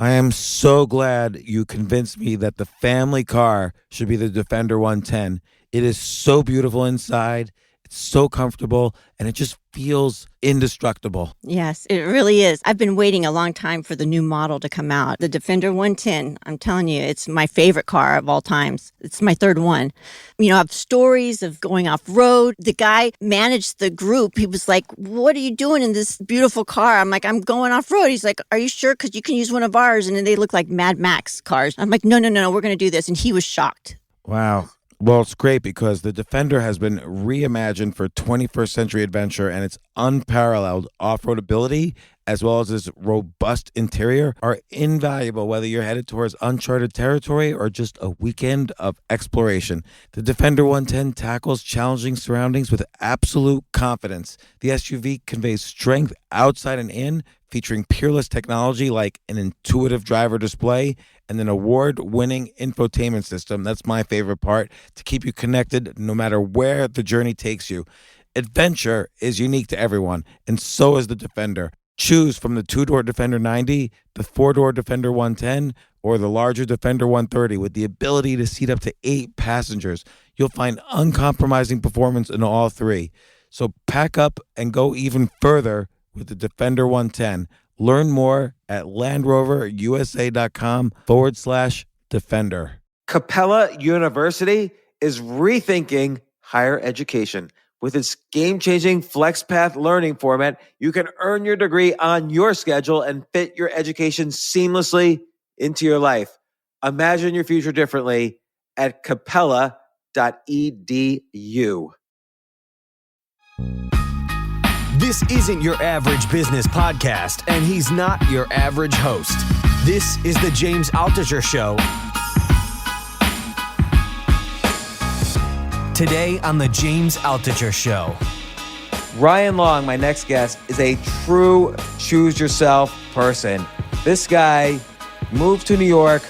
I am so glad you convinced me that the family car should be the Defender 110. It is so beautiful inside, it's so comfortable, and it just feels indestructible. Yes, it really is. I've been waiting a long time for the new model to come out. The Defender 110, I'm telling you, it's my favorite car of all times. It's my third one. You know, I have stories of going off road. The guy managed the group. He was like, "What are you doing in this beautiful car?" I'm like, "I'm going off road." He's like, "Are you sure? Because you can use one of ours." And then they look like Mad Max cars. I'm like, no, we're going to do this. And he was shocked. Wow. Well, it's great because the Defender has been reimagined for 21st century adventure, and its unparalleled off-road ability as well as its robust interior are invaluable whether you're headed towards uncharted territory or just a weekend of exploration. The Defender 110 tackles challenging surroundings with absolute confidence. The SUV conveys strength outside and in, featuring peerless technology like an intuitive driver display and an award-winning infotainment system. That's my favorite part, to keep you connected no matter where the journey takes you. Adventure is unique to everyone, and so is the Defender. Choose from the two-door Defender 90, the four-door Defender 110, or the larger Defender 130 with the ability to seat up to 8 passengers. You'll find uncompromising performance in all three. So pack up and go even further with the Defender 110. Learn more at LandRoverUSA.com/Defender. Capella University is rethinking higher education. With its game-changing FlexPath learning format, you can earn your degree on your schedule and fit your education seamlessly into your life. Imagine your future differently at capella.edu. This isn't your average business podcast, and he's not your average host. This is the James Altucher Show. Today on the James Altucher Show. Ryan Long, my next guest, is a true choose-yourself person. This guy moved to New York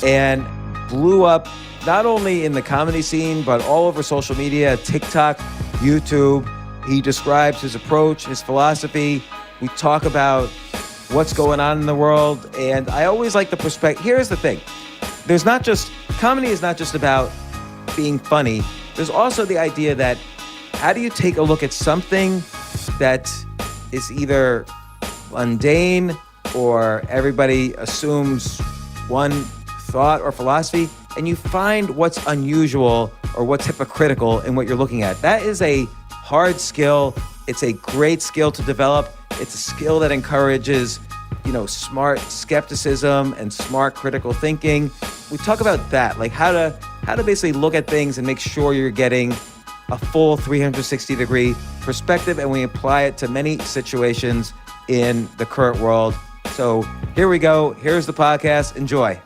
and blew up not only in the comedy scene, but all over social media, TikTok, YouTube. He describes his approach, his philosophy. We talk about what's going on in the world, and I always like the perspective. Here's the thing. Comedy is not just about being funny. There's also the idea that how do you take a look at something that is either mundane or everybody assumes one thought or philosophy, and you find what's unusual or what's hypocritical in what you're looking at. That is a hard skill. It's a great skill to develop. It's a skill that encourages, smart skepticism and smart critical thinking. We talk about that, like how to basically look at things and make sure you're getting a full 360-degree perspective, and we apply it to many situations in the current world. So here we go. Here's the podcast. Enjoy.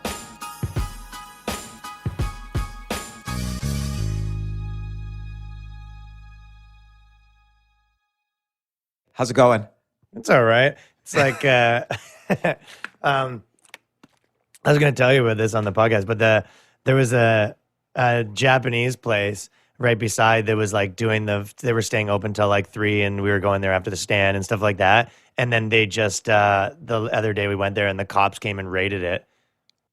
How's it going? It's all right. It's like I was going to tell you about this on the podcast, but there was a Japanese place right beside that was like they were staying open till like 3, and we were going there after the stand and stuff like that. And then they just the other day we went there and the cops came and raided it.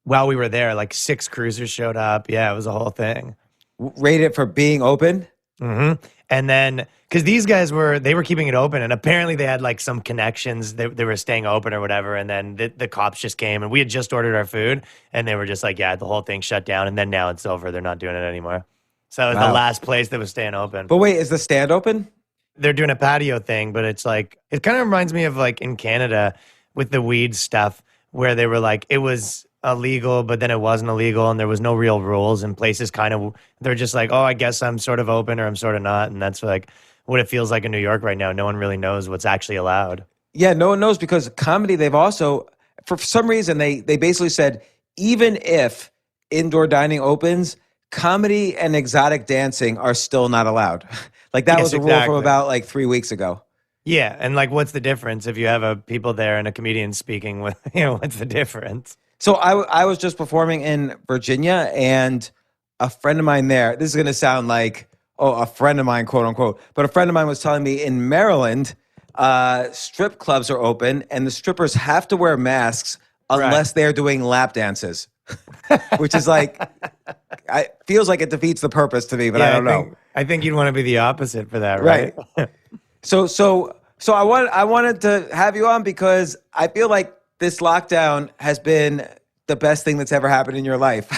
While we were there, like 6 cruisers showed up. Yeah, it was a whole thing. Raided it for being open? Mm-hmm. And then, because these guys were keeping it open, and apparently they had like some connections. They were staying open or whatever, and then the cops just came, and we had just ordered our food, and they were just like, yeah, the whole thing shut down, and then now it's over. They're not doing it anymore. So it was the last place that was staying open. But wait, is the stand open? They're doing a patio thing, but it's like, it kind of reminds me of like in Canada with the weed stuff, where they were like, it was illegal, but then it wasn't illegal, and there was no real rules, and places they're just like, oh, I guess I'm sort of open or I'm sort of not, and that's like what it feels like in New York right now. No one really knows what's actually allowed. Yeah, no one knows, because comedy, they've also, for some reason, they basically said, even if indoor dining opens, comedy and exotic dancing are still not allowed. Like that was a rule from about like 3 weeks ago. Yeah, and like what's the difference if you have people there and a comedian speaking with, what's the difference? So I was just performing in Virginia, and a friend of mine there, this is going to sound like, a friend of mine, quote unquote, but a friend of mine was telling me in Maryland, strip clubs are open and the strippers have to wear masks unless they're doing lap dances, which is like, feels like it defeats the purpose to me, but I don't know. I think you'd want to be the opposite for that, right? So I wanted to have you on because I feel like this lockdown has been the best thing that's ever happened in your life.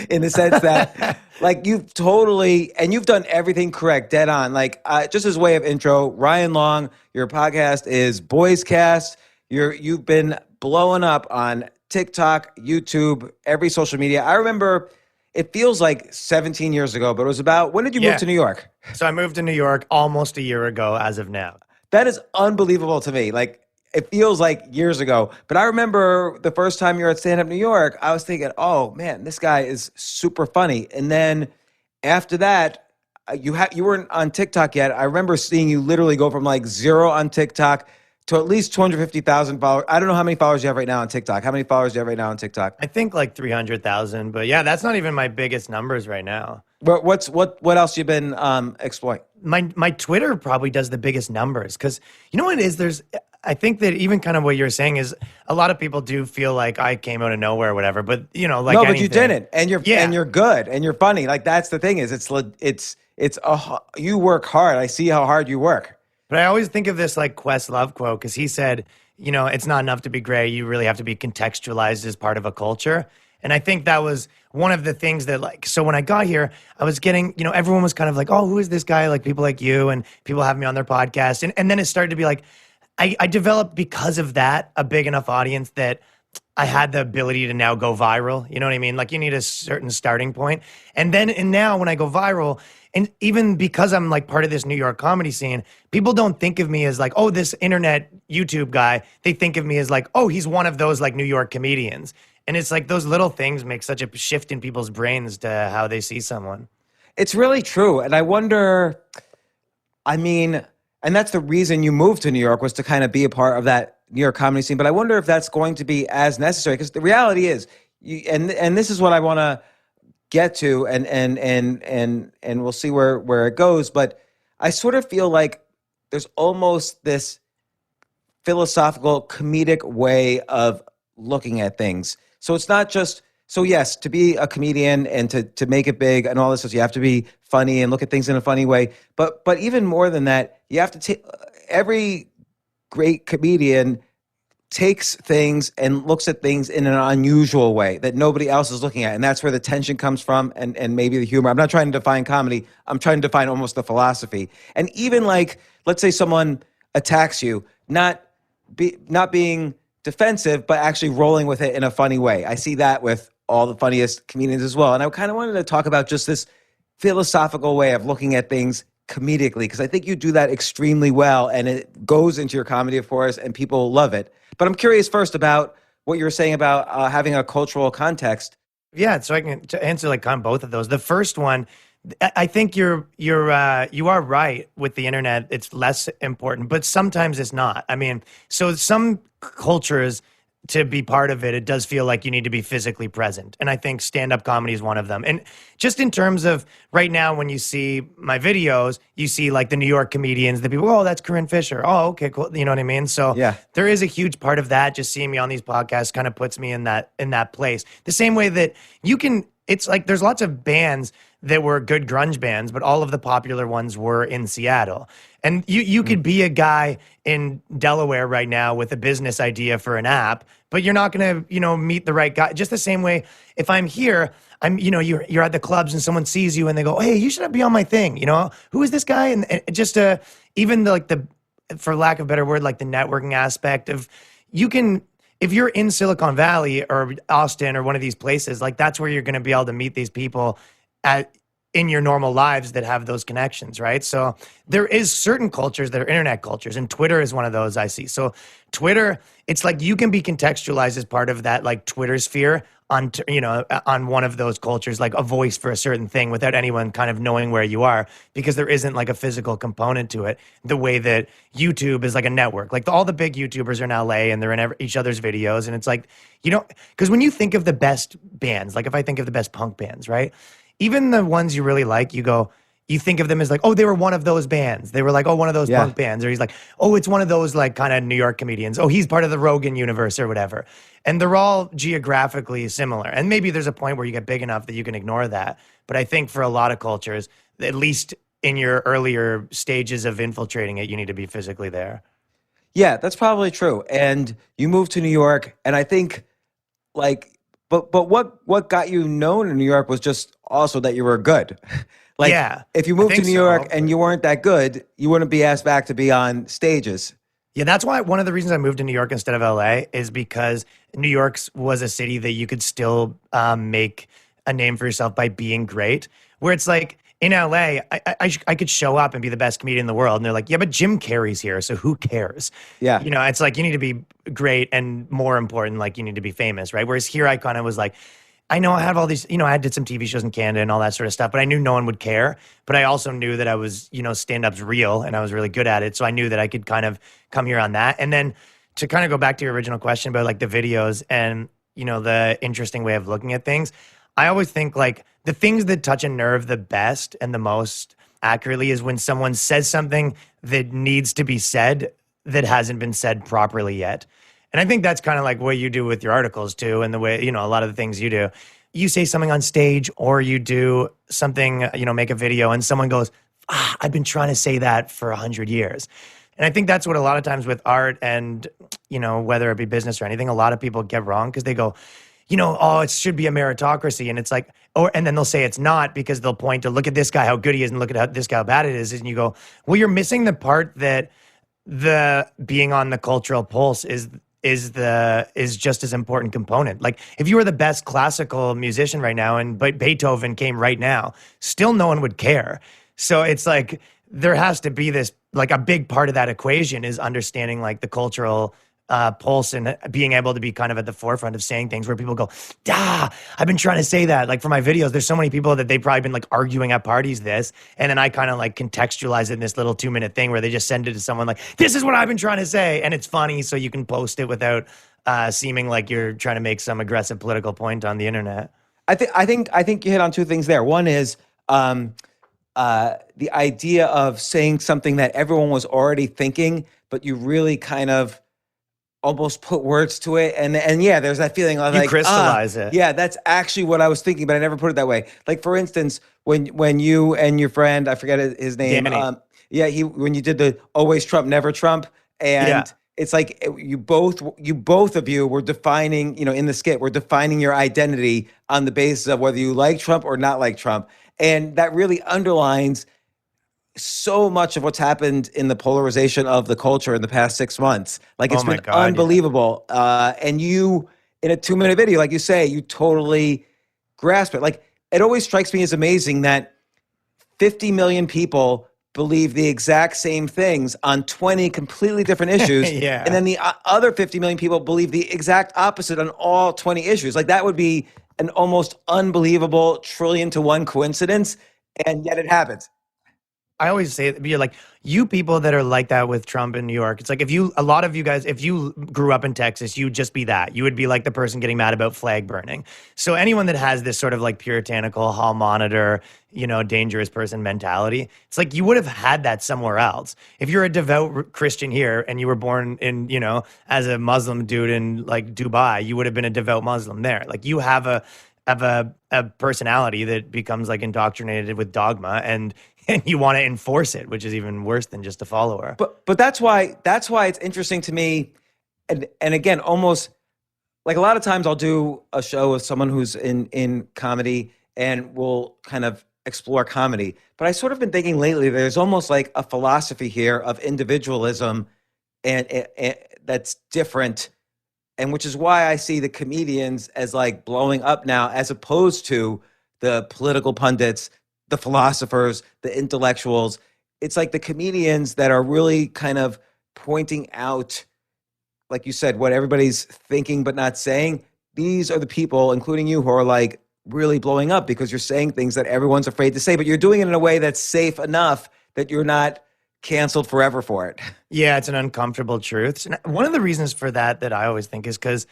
In the sense that, like, you've done everything correct, dead on. Like, just as way of intro, Ryan Long, your podcast is Boys Cast. You've been blowing up on TikTok, YouTube, every social media. I remember it feels like 17 years ago, but it was about, when did you move to New York? So I moved to New York almost a year ago as of now. That is unbelievable to me. Like, it feels like years ago, but I remember the first time you were at Stand Up New York, I was thinking, oh man, this guy is super funny. And then after that, you weren't on TikTok yet. I remember seeing you literally go from like 0 on TikTok to at least 250,000 followers. I don't know how many followers you have right now on TikTok. How many followers do you have right now on TikTok? I think like 300,000, but yeah, that's not even my biggest numbers right now. But what else you been exploring? My Twitter probably does the biggest numbers because you know what it is? I think that even kind of what you're saying is a lot of people do feel like I came out of nowhere or whatever, but you know, like no, anything, but you didn't, and you're good and you're funny. Like that's the thing is you work hard. I see how hard you work. But I always think of this like Questlove quote because he said, you know, it's not enough to be great. You really have to be contextualized as part of a culture. And I think that was one of the things that like, so when I got here, I was getting, you know, everyone was kind of like, oh, who is this guy? Like people like you and people have me on their podcast. And then it started to be like, I developed because of that a big enough audience that I had the ability to now go viral. You know what I mean? Like you need a certain starting point. And now when I go viral, and even because I'm like part of this New York comedy scene, people don't think of me as like, oh, this internet YouTube guy. They think of me as like, oh, he's one of those like New York comedians. And it's like those little things make such a shift in people's brains to how they see someone. It's really true. And I wonder, I mean, and that's the reason you moved to New York was to kind of be a part of that New York comedy scene. But I wonder if that's going to be as necessary because the reality is, and this is what I want to get to, and we'll see where it goes. But I sort of feel like there's almost this philosophical, comedic way of looking at things. So it's not just, so yes, to be a comedian and to make it big and all this stuff, you have to be funny and look at things in a funny way. But even more than that, you have to take, every great comedian takes things and looks at things in an unusual way that nobody else is looking at. And that's where the tension comes from and maybe the humor. I'm not trying to define comedy. I'm trying to define almost the philosophy. And even like, let's say someone attacks you, not being defensive, but actually rolling with it in a funny way. I see that with all the funniest comedians as well. And I kind of wanted to talk about just this philosophical way of looking at things comedically, because I think you do that extremely well and it goes into your comedy, of course, and people love it. But I'm curious first about what you were saying about having a cultural context. Yeah, so I can answer like kind of both of those. The first one, I think you are right with the internet. It's less important, but sometimes it's not. I mean, so some cultures, to be part of it, it does feel like you need to be physically present. And I think stand-up comedy is one of them. And just in terms of right now, when you see my videos, you see like the New York comedians, the people, oh, that's Corinne Fisher. Oh, okay, cool. You know what I mean? So yeah, there is a huge part of that. Just seeing me on these podcasts kind of puts me in that place. The same way that you can, it's like there's lots of bands that were good grunge bands, but all of the popular ones were in Seattle. And you could be a guy in Delaware right now with a business idea for an app, but you're not going to, meet the right guy. Just the same way, if I'm here, you're at the clubs and someone sees you and they go, hey, you should be on my thing. Who is this guy? And just even for lack of a better word, like the networking aspect of if you're in Silicon Valley or Austin or one of these places, like that's where you're going to be able to meet these people in your normal lives that have those connections, right? So there is certain cultures that are internet cultures, and Twitter is one of those I see. So Twitter, it's like you can be contextualized as part of that like Twitter sphere on one of those cultures, like a voice for a certain thing without anyone kind of knowing where you are, because there isn't like a physical component to it the way that YouTube is like a network. Like all the big YouTubers are in LA and they're in each other's videos, and it's like, because when you think of the best bands, like if I think of the best punk bands, right? Even the ones you really like, you go, you think of them as like, oh, they were one of those bands. They were like, oh, one of those Yeah. punk bands. Or he's like, oh, it's one of those like kind of New York comedians. Oh, he's part of the Rogan universe or whatever. And they're all geographically similar. And maybe there's a point where you get big enough that you can ignore that. But I think for a lot of cultures, at least in your earlier stages of infiltrating it, you need to be physically there. Yeah, that's probably true. And you moved to New York, and I think like but what got you known in New York was just also that you were good. Like Yeah, if you I moved to think New so. York and you weren't that good, you wouldn't be asked back to be on stages. Yeah, that's why one of the reasons I moved to New York instead of LA is because New York was a city that you could still make a name for yourself by being great. Where it's like in LA, I could show up and be the best comedian in the world. And they're like, yeah, but Jim Carrey's here, so who cares? Yeah. You know, it's like you need to be great and more important, like you need to be famous, right? Whereas here I kind of was like, I know I have all these, I did some TV shows in Canada and all that sort of stuff, but I knew no one would care. But I also knew that I was, stand-up's real and I was really good at it. So I knew that I could kind of come here on that. And then to kind of go back to your original question about like the videos and, the interesting way of looking at things, I always think like the things that touch a nerve the best and the most accurately is when someone says something that needs to be said that hasn't been said properly yet. And I think that's kind of like what you do with your articles too, and the way, a lot of the things you do. You say something on stage or you do something, make a video and someone goes, I've been trying to say that for 100 years. And I think that's what a lot of times with art and, whether it be business or anything, a lot of people get wrong because they go, oh, it should be a meritocracy. And it's like, and then they'll say it's not because they'll point to look at this guy, how good he is, and look at how this guy, how bad it is. And you go, well, you're missing the part that the being on the cultural pulse is just as important component. Like if you were the best classical musician right now and Beethoven came right now, still no one would care. So it's like there has to be this, like a big part of that equation is understanding like the cultural pulse and being able to be kind of at the forefront of saying things where people go, I've been trying to say that. Like for my videos, there's so many people that they've probably been like arguing at parties this. And then I kind of like contextualize it in this little 2-minute thing where they just send it to someone like, this is what I've been trying to say. And it's funny. So you can post it without seeming like you're trying to make some aggressive political point on the internet. I think you hit on two things there. One is the idea of saying something that everyone was already thinking, but you really kind of almost put words to it. And yeah, there's that feeling of You like, crystallize it. Yeah, that's actually what I was thinking, but I never put it that way. Like for instance, when you and your friend, I forget his name. Danny. When you did the always Trump, never Trump. And it's like you both of you were defining, in the skit, we're defining your identity on the basis of whether you like Trump or not like Trump. And that really underlines so much of what's happened in the polarization of the culture in the past 6 months. Like it's been unbelievable. And you, in a 2-minute video, like you say, you totally grasp it. Like it always strikes me as amazing that 50 million people believe the exact same things on 20 completely different issues. Yeah. And then the other 50 million people believe the exact opposite on all 20 issues. Like that would be an almost unbelievable 1,000,000,000,000 coincidence. And yet it happens. I always say that you're like, you people that are like that with Trump in New York, it's like a lot of you guys, if you grew up in Texas, you'd just be that. You would be like the person getting mad about flag burning. So anyone that has this sort of like puritanical hall monitor, dangerous person mentality, it's like you would have had that somewhere else. If you're a devout Christian here and you were born in, as a Muslim dude in like Dubai, you would have been a devout Muslim there. Like you have a personality that becomes like indoctrinated with dogma and you want to enforce it, which is even worse than just a follower. But that's why it's interesting to me. And again, almost like a lot of times I'll do a show with someone who's in comedy and we'll kind of explore comedy. But I sort of been thinking lately, there's almost like a philosophy here of individualism and that's different. And which is why I see the comedians as like blowing up now, as opposed to the political pundits, the philosophers, the intellectuals. It's like the comedians that are really kind of pointing out, like you said, what everybody's thinking but not saying. These are the people, including you, who are like really blowing up because you're saying things that everyone's afraid to say, but you're doing it in a way that's safe enough that you're not canceled forever for it. Yeah, it's an uncomfortable truth. And one of the reasons for that I always think is because,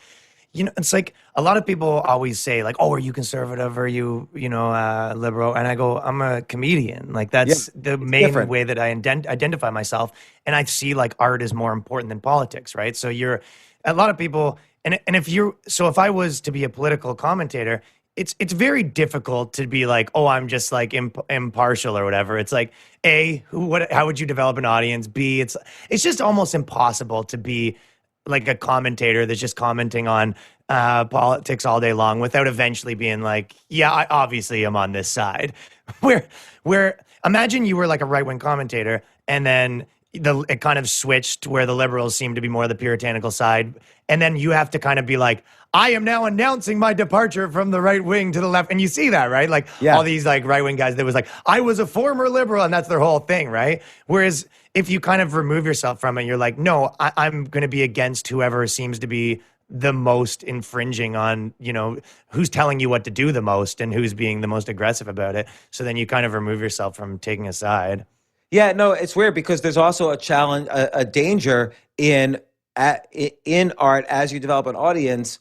it's like a lot of people always say like, "Oh, are you conservative? Are you, liberal?" And I go, "I'm a comedian. Like Yeah, that's the it's main different. way that I identify myself." And I see like art is more important than politics, right? So a lot of people, and if I was to be a political commentator, it's very difficult to be like, "Oh, I'm just like impartial or whatever." It's like, A, how would you develop an audience? B, it's just almost impossible to be like a commentator that's just commenting on politics all day long without eventually being like, yeah, I obviously am on this side. where imagine you were like a right wing commentator, and then it kind of switched where the liberals seem to be more the puritanical side, and then you have to kind of be like, I am now announcing my departure from the right wing to the left, and you see that, right? Like Yeah. all these like right wing guys that was like, I was a former liberal, and that's their whole thing, right? Whereas if you kind of remove yourself from it, you're like, no, I'm going to be against whoever seems to be the most infringing on, who's telling you what to do the most and who's being the most aggressive about it. So then you kind of remove yourself from taking a side. Yeah, no, it's weird because there's also a challenge, a danger in art as you develop an audience.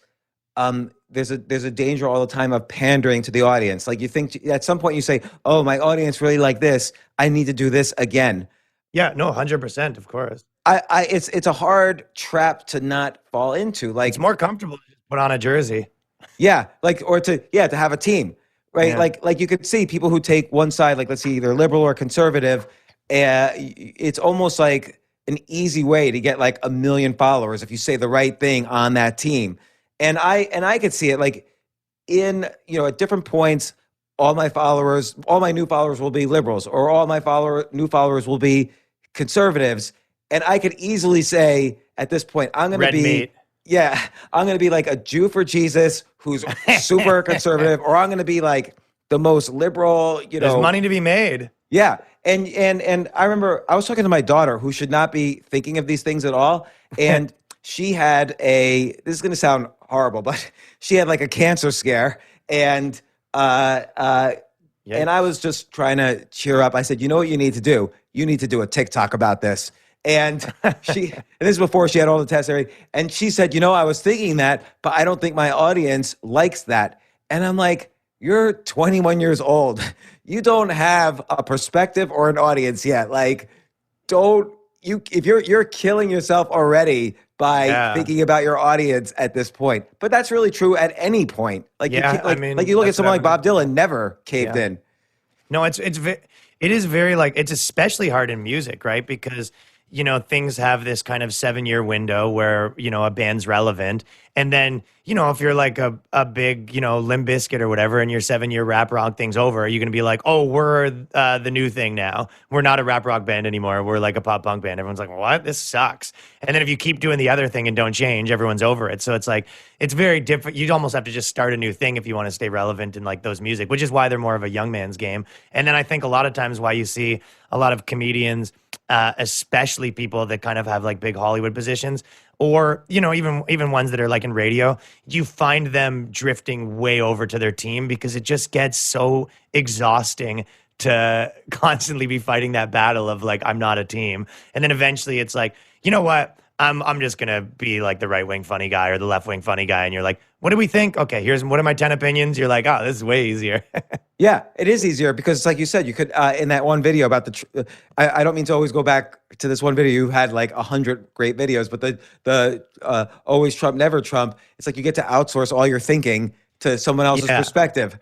There's a danger all the time of pandering to the audience. Like you think at some point you say, "Oh, my audience really like this. I need to do this again." Yeah, no, 100%, of course. It's a hard trap to not fall into. Like It's more comfortable to just put on a jersey. yeah, to have a team, right? Yeah. Like you could see people who take one side, like let's see, either liberal or conservative. It's almost like an easy way to get like 1 million followers if you say the right thing on that team. And I could see it like in at different points. All my new followers will be liberals, or all my new followers will be conservatives. And I could easily say at this point, I'm going to Red be. meat. Yeah, I'm going to be like a Jew for Jesus who's super conservative, or I'm going to be like the most liberal, There's money to be made. Yeah. And I remember I was talking to my daughter who should not be thinking of these things at all. And she had this is going to sound horrible, but she had like a cancer scare. And and I was just trying to cheer up. I said, you know what you need to do? You need to do a TikTok about this. And and this is before she had all the tests, and she said, I was thinking that, but I don't think my audience likes that. And I'm like, you're 21 years old. You don't have a perspective or an audience yet. Like, if you're killing yourself already by thinking about your audience at this point. But that's really true at any point. Like, you look at someone like Bob Dylan, never caved in. No, it is very like, it's especially hard in music, right? Because things have this kind of 7-year window where, a band's relevant. And then, if you're like a big, Limp Bizkit or whatever, and your 7-year rap rock thing's over, are you going to be like, oh, we're the new thing now. We're not a rap rock band anymore. We're like a pop punk band. Everyone's like, what? This sucks. And then if you keep doing the other thing and don't change, everyone's over it. So it's like, it's very different. You'd almost have to just start a new thing if you want to stay relevant in like those music, which is why they're more of a young man's game. And then I think a lot of times why you see a lot of comedians, especially people that kind of have like big Hollywood positions, or even ones that are like in radio, you find them drifting way over to their team because it just gets so exhausting to constantly be fighting that battle of like, I'm not a team. And then eventually it's like, you know what? I'm just gonna be like the right wing funny guy or the left wing funny guy, and you're like, what do we think? Okay, what are my 10 opinions? You're like, oh, this is way easier. Yeah, it is easier because it's like you said, you could in that one video about I don't mean to always go back to this one video. You had like 100 great videos, but the always Trump, never Trump. It's like you get to outsource all your thinking to someone else's perspective.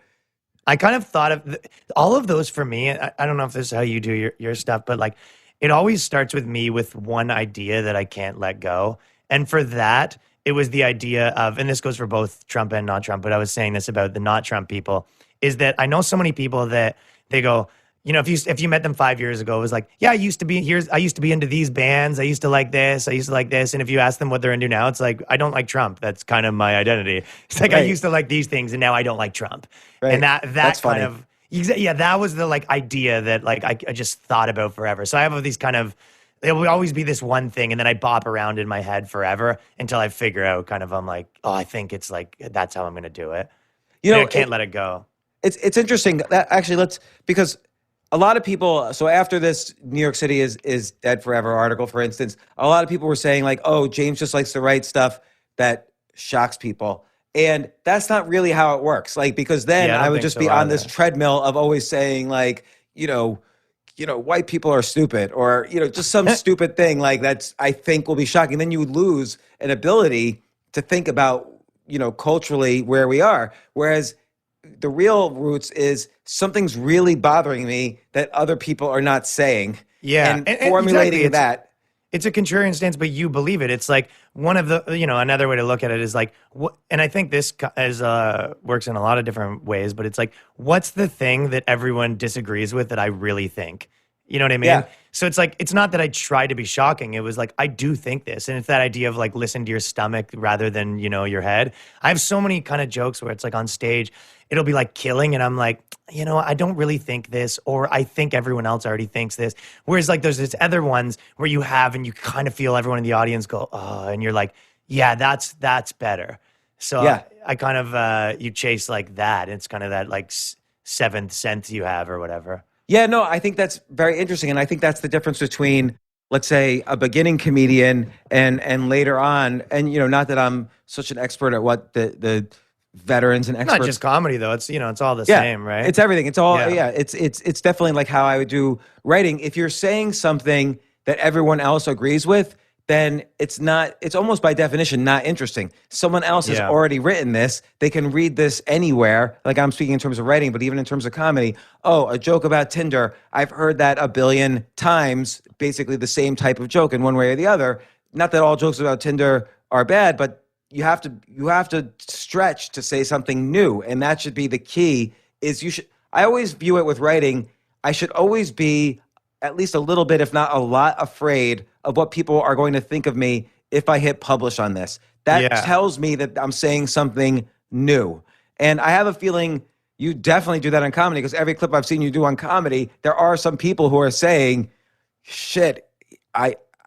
I kind of thought of all of those for me. I don't know if this is how you do your stuff, but like, it always starts with me with one idea that I can't let go. And for that, it was the idea of, and this goes for both Trump and not Trump, but I was saying this about the not Trump people, is that I know so many people that they go, if you met them 5 years ago, it was like, yeah, I used to be into these bands. I used to like this. I used to like this. And if you ask them what they're into now, it's like, I don't like Trump. That's kind of my identity. It's like, I used to like these things and now I don't like Trump. Right. And that's kind funny. Of, yeah, that was the like idea that like I just thought about forever. So I have these kind of, it will always be this one thing, and then I bop around in my head forever until I figure out kind of, I'm like, oh, I think it's like, that's how I'm going to do it. I can't let it go. It's interesting that actually because a lot of people, so after this New York City is dead forever article, for instance, a lot of people were saying like, oh, James just likes to write stuff that shocks people. And that's not really how it works. Like, because then Yeah, I don't I would think just so be on this either. treadmill of always saying like, white people are stupid, or, just some stupid thing like that's, I think will be shocking. Then you would lose an ability to think about, culturally where we are. Whereas the real roots is something's really bothering me that other people are not saying, Yeah, and exactly. formulating that. It's a contrarian stance, but you believe it. It's like one of the, another way to look at it is like, and I think this works in a lot of different ways, but it's like, what's the thing that everyone disagrees with that I really think? You know what I mean? Yeah. So it's like, it's not that I try to be shocking. It was like, I do think this. And it's that idea of like, listen to your stomach rather than, your head. I have so many kind of jokes where it's like on stage, it'll be like killing. And I'm like, I don't really think this, or I think everyone else already thinks this. Whereas like there's this other ones where you have, and you kind of feel everyone in the audience go, oh, and you're like, yeah, that's better. So Yeah. I kind of, you chase like that. It's kind of that like seventh sense you have or whatever. Yeah, no, I think that's very interesting. And I think that's the difference between, let's say, a beginning comedian and later on. And, not that I'm such an expert at what the veterans and experts. Not just comedy though. It's, it's all the same, right? It's everything. It's all, it's definitely like how I would do writing. If you're saying something that everyone else agrees with, then it's almost by definition not interesting. Someone else has already written this. They can read this anywhere. Like, I'm speaking in terms of writing, but even in terms of comedy. Oh, a joke about Tinder. I've heard that a billion times, basically the same type of joke in one way or the other. Not that all jokes about Tinder are bad, but you have to stretch to say something new. And that should be the key. I always view it with writing. I should always be at least a little bit, if not a lot, afraid of what people are going to think of me if I hit publish on this. That tells me that I'm saying something new. And I have a feeling you definitely do that on comedy, because every clip I've seen you do on comedy, there are some people who are saying, shit,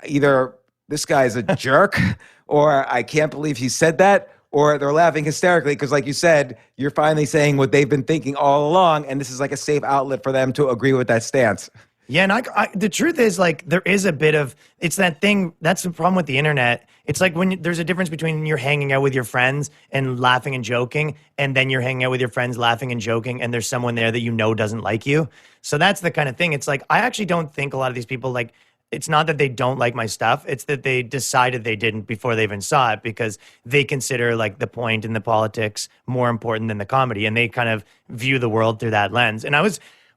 either this guy's a jerk, or I can't believe he said that, or they're laughing hysterically because, like you said, you're finally saying what they've been thinking all along, and this is like a safe outlet for them to agree with that stance. Yeah, and the truth is, like, there is a bit of, it's that thing, that's the problem with the internet. It's like when there's a difference between you're hanging out with your friends and laughing and joking, and then you're hanging out with your friends laughing and joking, and there's someone there that doesn't like you. So that's the kind of thing. It's like, I actually don't think a lot of these people, like, it's not that they don't like my stuff. It's that they decided they didn't before they even saw it, because they consider like the point and the politics more important than the comedy, and they kind of view the world through that lens. And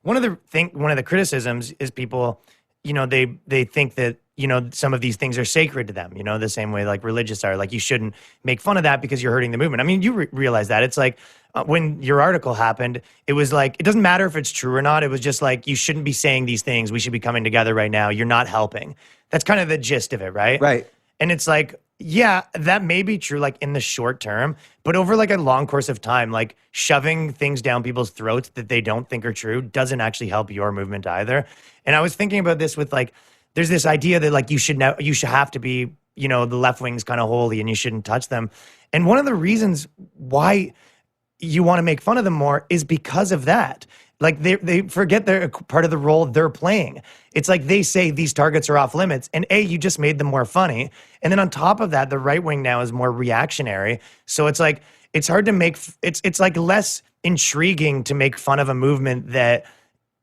one of the criticisms is people, they think that, some of these things are sacred to them, the same way like religious are. Like, you shouldn't make fun of that because you're hurting the movement. I mean, you realize that. It's like when your article happened, it was like, it doesn't matter if it's true or not. It was just like, you shouldn't be saying these things. We should be coming together right now. You're not helping. That's kind of the gist of it, right? Right. And it's like, yeah, that may be true, like in the short term, but over like a long course of time, like shoving things down people's throats that they don't think are true doesn't actually help your movement either. And I was thinking about this with like, there's this idea that like you should have to be, the left wing's kind of holy and you shouldn't touch them. And one of the reasons why you want to make fun of them more is because of that. Like they forget they're part of the role they're playing. It's like they say these targets are off limits, and you just made them more funny. And then on top of that, the right wing now is more reactionary. So it's like, it's hard to make, it's like less intriguing to make fun of a movement that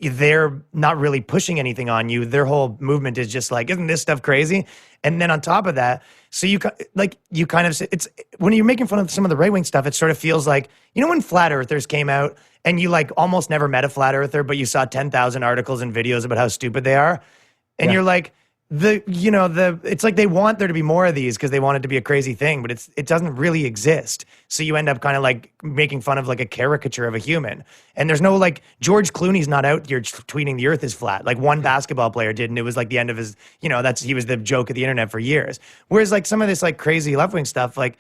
they're not really pushing anything on you. Their whole movement is just like, isn't this stuff crazy? And then on top of that, so you kind of, it's when you're making fun of some of the right wing stuff, it sort of feels like, when flat earthers came out and you like almost never met a flat earther, but you saw 10,000 articles and videos about how stupid they are. And you're like, it's like they want there to be more of these because they want it to be a crazy thing, but it doesn't really exist. So you end up kind of like making fun of like a caricature of a human. And there's no like, George Clooney's not out here tweeting the earth is flat. Like one basketball player did, and it was like the end of his, he was the joke of the internet for years. Whereas like some of this like crazy left-wing stuff, like,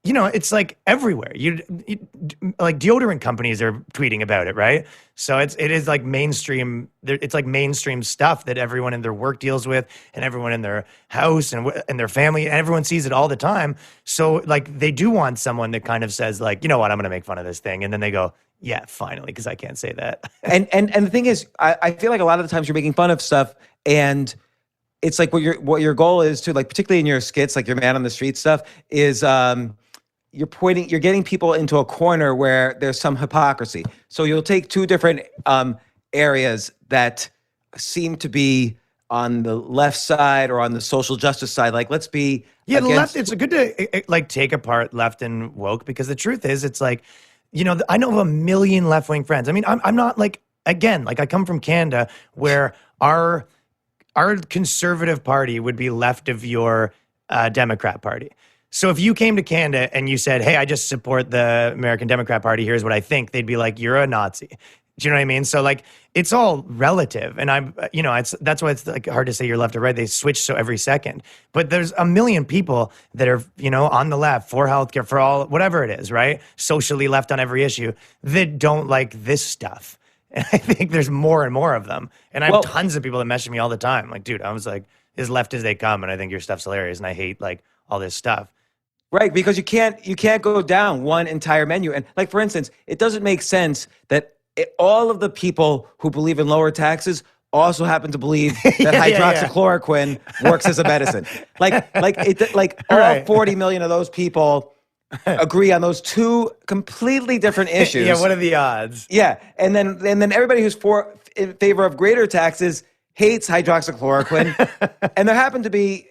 it's like everywhere. Like deodorant companies are tweeting about it, right? So it is like mainstream. It's like mainstream stuff that everyone in their work deals with, and everyone in their house and their family, and everyone sees it all the time. So like they do want someone that kind of says like, you know what, I'm going to make fun of this thing, and then they go, yeah, finally, because I can't say that. and the thing is, I feel like a lot of the times you're making fun of stuff, and it's like what your goal is to, like, particularly in your skits, like your man on the street stuff, is you're getting people into a corner where there's some hypocrisy. So you'll take two different areas that seem to be on the left side or on the social justice side. Like, let's be Yeah, the against- left. It's good to like take apart left and woke, because the truth is, it's like, you know, I know of a million left wing friends. I mean, I'm not like, again, like I come from Canada, where our conservative party would be left of your Democrat Party. So if you came to Canada and you said, "Hey, I just support the American Democrat Party. Here's what I think," they'd be like, "You're a Nazi." Do you know what I mean? So like, it's all relative, and that's why it's like hard to say you're left or right. They switch so every second. But there's a million people that are, you know, on the left for healthcare, for all, whatever it is, right? Socially left on every issue, that don't like this stuff. And I think there's more and more of them. And I have tons of people that message me all the time. Like, dude, I was like, as left as they come, and I think your stuff's hilarious, and I hate like all this stuff. Right, because you can't go down one entire menu. And like, for instance, it doesn't make sense that all of the people who believe in lower taxes also happen to believe that hydroxychloroquine works as a medicine. Like all Right. 40 million of those people agree on those two completely different issues. Yeah, what are the odds? Yeah, and then everybody who's in favor of greater taxes hates hydroxychloroquine. And there happen to be,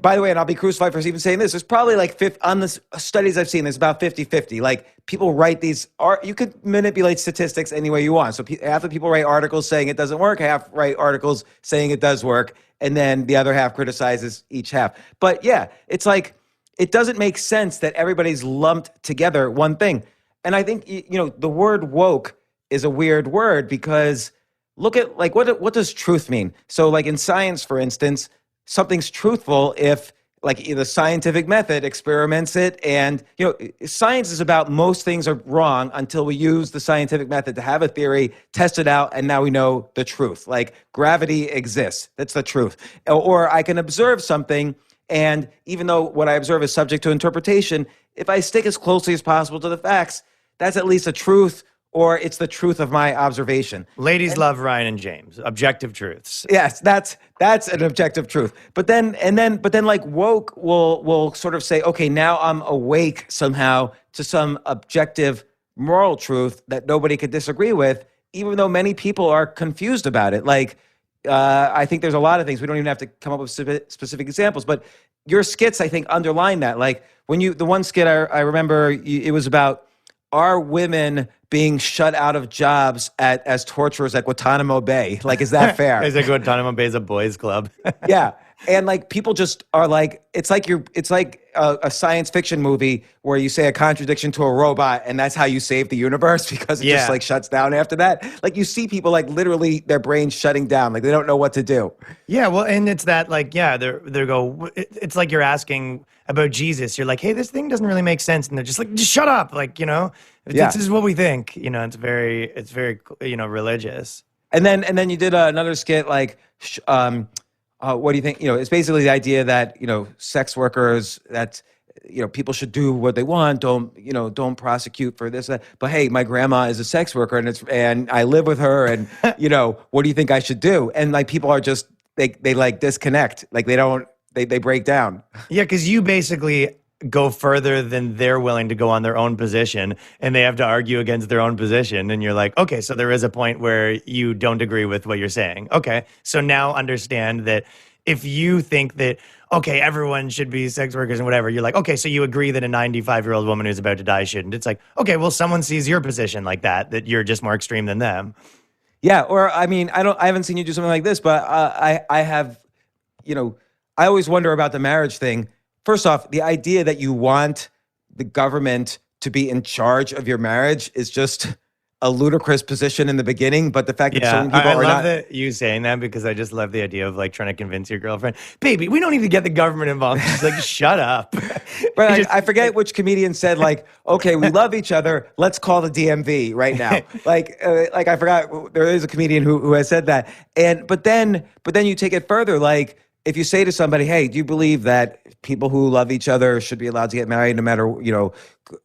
by the way, and I'll be crucified for even saying this, there's probably like on the studies I've seen, there's about 50-50. Like, people write these, you could manipulate statistics any way you want. So half the people write articles saying it doesn't work, half write articles saying it does work, and then the other half criticizes each half. But yeah, it's like, it doesn't make sense that everybody's lumped together one thing. And I think, you know, the word woke is a weird word, because look at, like, what does truth mean? So like in science, for instance, something's truthful if, like, the scientific method experiments it, and, you know, science is about most things are wrong until we use the scientific method to have a theory, test it out, and now we know the truth. Like, gravity exists. That's the truth. Or I can observe something, and even though what I observe is subject to interpretation, if I stick as closely as possible to the facts, that's at least a truth, or it's the truth of my observation. Ladies love Ryan and James. Objective truths. Yes, that's an objective truth. But then like woke will sort of say, okay, now I'm awake somehow to some objective moral truth that nobody could disagree with, even though many people are confused about it. Like, I think there's a lot of things. We don't even have to come up with specific examples, but your skits, I think, underline that. Like, the one skit I remember, it was about, are women being shut out of jobs as torturers at Guantanamo Bay? Like, is that fair? Is it Guantanamo Bay is a boys' club? Yeah. And like, people just are like, it's like a science fiction movie where you say a contradiction to a robot, and that's how you save the universe, because it just like shuts down after that. Like, you see people like literally their brains shutting down, like they don't know what to do. Yeah, well, and it's that, like, yeah, it's like you're asking about Jesus. You're like, hey, this thing doesn't really make sense, and they're just like, just shut up, like, you know, this is what we think. You know, it's very, you know, religious. And then you did another skit like, what do you think? You know, it's basically the idea that, you know, sex workers, that, you know, people should do what they want. Don't prosecute for this. But hey, my grandma is a sex worker, and I live with her, and you know, what do you think I should do? And like, people are just, they like disconnect. Like, they break down. Yeah, because you basically go further than they're willing to go on their own position, and they have to argue against their own position. And you're like, okay, so there is a point where you don't agree with what you're saying. Okay, so now understand that if you think that, okay, everyone should be sex workers and whatever, you're like, okay, so you agree that a 95-year-old woman who's about to die shouldn't. It's like, okay, well, someone sees your position like that you're just more extreme than them. Yeah, or I mean, I haven't seen you do something like this, but I have, you know, I always wonder about the marriage thing. First off, the idea that you want the government to be in charge of your marriage is just a ludicrous position in the beginning. But the fact that so many people I are love not. that you saying that, because I just love the idea of like trying to convince your girlfriend, baby, we don't need to get the government involved. She's like, shut up. But I forget which comedian said, like, okay, we love each other, let's call the DMV right now. like I forgot, there is a comedian who has said that. But then you take it further. Like, if you say to somebody, hey, do you believe that people who love each other should be allowed to get married no matter, you know,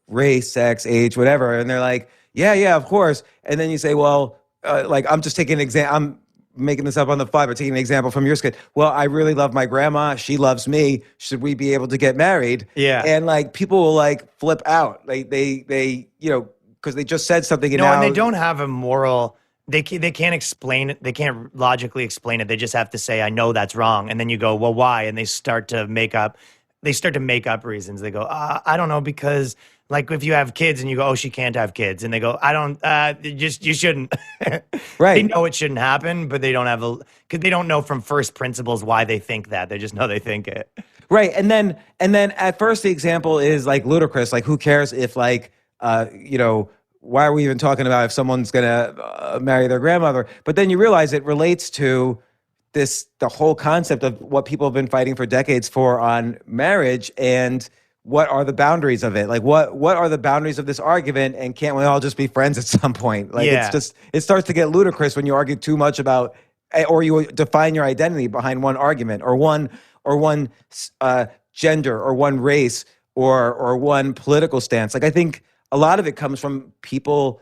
race, sex, age, whatever? And they're like, yeah, of course. And then you say, well, like, I'm just taking an example. making this up on the fly, but taking an example from your skit. Well, I really love my grandma. She loves me. Should we be able to get married? Yeah. And like people will like flip out. Like they because they just said something. And No, now, and they don't have a moral. They can't explain it. They can't logically explain it. They just have to say, "I know that's wrong," and then you go, "Well, why?" And they start to make up. They start to make up reasons. They go, "I don't know," because like if you have kids and you go, "Oh, she can't have kids," and they go, "I don't. You shouldn't." Right. They know it shouldn't happen, but they don't have because they don't know from first principles why they think that. They just know they think it. Right. And then at first the example is like ludicrous. Like who cares if like why are we even talking about if someone's gonna marry their grandmother? But then you realize it relates to the whole concept of what people have been fighting for decades for on marriage, and what are the boundaries of it? Like what are the boundaries of this argument, and can't we all just be friends at some point? Like Yeah. it starts to get ludicrous when you argue too much about, or you define your identity behind one argument or one gender or one race or one political stance. Like I think a lot of it comes from people,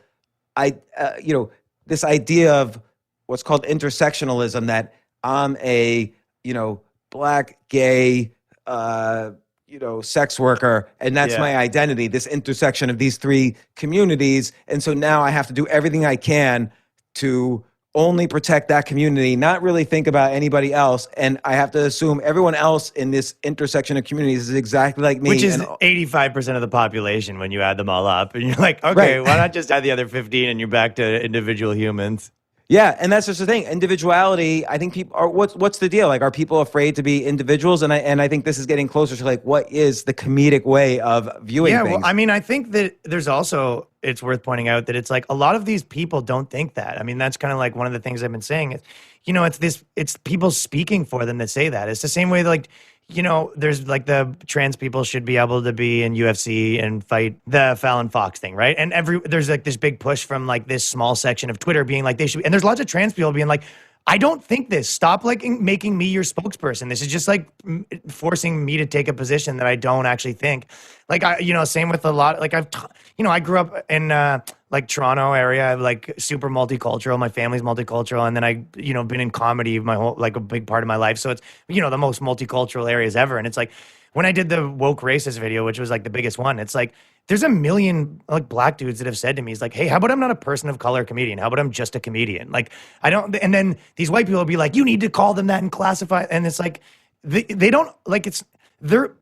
this idea of what's called intersectionalism, that I'm a, black, gay, sex worker, and that's Yeah. my identity, this intersection of these three communities. And so now I have to do everything I can to only protect that community, not really think about anybody else. And I have to assume everyone else in this intersection of communities is exactly like me. Which is And 85% of the population when you add them all up. And you're like, okay, Right. why not just add the other 15 and you're back to individual humans? yeah, and that's just the thing. Individuality, I think people are, what's the deal? Like, are people afraid to be individuals? And I think this is getting closer to like, what is the comedic way of viewing Yeah, things? well, I mean, I think that there's also, it's worth pointing out that it's like a lot of these people don't think that. I mean, that's kind of like one of the things I've been saying is, it's people speaking for them that say that. It's the same way that, like, there's like the trans people should be able to be in UFC and fight the Fallon Fox thing, right? And there's like this big push from like this small section of Twitter being like they should, and there's lots of trans people being like, I don't think this. Stop like making me your spokesperson. This is just like forcing me to take a position that I don't actually think. Like same with a lot. Like I grew up in like Toronto area, like super multicultural. My family's multicultural, and then I been in comedy my whole, like a big part of my life. So it's the most multicultural areas ever. And it's like when I did the woke racist video, which was like the biggest one, it's like there's a million like black dudes that have said to me, he's like, hey, how about I'm not a person of color comedian? How about I'm just a comedian? Like I don't, and then these white people will be like, you need to call them that and classify. And it's like, they don't like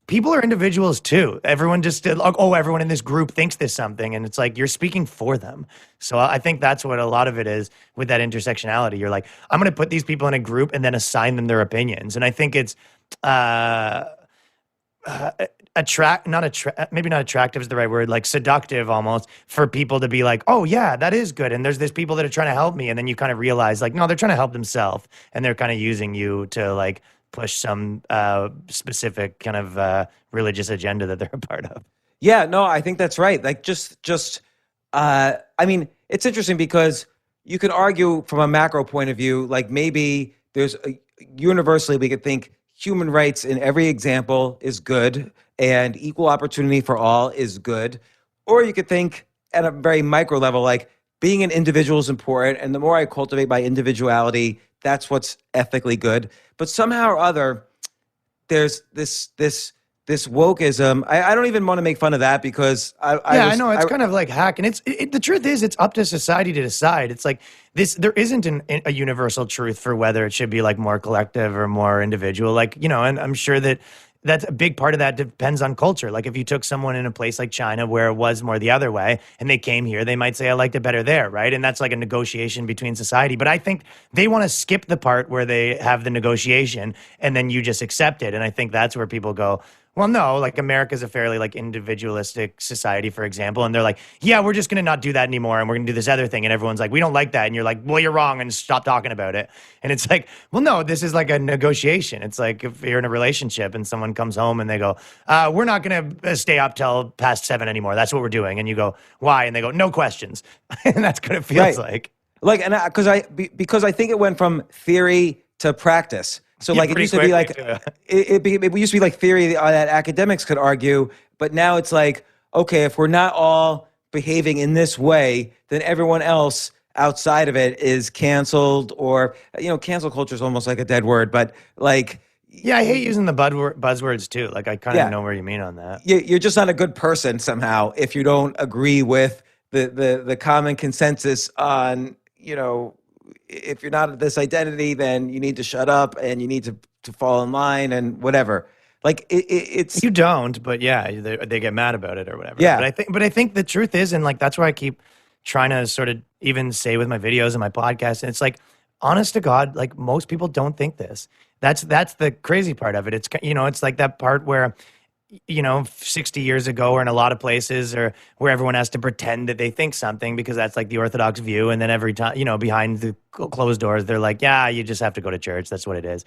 people are individuals too. Everyone just like, everyone in this group thinks this something. And it's like, you're speaking for them. So I think that's what a lot of it is with that intersectionality. You're like, I'm going to put these people in a group and then assign them their opinions. And I think it's, maybe not attractive is the right word, like seductive almost, for people to be like, oh yeah, that is good. And there's people that are trying to help me. And then you kind of realize like, no, they're trying to help themselves. And they're kind of using you to like push some specific kind of religious agenda that they're a part of. Yeah, no, I think that's right. Like I mean, it's interesting because you could argue from a macro point of view, like maybe universally we could think human rights in every example is good and equal opportunity for all is good. Or you could think at a very micro level, like being an individual is important. And the more I cultivate my individuality, that's what's ethically good. But somehow or other, there's this wokeism. I don't even want to make fun of that because I know it's kind of like hack, and the truth is it's up to society to decide. It's like this. There isn't a universal truth for whether it should be like more collective or more individual. Like and I'm sure that's a big part of that depends on culture. Like if you took someone in a place like China where it was more the other way and they came here, they might say, I liked it better there, right? And that's like a negotiation between society. But I think they want to skip the part where they have the negotiation and then you just accept it. And I think that's where people go, well, no, like America's a fairly like individualistic society, for example. And they're like, yeah, we're just going to not do that anymore. And we're going to do this other thing. And everyone's like, we don't like that. And you're like, well, you're wrong. And stop talking about it. And it's like, well, no, this is like a negotiation. It's like if you're in a relationship and someone comes home and they go, we're not going to stay up till past 7 anymore. That's what we're doing. And you go, why? And they go, no questions. And that's what it feels like. Like, and because I think it went from theory to practice. So Yeah, like it pretty used to be like quickly, it used to be like theory that academics could argue, but now it's like, okay, if we're not all behaving in this way, then everyone else outside of it is canceled, or cancel culture is almost like a dead word, but like, Yeah, I hate using the buzzwords too. Like, I kind of yeah, know where you mean on that. you're just not a good person somehow if you don't agree with the common consensus on, if you're not this identity, then you need to shut up and you need to fall in line and whatever. Like it's You don't, but yeah, they get mad about it or whatever. Yeah. But I think the truth is, and like that's why I keep trying to sort of even say with my videos and my podcast, and it's like, honest to God, like most people don't think this. That's the crazy part of it. It's it's like that part where 60 years ago, or in a lot of places, or where everyone has to pretend that they think something because that's like the orthodox view. And then every time, behind the closed doors, they're like, yeah, you just have to go to church. That's what it is.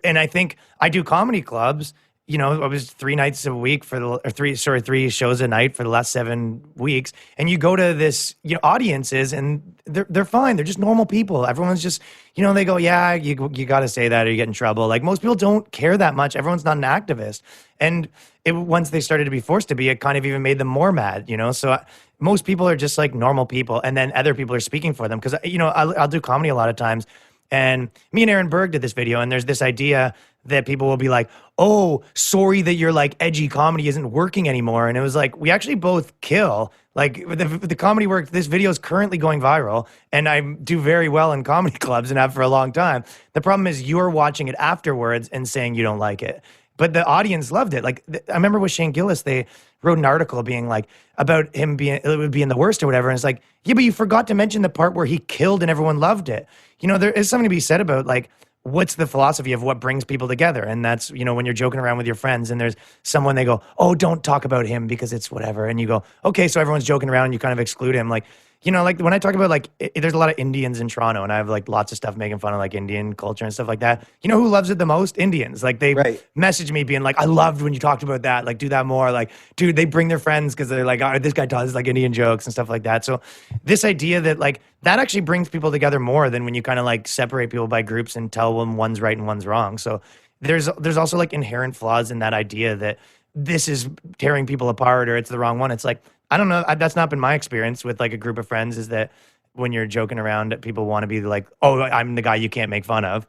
And I think I do comedy clubs. I was 3 nights a week or 3 shows a night for the last 7 weeks. And you go to this, audiences, and they're fine. They're just normal people. Everyone's just, they go, yeah, you got to say that or you get in trouble. Like most people don't care that much. Everyone's not an activist. And once they started to be forced to be, it kind of even made them more mad, So most people are just like normal people. And then other people are speaking for them. Cause I'll do comedy a lot of times. And me and Aaron Berg did this video, and there's this idea that people will be like, oh, sorry that your like edgy comedy isn't working anymore. And it was like, we actually both kill. Like the comedy work, this video is currently going viral, and I do very well in comedy clubs and have for a long time. The problem is you're watching it afterwards and saying you don't like it. But the audience loved it. Like I remember with Shane Gillis, they wrote an article being like about him being the worst or whatever. And it's like, yeah, but you forgot to mention the part where he killed and everyone loved it. There is something to be said about like, what's the philosophy of what brings people together? And that's, when you're joking around with your friends and there's someone, they go, oh, don't talk about him because it's whatever. And you go, okay, so everyone's joking around and you kind of exclude him. Like, like when I talk about like, there's a lot of Indians in Toronto, and I have like lots of stuff making fun of like Indian culture and stuff like that. Who loves it the most? Indians. Like they message me being like, I loved when you talked about that. Like do that more. Like, dude, they bring their friends because they're like, oh, this guy does like Indian jokes and stuff like that. So this idea that like, that actually brings people together more than when you kind of like separate people by groups and tell them one's right and one's wrong. So there's also like inherent flaws in that idea that this is tearing people apart or it's the wrong one. It's like, I don't know. That's not been my experience with like a group of friends, is that when you're joking around, people want to be like, oh, I'm the guy you can't make fun of.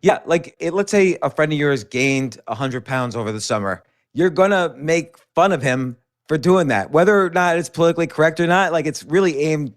Yeah, like let's say a friend of yours gained 100 pounds over the summer. You're going to make fun of him for doing that, whether or not it's politically correct or not. Like it's really aimed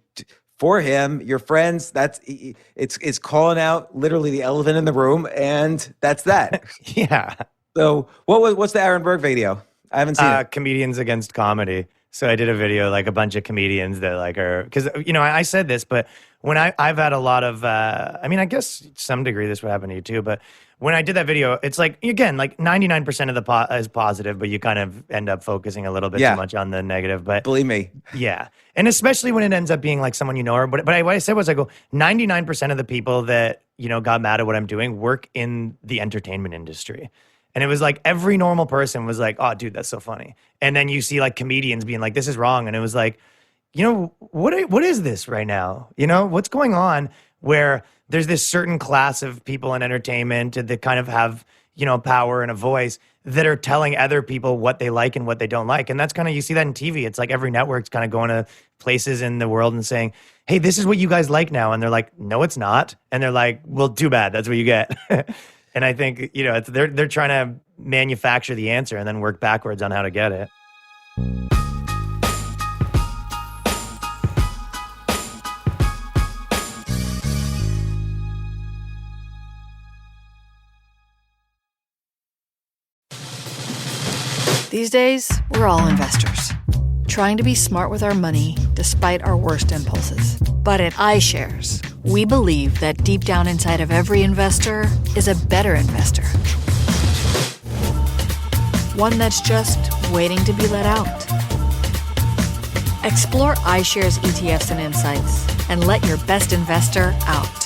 for him, your friends. It's calling out literally the elephant in the room, and that's that. Yeah. So what's the Aaron Berg video? I haven't seen it. Comedians against comedy. So I did a video, like a bunch of comedians that like are, because, I said this, but when I've had a lot of, I guess to some degree this would happen to you too, but when I did that video, it's like, again, like 99% of the is positive, but you kind of end up focusing a little bit too much on the negative. But believe me. Yeah. And especially when it ends up being like someone but what I said was, I go, 99% of the people that, got mad at what I'm doing work in the entertainment industry. And it was like every normal person was like, oh, dude, that's so funny. And then you see like comedians being like, this is wrong. And it was like, what is this right now? What's going on where there's this certain class of people in entertainment that kind of have, power and a voice that are telling other people what they like and what they don't like. And that's kind of, you see that in TV. It's like every network's kind of going to places in the world and saying, hey, this is what you guys like now. And they're like, no, it's not. And they're like, well, too bad. That's what you get. And I think, they're trying to manufacture the answer and then work backwards on how to get it. These days, we're all investors, trying to be smart with our money despite our worst impulses. But at iShares, we believe that deep down inside of every investor is a better investor. One that's just waiting to be let out. Explore iShares ETFs and insights and let your best investor out.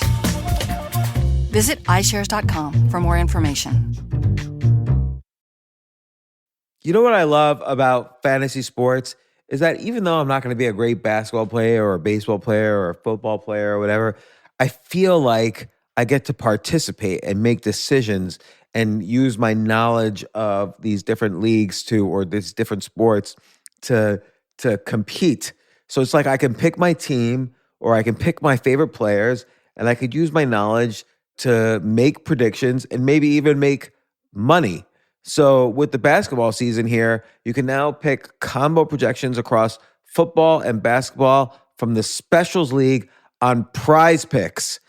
Visit iShares.com for more information. You know what I love about fantasy sports is that even though I'm not going to be a great basketball player or a baseball player or a football player or whatever, I feel like I get to participate and make decisions and use my knowledge of these different leagues or these different sports to compete. So it's like I can pick my team or I can pick my favorite players, and I could use my knowledge to make predictions and maybe even make money. So with the basketball season here, you can now pick combo projections across football and basketball from the Specials League on Prize Picks.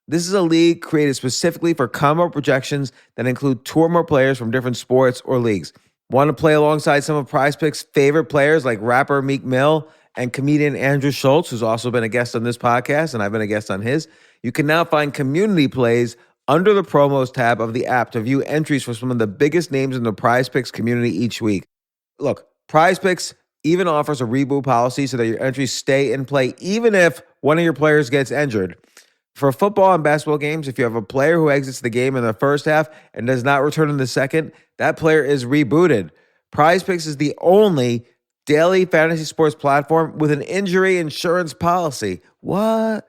This is a league created specifically for combo projections that include two or more players from different sports or leagues. Want to play alongside some of Prize Picks' favorite players like rapper Meek Mill and comedian Andrew Schultz, who's also been a guest on this podcast, and I've been a guest on his? You can now find community plays under the promos tab of the app to view entries for some of the biggest names in the Prize Picks community each week. Look, Prize Picks even offers a reboot policy so that your entries stay in play even if one of your players gets injured. For football and basketball games, if you have a player who exits the game in the first half and does not return in the second, that player is rebooted. Prize Picks is the only daily fantasy sports platform with an injury insurance policy. What?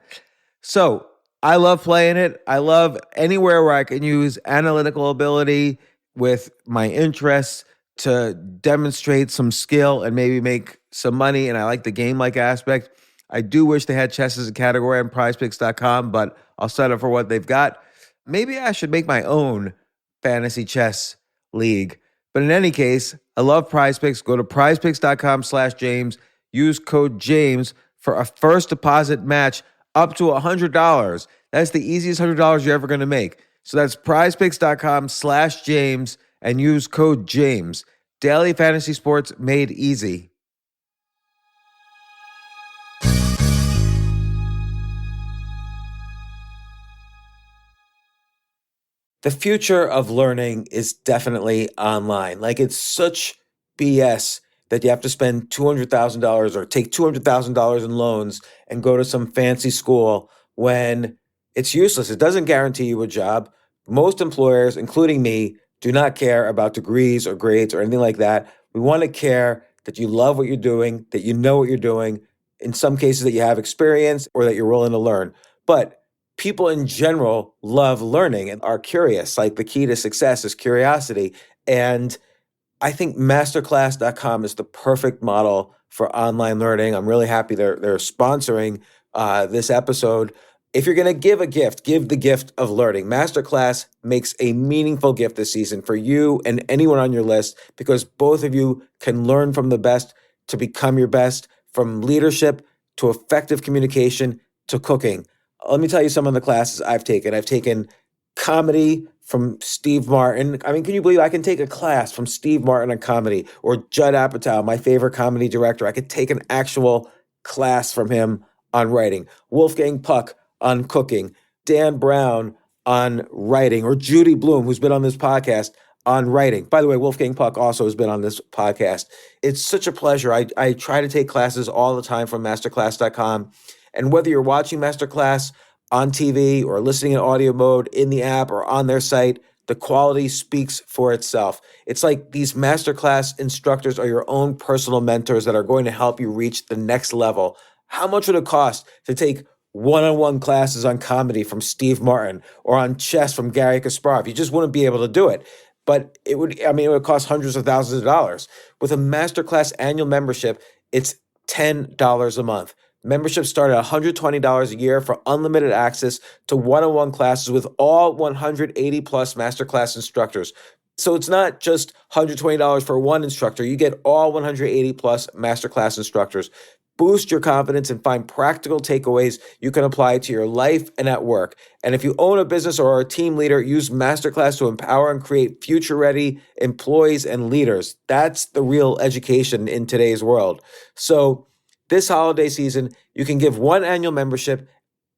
So I love playing it. I love anywhere where I can use analytical ability with my interests to demonstrate some skill and maybe make some money. And I like the game-like aspect. I do wish they had chess as a category on prizepicks.com, but I'll settle for what they've got. Maybe I should make my own fantasy chess league. But in any case, I love Prize Picks. Go to prizepicks.com/James. Use code James for a first deposit match up to $100. That's the easiest $100 you're ever going to make. So that's prizepicks.com/James and use code James. Daily fantasy sports made easy. The future of learning is definitely online. Like, it's such BS that you have to spend $200,000 or take $200,000 in loans and go to some fancy school when it's useless. It doesn't guarantee you a job. Most employers, including me, do not care about degrees or grades or anything like that. We want to care that you love what you're doing, that you know what you're doing, in some cases that you have experience or that you're willing to learn. But people in general love learning and are curious. Like, the key to success is curiosity. And I think masterclass.com is the perfect model for online learning. I'm really happy they're sponsoring this episode. If you're going to give a gift, give the gift of learning. Masterclass makes a meaningful gift this season for you and anyone on your list, because both of you can learn from the best to become your best, from leadership to effective communication to cooking. Let me tell you some of the classes I've taken. I've taken comedy from Steve Martin. I mean, can you believe I can take a class from Steve Martin on comedy, or Judd Apatow, my favorite comedy director? I could take an actual class from him on writing. Wolfgang Puck on cooking. Dan Brown on writing, or Judy Bloom, who's been on this podcast, on writing. By the way, Wolfgang Puck also has been on this podcast. It's such a pleasure. I try to take classes all the time from masterclass.com. And whether you're watching Masterclass on TV or listening in audio mode in the app or on their site, the quality speaks for itself. It's like these Masterclass instructors are your own personal mentors that are going to help you reach the next level. How much would it cost to take one-on-one classes on comedy from Steve Martin or on chess from Gary Kasparov? You just wouldn't be able to do it. But it would cost hundreds of thousands of dollars. With a Masterclass annual membership, it's $10 a month. Memberships start at $120 a year for unlimited access to one-on-one classes with all 180 plus Masterclass instructors. So it's not just $120 for one instructor. You get all 180 plus Masterclass instructors. Boost your confidence and find practical takeaways you can apply to your life and at work. And if you own a business or are a team leader, use Masterclass to empower and create future-ready employees and leaders. That's the real education in today's world. So this holiday season, you can give one annual membership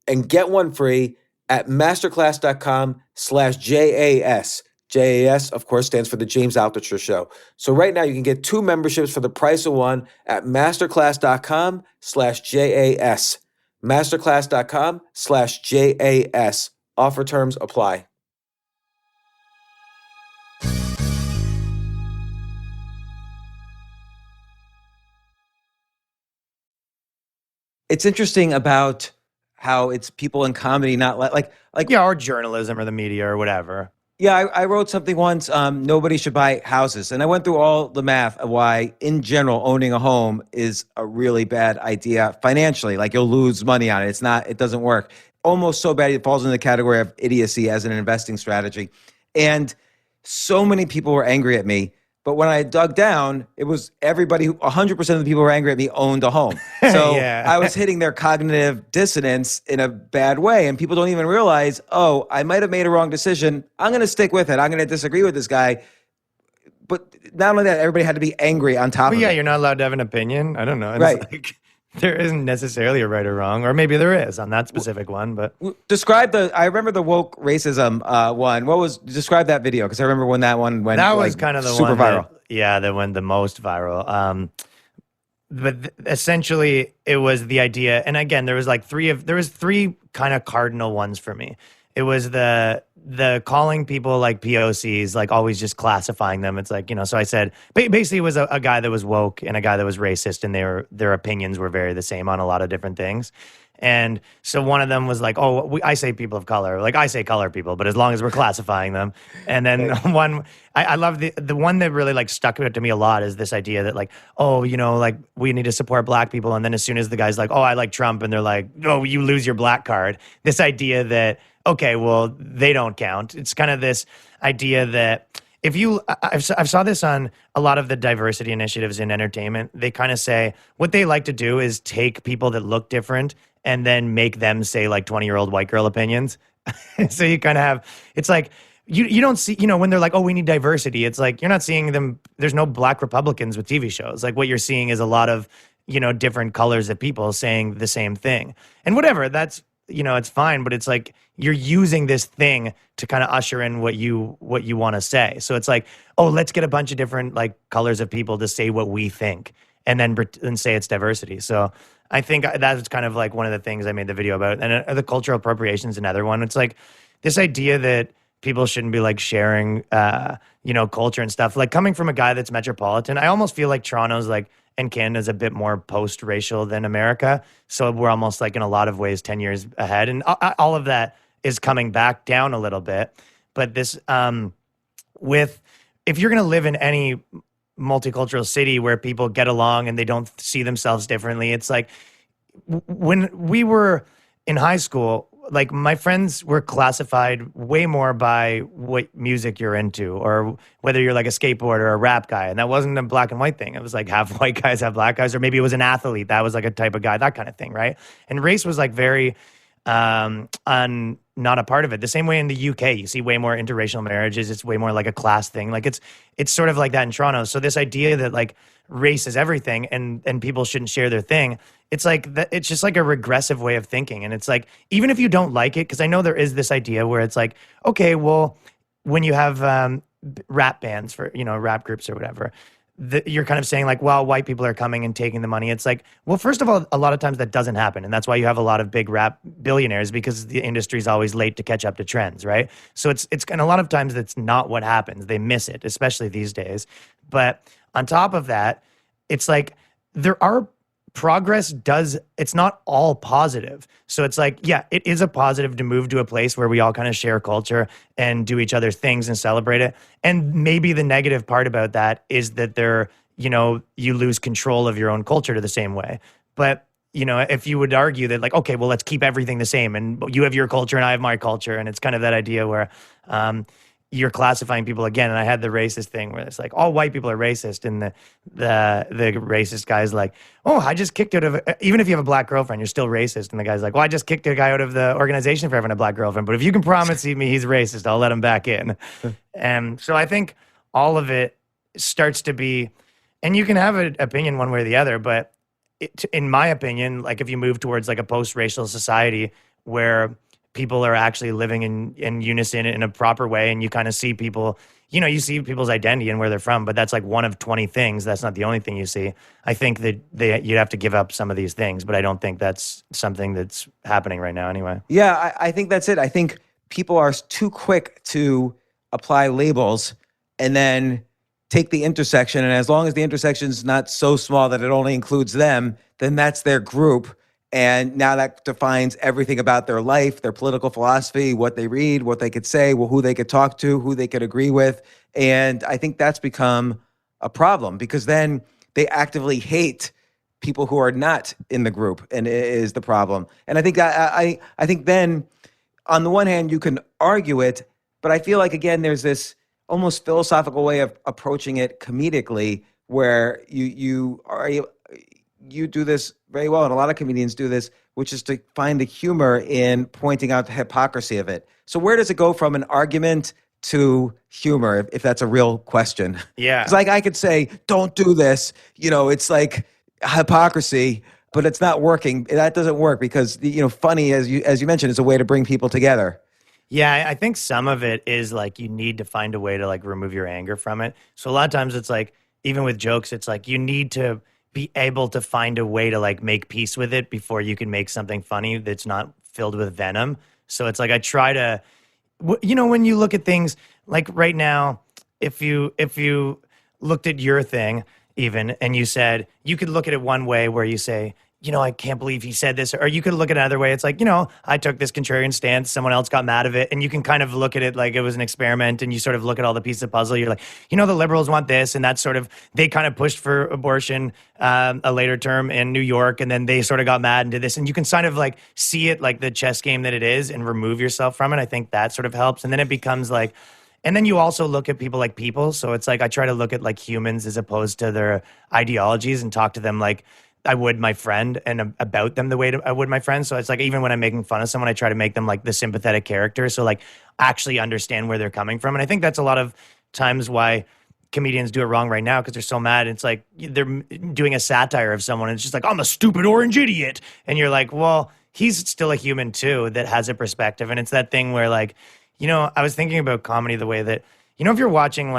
and get one free at masterclass.com/JAS. JAS, of course, stands for the James Altucher Show. So right now you can get two memberships for the price of one at masterclass.com/JAS. Masterclass.com/JAS. Offer terms apply. It's interesting about how it's people in comedy not like Yeah, or journalism or the media or whatever. Yeah, I wrote something once, nobody should buy houses. And I went through all the math of why, in general, owning a home is a really bad idea financially. Like, you'll lose money on it. It doesn't work. Almost so bad it falls in the category of idiocy as an investing strategy. And so many people were angry at me. But when I dug down, it was 100% of the people who were angry at me owned a home. So Yeah. I was hitting their cognitive dissonance in a bad way. And people don't even realize, oh, I might have made a wrong decision. I'm going to stick with it. I'm going to disagree with this guy. But not only that, everybody had to be angry on top Well, of yeah, it. you're not allowed to have an opinion. I don't know. It's Right. like, there isn't necessarily a right or wrong, or maybe there is on that specific one. But I remember the woke racism one. Describe that video? Because I remember when that one went that was kind of the super one viral. that went the most viral. But essentially, it was the idea, and again, there was three kind of cardinal ones for me. It was the calling people like POCs, like always just classifying them. It's like, so I said, basically it was a guy that was woke and a guy that was racist, and their opinions were very the same on a lot of different things. And so one of them was like, I say people of color, like I say color people, but as long as we're classifying them. And then I love the one that really like stuck out to me a lot is this idea that like, like we need to support black people. And then as soon as the guy's like, I like Trump, and they're like, you lose your black card. This idea that, okay, well, they don't count. It's kind of this idea that I've saw this on a lot of the diversity initiatives in entertainment. They kind of say what they like to do is take people that look different and then make them say like 20-year-old white girl opinions. So you kind of have, it's like, you don't see, when they're like, we need diversity. It's like, you're not seeing them. There's no black Republicans with TV shows. Like what you're seeing is a lot of, different colors of people saying the same thing. And whatever, that's, it's fine, but it's like you're using this thing to kind of usher in what you want to say. So it's like, let's get a bunch of different like colors of people to say what we think, and then say it's diversity. So I think that's kind of like one of the things I made the video about. And the cultural appropriation is another one. It's like this idea that people shouldn't be like sharing, culture and stuff. Like coming from a guy that's metropolitan, I almost feel like Toronto's like, and Canada's a bit more post-racial than America. So we're almost like in a lot of ways 10 years ahead. And all of that is coming back down a little bit. But this, if you're going to live in any multicultural city where people get along and they don't see themselves differently, it's like when we were in high school, like my friends were classified way more by what music you're into or whether you're like a skateboarder or a rap guy. And that wasn't a black and white thing. It was like half white guys, half black guys, or maybe it was an athlete. That was like a type of guy, that kind of thing, right? And race was like very not a part of it. The same way in the UK, you see way more interracial marriages. It's way more like a class thing. Like it's sort of like that in Toronto. So this idea that like race is everything and people shouldn't share their thing, it's like it's just like a regressive way of thinking. And it's like, even if you don't like it, because I know there is this idea where it's like, okay, well, when you have rap bands for, rap groups or whatever, you're kind of saying like, well, white people are coming and taking the money. It's like, well, first of all, a lot of times that doesn't happen. And that's why you have a lot of big rap billionaires, because the industry is always late to catch up to trends, right? So it's and a lot of times that's not what happens. They miss it, especially these days. But on top of that, it's like there are it's not all positive. So it's like, yeah, it is a positive to move to a place where we all kind of share culture and do each other's things and celebrate it. And maybe the negative part about that is that you lose control of your own culture to the same way. But, if you would argue that like, okay, well, let's keep everything the same and you have your culture and I have my culture. And it's kind of that idea where, you're classifying people again. And I had the racist thing where it's like all white people are racist. And the racist guy's like, I just kicked out of, even if you have a black girlfriend, you're still racist. And the guy's like, well, I just kicked a guy out of the organization for having a black girlfriend. But if you can promise me he's racist, I'll let him back in. And so I think all of it starts to be, and you can have an opinion one way or the other, but in my opinion, like if you move towards like a post-racial society where people are actually living in unison in a proper way, and you kind of see people, you see people's identity and where they're from, but that's like one of 20 things. That's not the only thing you see. I think that you'd have to give up some of these things, but I don't think that's something that's happening right now anyway. Yeah, I think that's it. I think people are too quick to apply labels and then take the intersection. And as long as the intersection's not so small that it only includes them, then that's their group. And now that defines everything about their life, their political philosophy, what they read, what they could say, well, who they could talk to, who they could agree with. And I think that's become a problem because then they actively hate people who are not in the group, and it is the problem. And I think I think then on the one hand you can argue it, but I feel like again there's this almost philosophical way of approaching it comedically where you do this very well, and a lot of comedians do this, which is to find the humor in pointing out the hypocrisy of it. So where does it go from an argument to humor, if that's a real question? Yeah. Because like I could say, don't do this. It's like hypocrisy, but it's not working. That doesn't work because funny, as you mentioned, is a way to bring people together. Yeah, I think some of it is like you need to find a way to like remove your anger from it. So a lot of times it's like, even with jokes, it's like you need to be able to find a way to like make peace with it before you can make something funny that's not filled with venom. So it's like I try to, when you look at things like right now, if you looked at your thing even and you said, you could look at it one way where you say, I can't believe he said this. Or you could look at it another way. It's like, I took this contrarian stance. Someone else got mad of it. And you can kind of look at it like it was an experiment and you sort of look at all the pieces of puzzle. You're like, the liberals want this. And that's sort of, they kind of pushed for abortion a later term in New York. And then they sort of got mad and did this. And you can kind of like see it like the chess game that it is and remove yourself from it. I think that sort of helps. And then it becomes like, and then you also look at people like people. So it's like I try to look at like humans as opposed to their ideologies and talk to them like I would my friend and about them the way I would my friend. So it's like even when I'm making fun of someone, I try to make them like the sympathetic character. So like actually understand where they're coming from. And I think that's a lot of times why comedians do it wrong right now because they're so mad. It's like they're doing a satire of someone. And it's just like, I'm a stupid orange idiot. And you're like, well, he's still a human too that has a perspective. And it's that thing where like, I was thinking about comedy the way that, if you're watching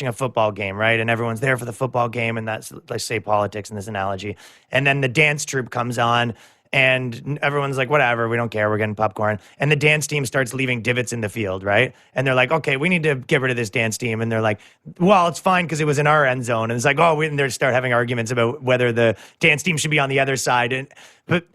a football game, right, and everyone's there for the football game, and that's, let's say, politics in this analogy, and then the dance troupe comes on, and everyone's like, whatever, we don't care, we're getting popcorn, and the dance team starts leaving divots in the field, right, and they're like, okay, we need to get rid of this dance team, and they're like, well, it's fine because it was in our end zone, and it's like, and they start having arguments about whether the dance team should be on the other side, but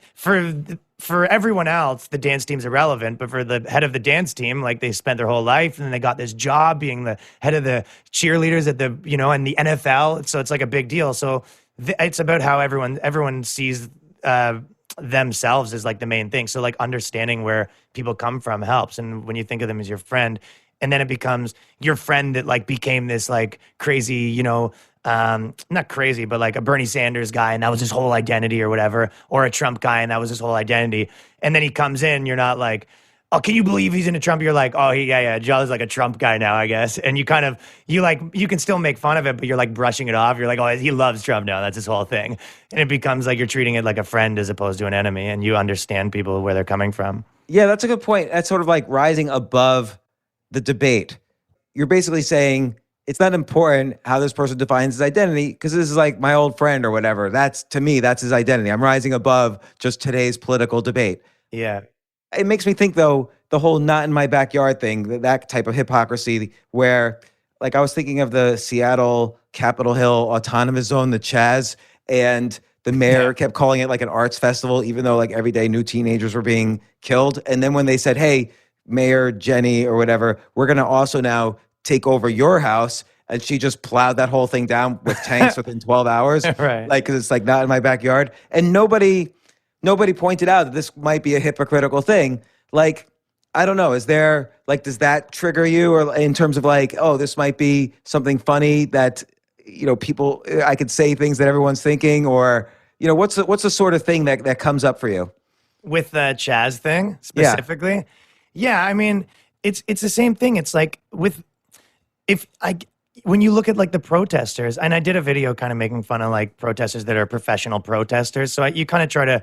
for everyone else, the dance team's irrelevant, but for the head of the dance team, like they spent their whole life and then they got this job being the head of the cheerleaders at the, in the NFL. So it's like a big deal. So it's about how everyone sees themselves as like the main thing. So like understanding where people come from helps. And when you think of them as your friend, and then it becomes your friend that like became this like crazy, not crazy, but like a Bernie Sanders guy and that was his whole identity or whatever, or a Trump guy and that was his whole identity. And then he comes in, you're not like, oh, can you believe he's into Trump? You're like, oh, yeah, Joe's like a Trump guy now, I guess. And you can still make fun of it, but you're like brushing it off. You're like, oh, he loves Trump now. That's his whole thing. And it becomes like you're treating it like a friend as opposed to an enemy, and you understand people where they're coming from. Yeah, that's a good point. That's sort of like rising above the debate. You're basically saying it's not important how this person defines his identity because this is like my old friend or whatever. That's, to me, that's his identity. I'm rising above just today's political debate. Yeah. It makes me think, though, the whole not in my backyard thing, that type of hypocrisy where, like, I was thinking of the Seattle Capitol Hill Autonomous Zone, the Chaz, and the mayor kept calling it like an arts festival, even though like every day new teenagers were being killed. And then when they said, hey, Mayor Jenny or whatever, we're going to also now take over your house. And she just plowed that whole thing down with tanks within 12 hours. Right. Like, cause it's like not in my backyard. And nobody pointed out that this might be a hypocritical thing. Like, I don't know. Is there like, does that trigger you or in terms of like, oh, this might be something funny that, people, I could say things that everyone's thinking or, what's the sort of thing that comes up for you? With the Chaz thing specifically? Yeah, I mean, it's the same thing. It's like when you look at like the protesters, and I did a video kind of making fun of like protesters that are professional protesters. So you kind of try to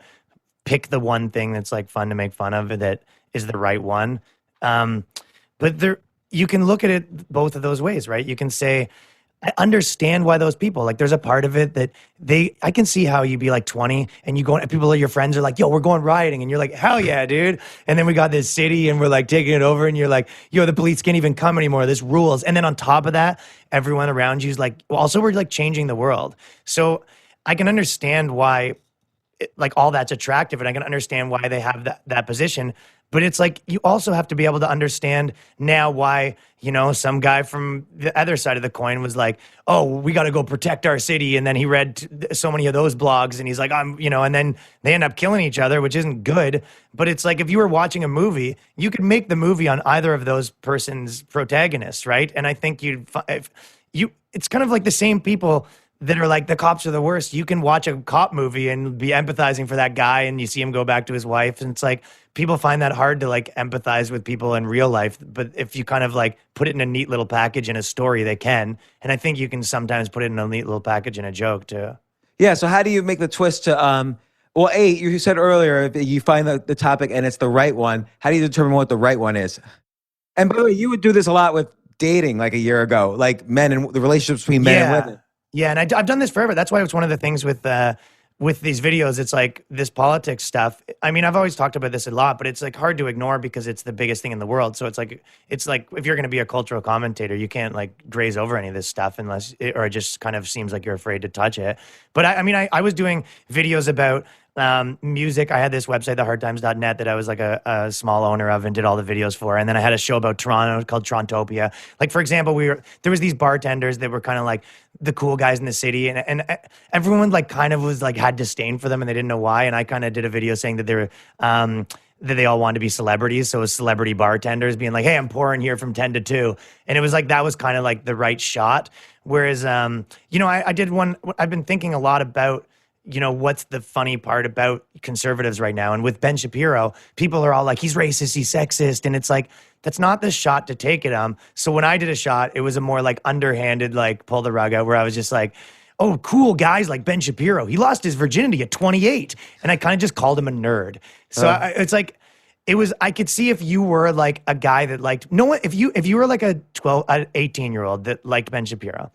pick the one thing that's like fun to make fun of that is the right one. But you can look at it both of those ways, right? You can say, I understand why those people, like there's a part of it that I can see how you'd be like 20 and you go, people your friends are like, yo, we're going rioting. And you're like, hell yeah, dude. And then we got this city and we're like taking it over and you're like, yo, the police can't even come anymore. This rules. And then on top of that, everyone around you is like, well, also we're like changing the world. So I can understand why like all that's attractive, and I can understand why they have that position. But it's like you also have to be able to understand now why, some guy from the other side of the coin was like, oh, we got to go protect our city. And then he read so many of those blogs and he's like, and then they end up killing each other, which isn't good. But it's like if you were watching a movie, you could make the movie on either of those persons' protagonists, right? And I think it's kind of like the same people that are like, the cops are the worst. You can watch a cop movie and be empathizing for that guy and you see him go back to his wife. And it's like, people find that hard to like empathize with people in real life. But if you kind of like put it in a neat little package in a story, they can. And I think you can sometimes put it in a neat little package in a joke too. Yeah. So how do you make the twist to, well, you said earlier, if you find the topic and it's the right one, how do you determine what the right one is? And by the way, you would do this a lot with dating like a year ago, like men and the relationships between men and women. Yeah, and I've done this forever. That's why it's one of the things with these videos. It's like this politics stuff. I mean, I've always talked about this a lot, but it's like hard to ignore because it's the biggest thing in the world. So it's like if you're going to be a cultural commentator, you can't like graze over any of this stuff or it just kind of seems like you're afraid to touch it. But I was doing videos about music. I had this website, thehardtimes.net, that I was like a small owner of and did all the videos for. And then I had a show about Toronto called Torontopia. Like, for example, there was these bartenders that were kind of like the cool guys in the city, and everyone like kind of was like had disdain for them and they didn't know why. And I kind of did a video saying that they were that they all wanted to be celebrities. So it was celebrity bartenders being like, hey, I'm pouring here from 10 to 2. And it was like, that was kind of like the right shot. Whereas, I did one, I've been thinking a lot about, what's the funny part about conservatives right now? And with Ben Shapiro, people are all like, he's racist, he's sexist. And it's like, that's not the shot to take at him. So when I did a shot, it was a more like underhanded, like pull the rug out, where I was just like, oh, cool guys like Ben Shapiro. He lost his virginity at 28. And I kind of just called him a nerd. So it's like, I could see if you were like a guy that liked, if you were like an 18-year-old that liked Ben Shapiro,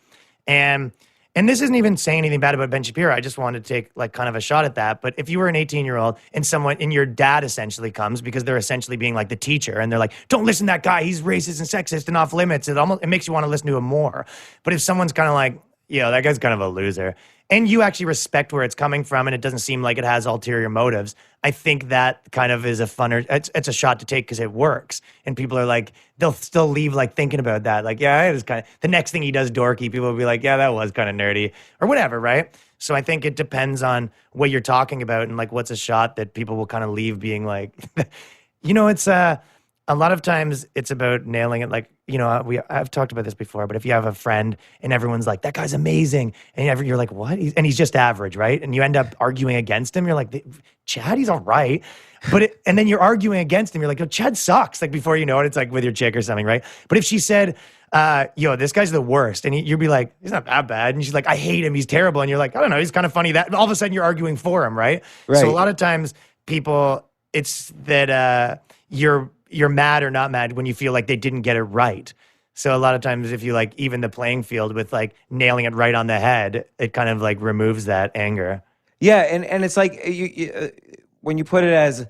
and this isn't even saying anything bad about Ben Shapiro. I just wanted to take like kind of a shot at that. But if you were an 18-year-old and your dad essentially comes, because they're essentially being like the teacher, and they're like, don't listen to that guy. He's racist and sexist and off limits. It makes you want to listen to him more. But if someone's kind of like, that guy's kind of a loser, and you actually respect where it's coming from and it doesn't seem like it has ulterior motives, I think that kind of is a funner, it's a shot to take because it works. And people are like, they'll still leave like thinking about that. Like, yeah, it was kind of, the next thing he does dorky, people will be like, yeah, that was kind of nerdy or whatever, right? So I think it depends on what you're talking about and like what's a shot that people will kind of leave being like, it's a lot of times it's about nailing it. Like, I've talked about this before, but if you have a friend and everyone's like, that guy's amazing, and you're like, what? And he's just average, right? And you end up arguing against him. You're like, Chad, he's all right. And then you're arguing against him. You're like, oh, Chad sucks. Like before you know it, it's like with your chick or something, right? But if she said, this guy's the worst, and you'd be like, he's not that bad. And she's like, I hate him. He's terrible. And you're like, I don't know. He's kind of funny. That all of a sudden you're arguing for him, right? So a lot of times people, it's that you're mad or not mad when you feel like they didn't get it right. So a lot of times if you like even the playing field with like nailing it right on the head, it kind of like removes that anger. Yeah, and it's like when you put it as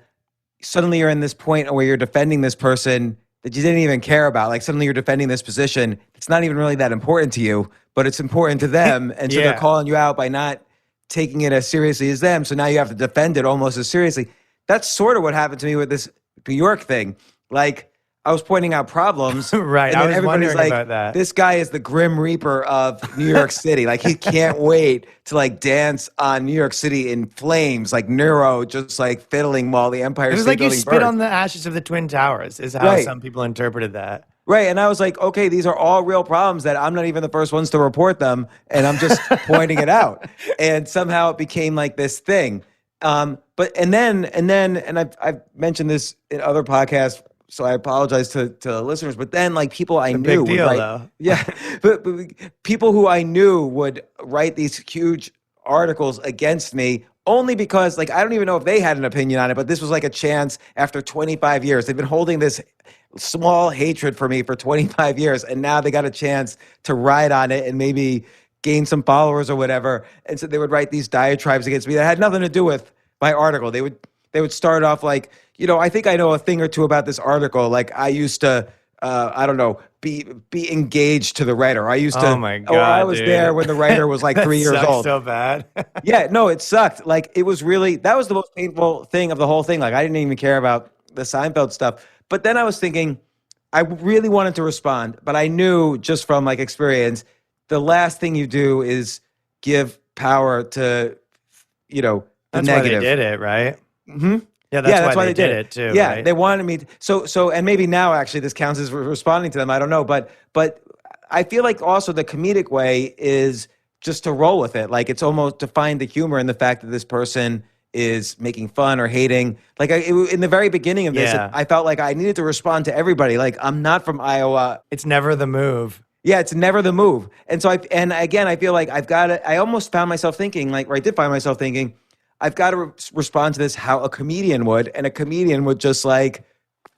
suddenly you're in this point where you're defending this person that you didn't even care about. Like suddenly you're defending this position. It's not even really that important to you, but it's important to them. And so they're calling you out by not taking it as seriously as them. So now you have to defend it almost as seriously. That's sort of what happened to me with this New York thing. Like, I was pointing out problems. Right. And I was everybody's wondering like, about that. this guy is the Grim Reaper of New York City. Like, he can't wait to like dance on New York City in flames, like Nero just like fiddling while the Empire State It was like you Building spit burns. on the ashes of the Twin Towers is how some people interpreted that. Right. And I was like, okay, these are all real problems that I'm not even the first ones to report them. And I'm just pointing it out. And somehow it became like this thing. But I've mentioned this in other podcasts, so I apologize to listeners. But then, like people I knew, big deal, would write, though. Yeah, but people who I knew would write these huge articles against me only because, like, I don't even know if they had an opinion on it. But this was like a chance after 25 years. They've been holding this small hatred for me for 25 years, and now they got a chance to ride on it and maybe gain some followers or whatever. And so they would write these diatribes against me that had nothing to do with my article. They would start off like, I think I know a thing or two about this article. Like I used to I don't know, be engaged to the writer. I used to, Oh my or I God, was dude. there when the writer was like That 3 years sucks old. so bad. Yeah, no, it sucked. Like it was really, that was the most painful thing of the whole thing. Like I didn't even care about the Seinfeld stuff. But then I was thinking, I really wanted to respond, but I knew just from like experience, the last thing you do is give power to, the That's negative. why they did it, right? Hmm. Yeah, that's why they did it too, Yeah, right? they wanted me so, and maybe now actually this counts as responding to them. I don't know, but I feel like also the comedic way is just to roll with it. Like it's almost to find the humor in the fact that this person is making fun or hating. Like in the very beginning of this, Yeah. I felt like I needed to respond to everybody. Like I'm not from Iowa. It's never the move. Yeah, it's never the move. And so and again, I feel like I've got to, I almost found myself thinking, like, or I did find myself thinking, I've got to respond to this how a comedian would, and a comedian would just like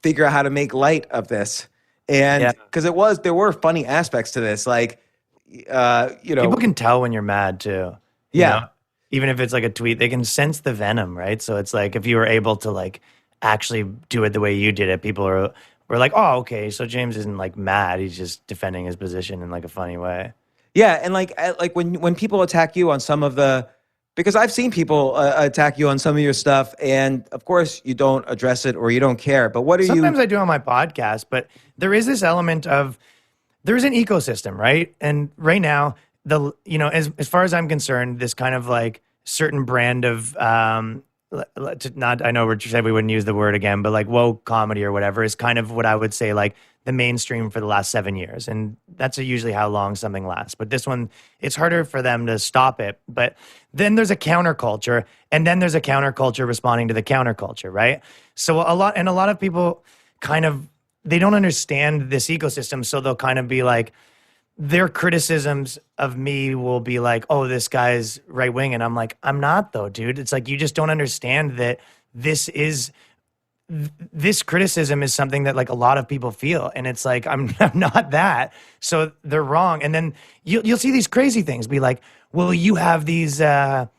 figure out how to make light of this. And because there were funny aspects to this, like, People can tell when you're mad too. you Yeah. know? Even if it's like a tweet, they can sense the venom, right? So it's like if you were able to like actually do it the way you did it, people were like, oh, okay, so James isn't like mad; he's just defending his position in like a funny way. Yeah, and like when people attack you on some of the, because I've seen people attack you on some of your stuff, and of course you don't address it or you don't care. But what are Sometimes you? I do on my podcast, but there is this element of there's an ecosystem, right? And right now, as far as I'm concerned, this kind of like certain brand of I know we said we wouldn't use the word again, but like woke comedy or whatever is kind of what I would say like the mainstream for the last 7 years. And that's usually how long something lasts. But this one, it's harder for them to stop it. But then there's a counterculture, and then there's a counterculture responding to the counterculture, right? So a lot of people kind of, they don't understand this ecosystem. So they'll kind of be like, their criticisms of me will be like, oh, this guy's right wing. And I'm like, I'm not though, dude. It's like, you just don't understand that this criticism is something that like a lot of people feel. And it's like, I'm not that. So they're wrong. And then you'll see these crazy things be like, well, you have these, the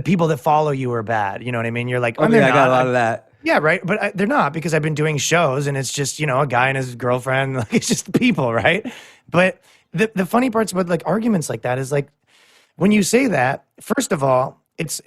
people that follow you are bad. You know what I mean? You're like, I got a lot of that. Yeah, right. But they're not, because I've been doing shows and it's just, a guy and his girlfriend. Like, it's just people, right? But the funny parts about like arguments like that is like, when you say that, first of all, it's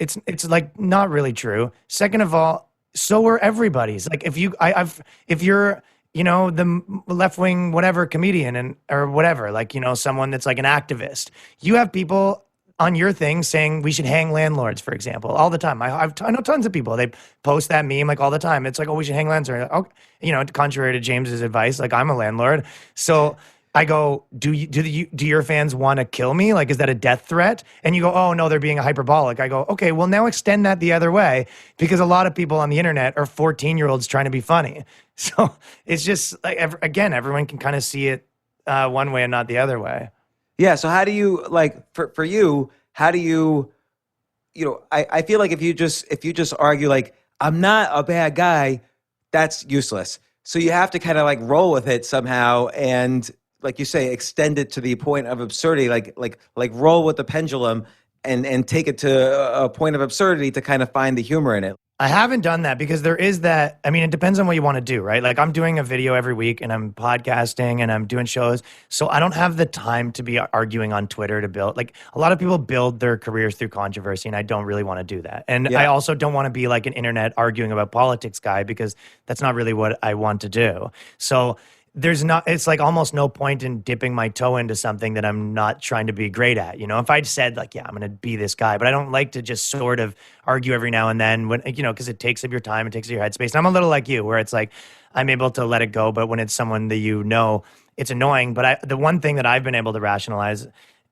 like not really true. Second of all, so are everybody's. Like if you're the left wing whatever comedian or whatever, like someone that's like an activist, you have people on your thing saying we should hang landlords, for example, all the time. I know tons of people. They post that meme like all the time. It's like, oh, we should hang landlords. Oh, contrary to James's advice, like I'm a landlord. So I go, do your fans want to kill me? Like, is that a death threat? And you go, oh no, they're being hyperbolic. I go, okay, well now extend that the other way, because a lot of people on the internet are 14-year-olds trying to be funny. So it's just like, again, everyone can kind of see it one way and not the other way. Yeah. So how do you like for you? How do you? I feel like if you just argue like I'm not a bad guy, that's useless. So you have to kind of like roll with it somehow, and like you say, extend it to the point of absurdity. Like roll with the pendulum and take it to a point of absurdity to kind of find the humor in it. I haven't done that because there is that. I mean, it depends on what you want to do, right? Like I'm doing a video every week and I'm podcasting and I'm doing shows. So I don't have the time to be arguing on Twitter to build. Like a lot of people build their careers through controversy, and I don't really want to do that. And I also don't want to be like an internet arguing about politics guy, because that's not really what I want to do. So it's like almost no point in dipping my toe into something that I'm not trying to be great at. If I'd said like, yeah, I'm going to be this guy, but I don't like to just sort of argue every now and then when, because it takes up your time, it takes up your headspace. And I'm a little like you, where it's like, I'm able to let it go. But when it's someone that it's annoying. But the one thing that I've been able to rationalize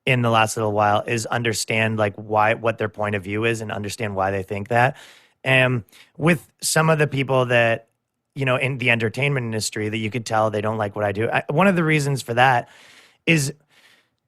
in the last little while is understand like what their point of view is and understand why they think that. And with some of the people that, in the entertainment industry that you could tell they don't like what I do. One of the reasons for that is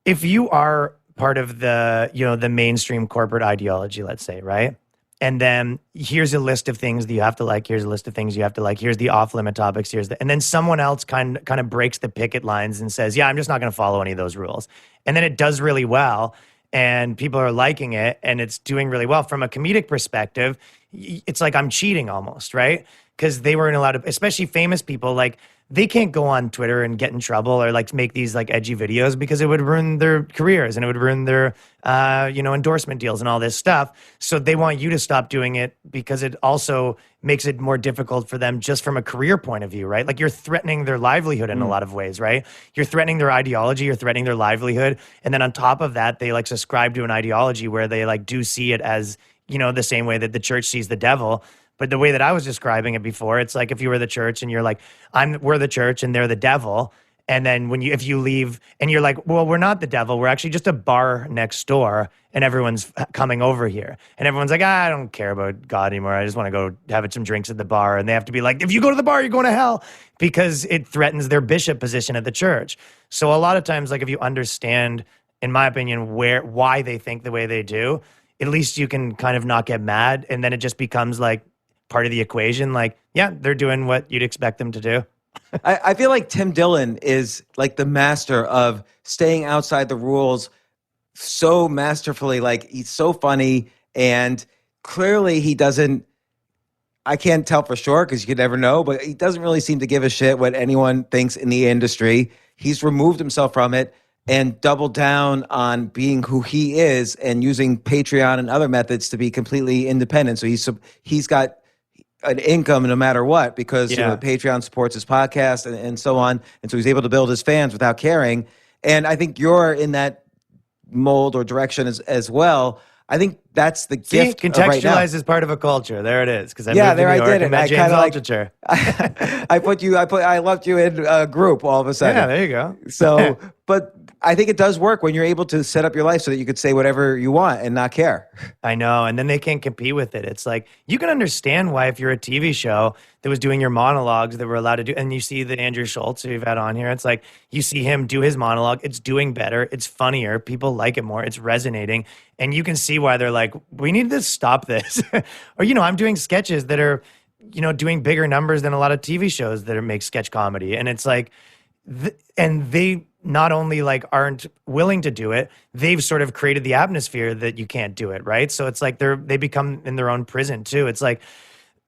if you are part of the, the mainstream corporate ideology, let's say, right? And then here's a list of things that you have to like. Here's a list of things you have to like. Here's the off-limit topics. And then someone else kind of breaks the picket lines and says, yeah, I'm just not going to follow any of those rules. And then it does really well, and people are liking it, and it's doing really well. From a comedic perspective, it's like I'm cheating almost, right? Because they weren't allowed to, especially famous people, like they can't go on Twitter and get in trouble or like make these like edgy videos because it would ruin their careers and it would ruin their, endorsement deals and all this stuff. So they want you to stop doing it because it also makes it more difficult for them just from a career point of view, right? Like you're threatening their livelihood in a lot of ways, right? You're threatening their ideology, you're threatening their livelihood. And then on top of that, they like subscribe to an ideology where they like do see it as, the same way that the church sees the devil. But the way that I was describing it before, it's like if you were the church and you're like, we're the church and they're the devil. And then if you leave and you're like, well, we're not the devil. We're actually just a bar next door and everyone's coming over here. And everyone's like, I don't care about God anymore. I just want to go have some drinks at the bar. And they have to be like, if you go to the bar, you're going to hell because it threatens their bishop position at the church. So a lot of times, like if you understand, in my opinion, why they think the way they do, at least you can kind of not get mad. And then it just becomes like part of the equation. Like, yeah, they're doing what you'd expect them to do. I feel like Tim Dillon is like the master of staying outside the rules so masterfully. Like he's so funny and clearly he doesn't, I can't tell for sure because you could never know, but he doesn't really seem to give a shit what anyone thinks in the industry. He's removed himself from it and doubled down on being who he is and using Patreon and other methods to be completely independent. So he's got an income no matter what because Patreon supports his podcast and so on. And so he's able to build his fans without caring. And I think you're in that mold or direction as well. I think that's the gift of right now. Contextualize as part of a culture. There it is. Because I moved to there New I York did it. and met James Altucher. I left you in a group all of a sudden. Yeah, there you go. So, but I think it does work when you're able to set up your life so that you could say whatever you want and not care. I know. And then they can't compete with it. It's like, you can understand why if you're a TV show that was doing your monologues that were allowed to do, and you see the Andrew Schultz who you've had on here, it's like, you see him do his monologue. It's doing better. It's funnier. People like it more. It's resonating. And you can see why they're like, we need to stop this. Or, I'm doing sketches that are, doing bigger numbers than a lot of TV shows that make sketch comedy. And it's like, and they not only like aren't willing to do it, they've sort of created the atmosphere that you can't do it, right? So it's like they become in their own prison too. It's like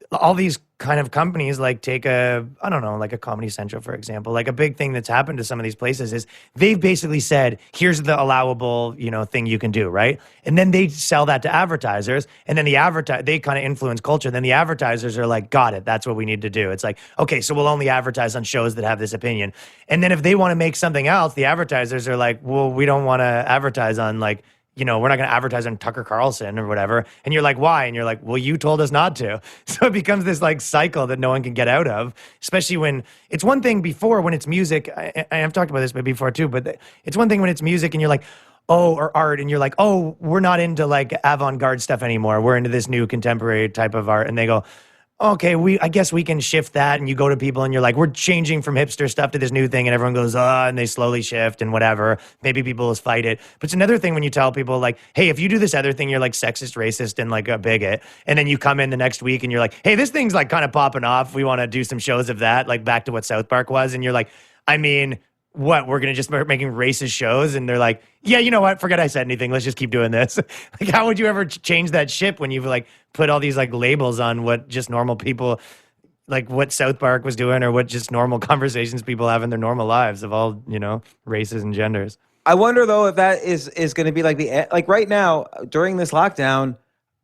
all these kind of companies like take like a Comedy Central, for example. Like a big thing that's happened to some of these places is they've basically said, here's the allowable, thing you can do, right? And then they sell that to advertisers, and then they kind of influence culture. Then the advertisers are like, got it, that's what we need to do. It's like, okay, so we'll only advertise on shows that have this opinion. And then if they want to make something else, the advertisers are like, well, we don't want to advertise on like, we're not going to advertise on Tucker Carlson or whatever. And you're like, why? And you're like, well, you told us not to. So it becomes this like cycle that no one can get out of, especially when it's one thing before when it's music. I've talked about this before too, but it's one thing when it's music and you're like, oh, or art. And you're like, oh, we're not into like avant-garde stuff anymore. We're into this new contemporary type of art. And they go, okay, I guess we can shift that. And you go to people and you're like, we're changing from hipster stuff to this new thing. And everyone goes, and they slowly shift and whatever. Maybe people will fight it. But it's another thing when you tell people like, hey, if you do this other thing, you're like sexist, racist, and like a bigot. And then you come in the next week and you're like, hey, this thing's like kind of popping off. We want to do some shows of that, like back to what South Park was. And you're like, I mean, what, we're going to just start making racist shows? And they're like, yeah, you know what? Forget I said anything. Let's just keep doing this. Like, how would you ever change that ship when you've like put all these like labels on what just normal people, like what South Park was doing or what just normal conversations people have in their normal lives of all, races and genders? I wonder though if that is going to be like right now during this lockdown,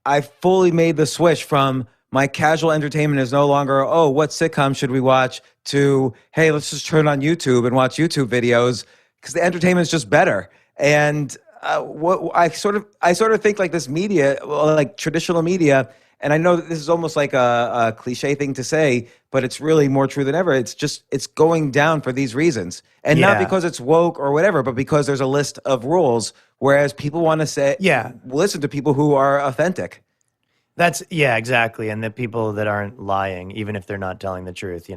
I fully made the switch from my casual entertainment is no longer, oh, what sitcom should we watch, to, hey, let's just turn on YouTube and watch YouTube videos because the entertainment is just better. And what I sort of think like this media, like traditional media, and I know that this is almost like a cliche thing to say, but it's really more true than ever. It's going down for these reasons. And not because it's woke or whatever, but because there's a list of rules, whereas people want to listen to people who are authentic. Yeah, exactly. And the people that aren't lying, even if they're not telling the truth,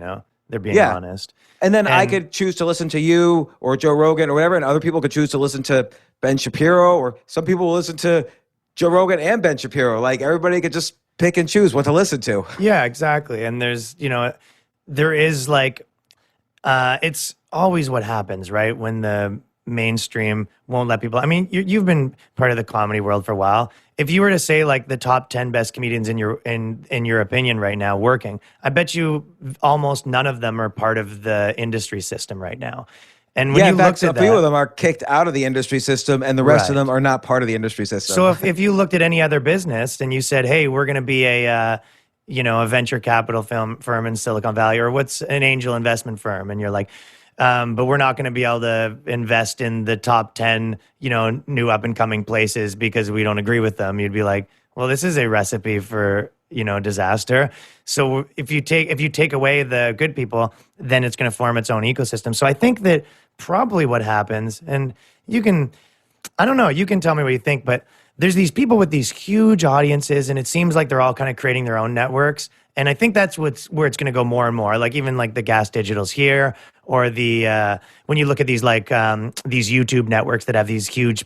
they're being honest. And then I could choose to listen to you or Joe Rogan or whatever, and other people could choose to listen to Ben Shapiro, or some people will listen to Joe Rogan and Ben Shapiro. Like everybody could just pick and choose what to listen to. Yeah, exactly. And there's, there is like, it's always what happens, right? When the mainstream, won't let people. I mean, you've been part of the comedy world for a while. If you were to say like the top 10 best comedians in your opinion right now working, I bet you almost none of them are part of the industry system right now. And when Yeah, you in fact, looked at a few of that, them are kicked out of the industry system, and the rest of Right. them are not part of the industry system. so if you looked at any other business and you said, hey, we're going to be a venture capital firm in Silicon Valley, or what's an angel investment firm, and you're like, but we're not going to be able to invest in the top 10, new up and coming places because we don't agree with them. You'd be like, well, this is a recipe for, disaster. So if you take away the good people, then it's going to form its own ecosystem. So I think that probably what happens, and I don't know, you can tell me what you think, but there's these people with these huge audiences, and it seems like they're all kind of creating their own networks. And I think that's where it's going to go more and more. Like even like the Gas Digitals here, or the when you look at these these YouTube networks that have these huge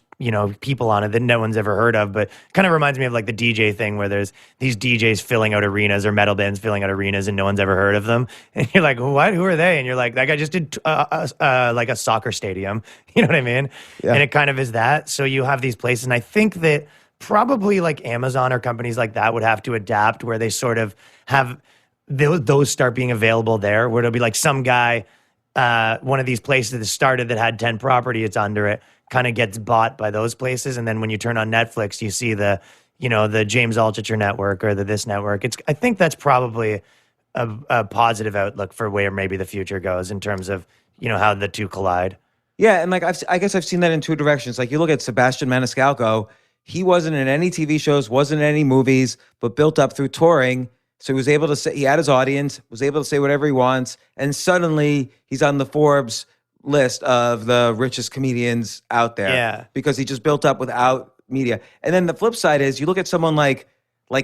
people on it that no one's ever heard of, but kind of reminds me of like the DJ thing where there's these DJs filling out arenas or metal bands filling out arenas and no one's ever heard of them. And you're like, what? Who are they? And you're like, that guy just did like a soccer stadium. You know what I mean? Yeah. And it kind of is that. So you have these places, and I think that probably like Amazon or companies like that would have to adapt where they sort of have those start being available there, where it'll be like some guy, one of these places that started that had 10 property, it's under it, kind of gets bought by those places. And then when you turn on Netflix, you see the James Altucher network or this network. I think that's probably a positive outlook for where maybe the future goes in terms of, how the two collide. Yeah, and like I guess I've seen that in two directions. Like you look at Sebastian Maniscalco, he wasn't in any TV shows, wasn't in any movies, but built up through touring. So he was able to say, he had his audience, was able to say whatever he wants, and suddenly he's on the Forbes list of the richest comedians out there. Yeah. Because he just built up without media. And then the flip side is you look at someone like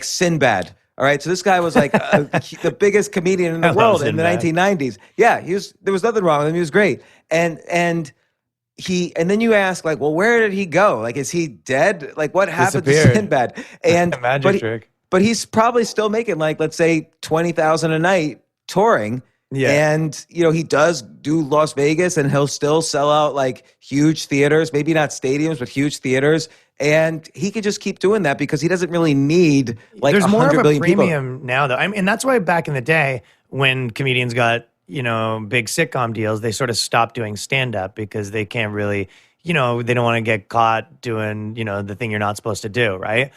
Sinbad. All right, so this guy was like the biggest comedian in the world in the Sinbad. 1990s. Yeah, there was nothing wrong with him. He was great. And then you ask, like, well, where did he go? Like, is he dead? Like, what happened to Disappeared. Sinbad? And Magic trick. but he's probably still making like, let's say, $20,000 a night touring. Yeah. And he does do Las Vegas, and he'll still sell out like huge theaters, maybe not stadiums, but huge theaters. And he could just keep doing that because he doesn't really need like There's more of 100 a billion people. premium now, though. I mean, and that's why back in the day when comedians got big sitcom deals, they sort of stopped doing stand up because they can't really, they don't want to get caught doing the thing you're not supposed to do, right?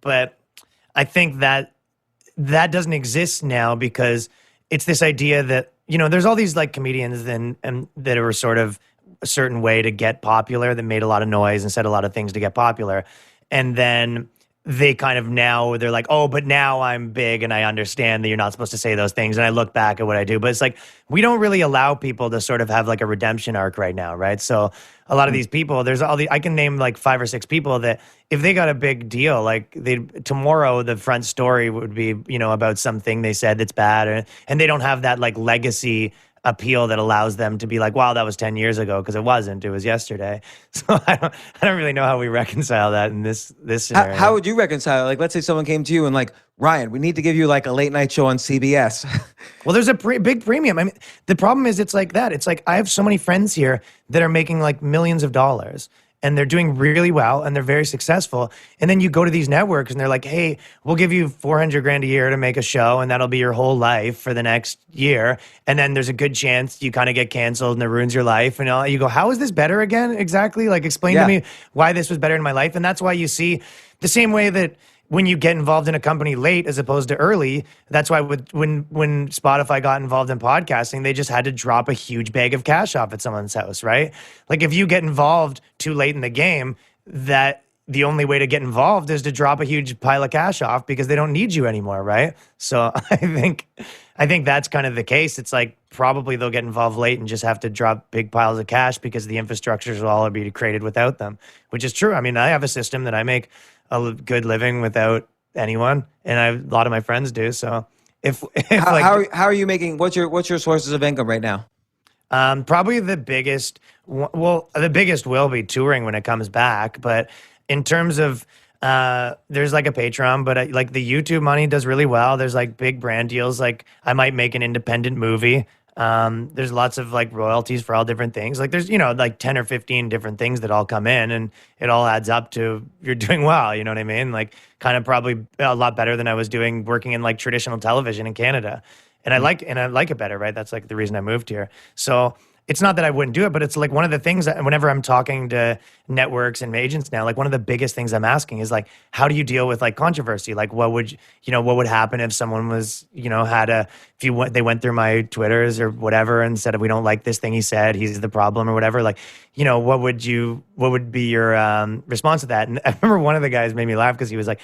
But I think that doesn't exist now because it's this idea that there's all these like comedians and that are sort of a certain way to get popular, that made a lot of noise and said a lot of things to get popular. And then they kind of they're like, oh, but now I'm big and I understand that you're not supposed to say those things. And I look back at what I do. But it's like, we don't really allow people to sort of have like a redemption arc right now, right? So a lot of these people, I can name like 5 or 6 people that if they got a big deal, like tomorrow the front story would be, about something they said that's bad. And they don't have that like legacy appeal that allows them to be like, wow, that was 10 years ago, because it was yesterday. So I don't really know how we reconcile that in this scenario. How would you reconcile? Like, let's say someone came to you and like, Ryan, we need to give you like a late night show on CBS. Well, there's a big premium. I mean, the problem is it's like that. It's like I have so many friends here that are making like millions of dollars, and they're doing really well, and they're very successful. And then you go to these networks and they're like, hey, we'll give you $400,000 a year to make a show, and that'll be your whole life for the next year. And then there's a good chance you kind of get canceled and it ruins your life. And you go, how is this better again? Exactly. Like, explain to me why this was better in my life. And that's why you see the same way that when you get involved in a company late as opposed to early, that's why when Spotify got involved in podcasting, they just had to drop a huge bag of cash off at someone's house, right? Like if you get involved too late in the game, that the only way to get involved is to drop a huge pile of cash off because they don't need you anymore, right? So I think that's kind of the case. It's like probably they'll get involved late and just have to drop big piles of cash because the infrastructures will all be created without them, which is true. I mean, I have a system that I make a good living without anyone, and a lot of my friends do. So if how are you making? What's your sources of income right now? Probably the biggest. Well, the biggest will be touring when it comes back. But in terms of there's like a Patreon, but like the YouTube money does really well. There's like big brand deals. Like I might make an independent movie There's lots of like royalties for all different things. Like there's, like 10 or 15 different things that all come in, and it all adds up to you're doing well. You know what I mean? Like kind of probably a lot better than I was doing working in like traditional television in Canada. And I like it better, right? That's like the reason I moved here. So it's not that I wouldn't do it, but it's like one of the things that whenever I'm talking to networks and agents now, like one of the biggest things I'm asking is like, how do you deal with like controversy? Like what would happen if someone was, they went through my Twitters or whatever and said, we don't like this thing he said, he's the problem or whatever. Like, what would be your response to that? And I remember one of the guys made me laugh because he was like,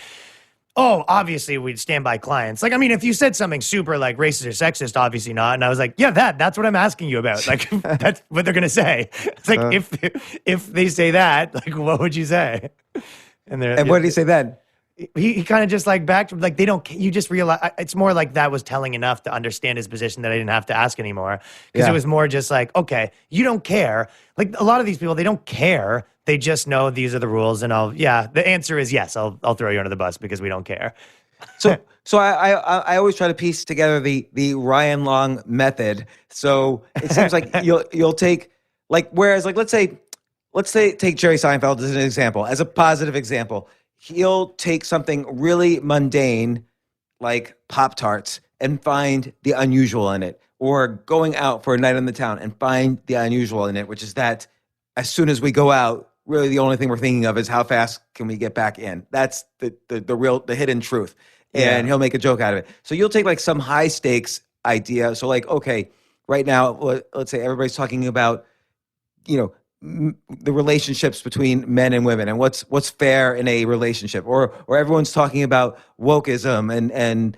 oh, obviously we'd stand by clients. Like, I mean, if you said something super like racist or sexist, obviously not. And I was like, yeah, that's what I'm asking you about. Like, that's what they're going to say. It's like, if they say that, like, what would you say? And what did he say then? He kind of just like backed, like you just realize it's more like that was telling enough to understand his position that I didn't have to ask anymore. Because it was more just like, okay, you don't care. Like a lot of these people, they don't care. They just know these are the rules. And the answer is yes, I'll throw you under the bus because we don't care. So I always try to piece together the Ryan Long method. So it seems like you'll take like, whereas like, let's say take Jerry Seinfeld as an example, as a positive example. He'll take something really mundane like Pop-Tarts and find the unusual in it, or going out for a night in the town and find the unusual in it, which is that as soon as we go out, really the only thing we're thinking of is how fast can we get back in. That's the hidden truth. And he'll make a joke out of it. So you'll take like some high stakes idea. So like, okay, right now, let's say everybody's talking about, the relationships between men and women and what's fair in a relationship, or everyone's talking about wokeism and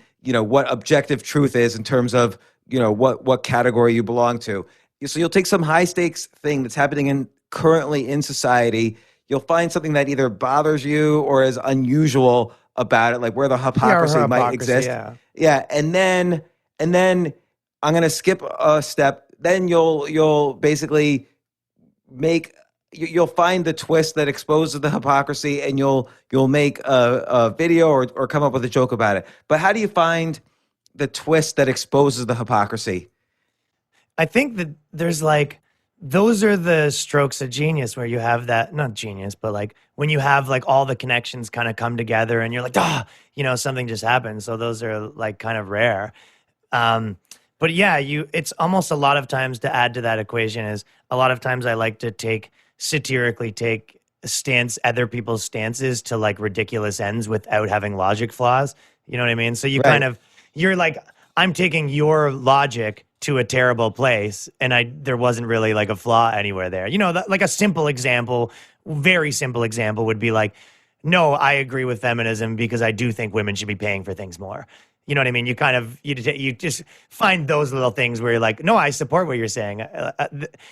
what objective truth is in terms of what category you belong to. So you'll take some high stakes thing that's happening currently in society. You'll find something that either bothers you or is unusual about it, like where the hypocrisy might exist. Yeah, and then I'm gonna skip a step. Then you'll basically you'll find the twist that exposes the hypocrisy, and you'll make a video or come up with a joke about it. But how do you find the twist that exposes the hypocrisy? I think that there's like, those are the strokes of genius where you have that, not genius, but like when you have like all the connections kind of come together and you're like, something just happened. So those are like kind of rare. But yeah, it's almost a lot of times to add to that equation is a lot of times I like to satirically take other people's stances to like ridiculous ends without having logic flaws. You know what I mean? So you're like, I'm taking your logic to a terrible place, and there wasn't really like a flaw anywhere there. Like a simple example, very simple example would be like, no, I agree with feminism because I do think women should be paying for things more. You know what I mean? You just find those little things where you're like, no, I support what you're saying.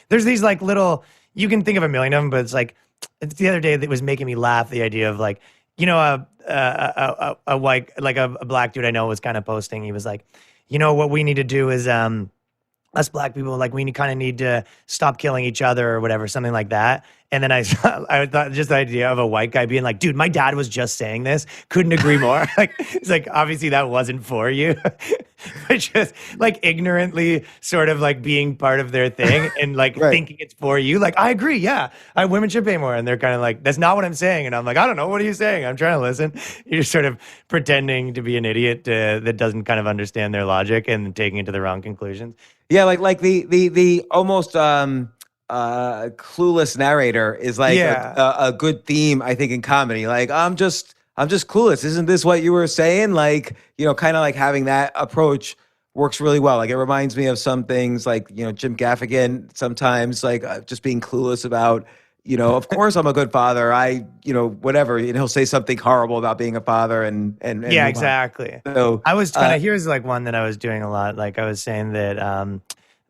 There's these like little, you can think of a million of them, but it's like, the other day that was making me laugh, the idea of like, a white, like a black dude I know was kind of posting. He was like, what we need to do is, us black people, like we kind of need to stop killing each other or whatever, something like that. And then I thought just the idea of a white guy being like, dude, my dad was just saying this. Couldn't agree more. Like, it's like, obviously that wasn't for you, but just like ignorantly sort of like being part of their thing and like thinking it's for you. Like, I agree. Yeah. Women should pay more. And they're kind of like, that's not what I'm saying. And I'm like, I don't know. What are you saying? I'm trying to listen. You're just sort of pretending to be an idiot that doesn't kind of understand their logic and taking it to the wrong conclusions. Yeah. Like the almost, clueless narrator is like a good theme, I think, in comedy. Like, I'm just clueless. Isn't this what you were saying? Like, kind of like having that approach works really well. Like, it reminds me of some things like, Jim Gaffigan sometimes, like just being clueless about, of course I'm a good father. Whatever, and he'll say something horrible about being a father and yeah, exactly. So I was kind of, here's like one that I was doing a lot. Like I was saying that,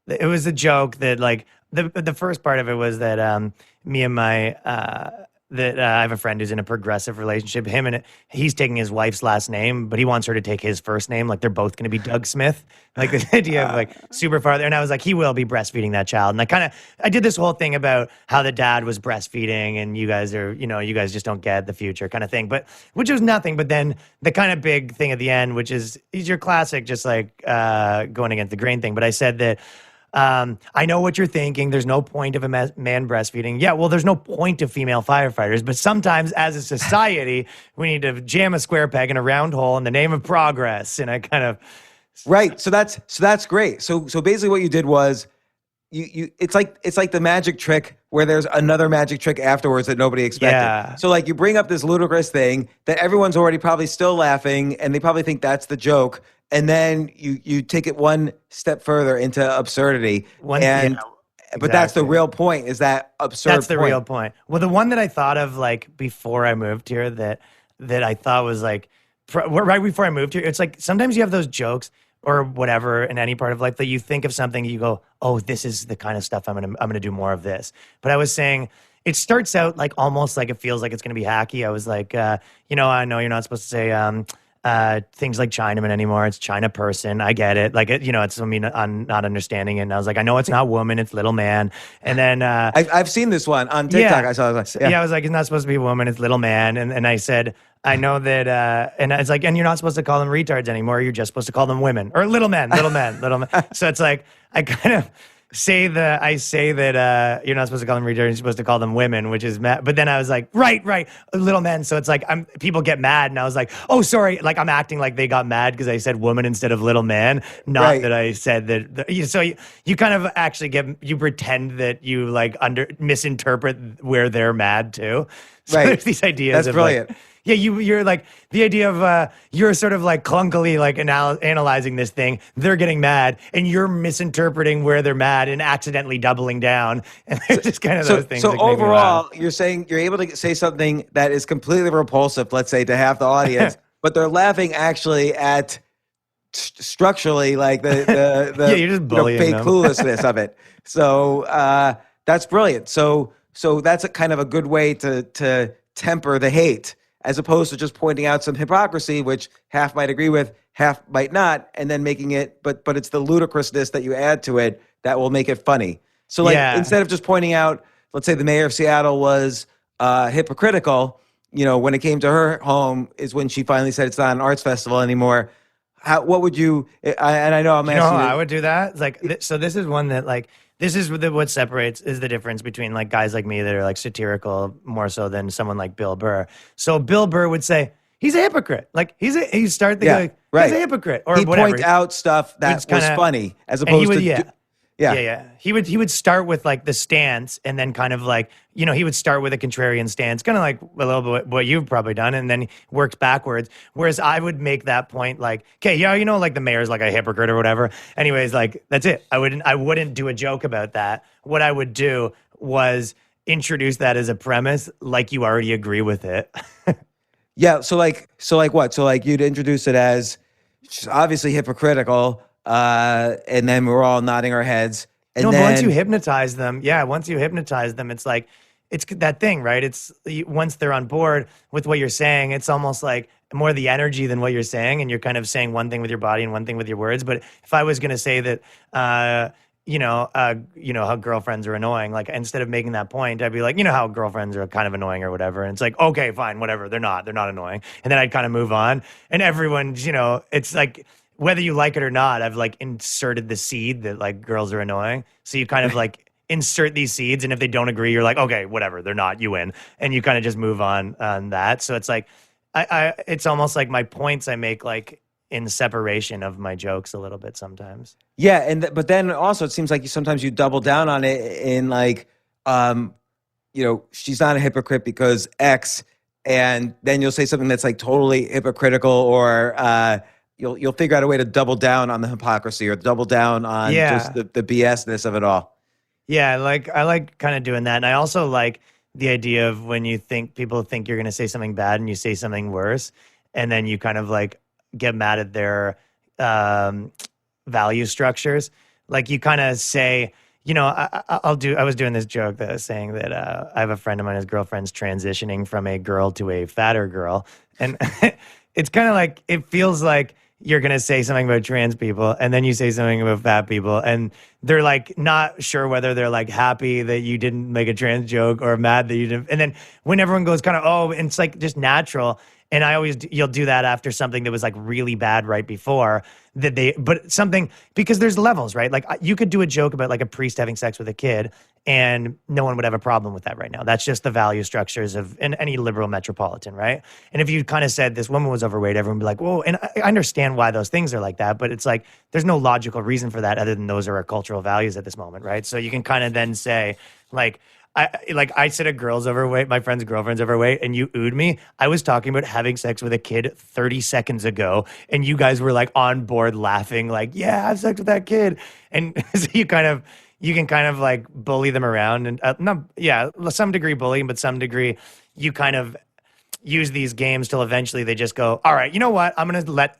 it was a joke that like, the first part of it was that me and my I have a friend who's in a progressive relationship. He's taking his wife's last name, but he wants her to take his first name. Like they're both going to be Doug Smith. Like the idea of like super father. And I was like, he will be breastfeeding that child. And I did this whole thing about how the dad was breastfeeding, and you guys are, you guys just don't get the future kind of thing. But which was nothing. But then the kind of big thing at the end, which is your classic, just like going against the grain thing. But I said that. I know what you're thinking. There's no point of a man breastfeeding. Yeah, well, there's no point of female firefighters. But sometimes, as a society, we need to jam a square peg in a round hole in the name of progress. And I kind of Right. So that's great. So basically, what you did was you it's like the magic trick where there's another magic trick afterwards that nobody expected. Yeah. So like you bring up this ludicrous thing that everyone's already probably still laughing and they probably think that's the joke. And then you take it one step further into absurdity. But that's the exactly. real point, is that absurd That's the point. real point. Well, the one that I thought of like before I moved here that I thought was like right before I moved here, it's like sometimes you have those jokes or whatever in any part of life that you think of something, you go, oh, this is the kind of stuff I'm gonna do more of this. But I was saying it starts out like almost like it feels like it's gonna be hacky. I was like, I know you're not supposed to say things like Chinaman anymore. It's China person. I get it. Like, it's, I mean, I'm not understanding it. And I was like, I know it's not woman, it's little man. And then, I've seen this one on TikTok. I was like, I was like, it's not supposed to be a woman, it's little man. And I said, I know that, and it's like, and you're not supposed to call them retards anymore. You're just supposed to call them women or little men. So it's like, I kind of say that you're not supposed to call them retards, you're supposed to call them women, which is mad. But then I was like, right, little men. So it's like people get mad, and I was like, oh, sorry, like I'm acting like they got mad because I said woman instead of little man, not that I said that. So you kind of actually you pretend that you like misinterpret where they're mad too. So Right. there's these ideas. That's of brilliant. Like, yeah, you're like the idea of you're sort of like clunkily like analyzing this thing. They're getting mad, and you're misinterpreting where they're mad and accidentally doubling down. And there's just kind of those things. So that make me overall, laugh. you're saying you're able to say something that is completely repulsive, let's say, to half the audience, but they're laughing actually at structurally like the Yeah, you're just bullying fake them. cluelessness of it. So that's brilliant. So that's a kind of a good way to temper the hate, as opposed to just pointing out some hypocrisy, which half might agree with, half might not, and then making it, but it's the ludicrousness that you add to it that will make it funny. So like instead of just pointing out, let's say the mayor of Seattle was hypocritical, when it came to her home is when she finally said it's not an arts festival anymore. What would you, and I know I'm asking No, you. I would do that. It's like, so this is one that like, this is what separates is the difference between like guys like me that are like satirical more so than someone like Bill Burr. So Bill Burr would say he's a hypocrite. Like he's a hypocrite or He'd whatever. point out stuff that was funny as opposed to He would start with like the stance and then kind of like, he would start with a contrarian stance, kind of like a little bit what you've probably done, and then worked backwards. Whereas I would make that point like, okay, like the mayor's like a hypocrite or whatever. Anyways, like that's it. I wouldn't do a joke about that. What I would do was introduce that as a premise, like you already agree with it. Yeah. So like what? So like you'd introduce it as she's obviously hypocritical, and then we're all nodding our heads. And but then once you hypnotize them, it's like, it's that thing, right? It's once they're on board with what you're saying, it's almost like more the energy than what you're saying. And you're kind of saying one thing with your body and one thing with your words. But if I was going to say that, how girlfriends are annoying, like instead of making that point, I'd be like, how girlfriends are kind of annoying or whatever. And it's like, okay, fine, whatever. They're not annoying. And then I'd kind of move on. And everyone's, it's like, whether you like it or not, I've like inserted the seed that like girls are annoying. So you kind of like insert these seeds, and if they don't agree, you're like, okay, whatever, they're not, you win. And you kind of just move on that. So it's like, it's almost like my points I make like in separation of my jokes a little bit sometimes. Yeah, but then also it seems like sometimes you double down on it in like, she's not a hypocrite because X, and then you'll say something that's like totally hypocritical, or you'll figure out a way to double down on the hypocrisy or double down on just the BS-ness of it all. Yeah, I like kind of doing that. And I also like the idea of when people think you're going to say something bad and you say something worse, and then you kind of like get mad at their value structures. Like you kind of say, I was doing this joke that was saying that I have a friend of mine, his girlfriend's transitioning from a girl to a fatter girl. And it's kind of like, it feels like you're going to say something about trans people and then you say something about fat people, and they're like not sure whether they're like happy that you didn't make a trans joke or mad that you didn't. And then when everyone goes kind of, oh, and it's like just natural. And you'll do that after something that was like really bad right before but something, because there's levels, right? Like you could do a joke about like a priest having sex with a kid and no one would have a problem with that right now. That's just the value structures of in any liberal metropolitan, right? And if you kind of said this woman was overweight, everyone would be like, whoa. And I understand why those things are like that, but it's like, there's no logical reason for that other than those are our cultural values at this moment, right? So you can kind of then say like, I said a girl's overweight, my friend's girlfriend's overweight, and you oohed me. I was talking about having sex with a kid 30 seconds ago, and you guys were like on board laughing, like, yeah, I have sex with that kid. And so you can kind of like bully them around and some degree bullying, but some degree you kind of use these games till eventually they just go, all right, you know what? I'm going to let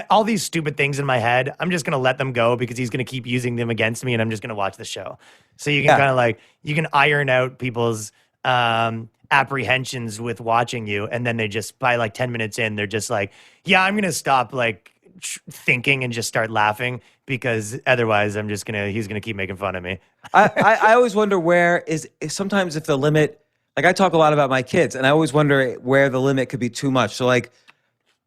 all these stupid things in my head, I'm just going to let them go because he's going to keep using them against me and I'm just going to watch the show. So you can kind of like, you can iron out people's apprehensions with watching you. And then they just, by like 10 minutes in, they're just like, yeah, I'm going to stop like thinking and just start laughing because otherwise he's going to keep making fun of me. I always wonder where sometimes if the limit, like I talk a lot about my kids and I always wonder where the limit could be too much. So like,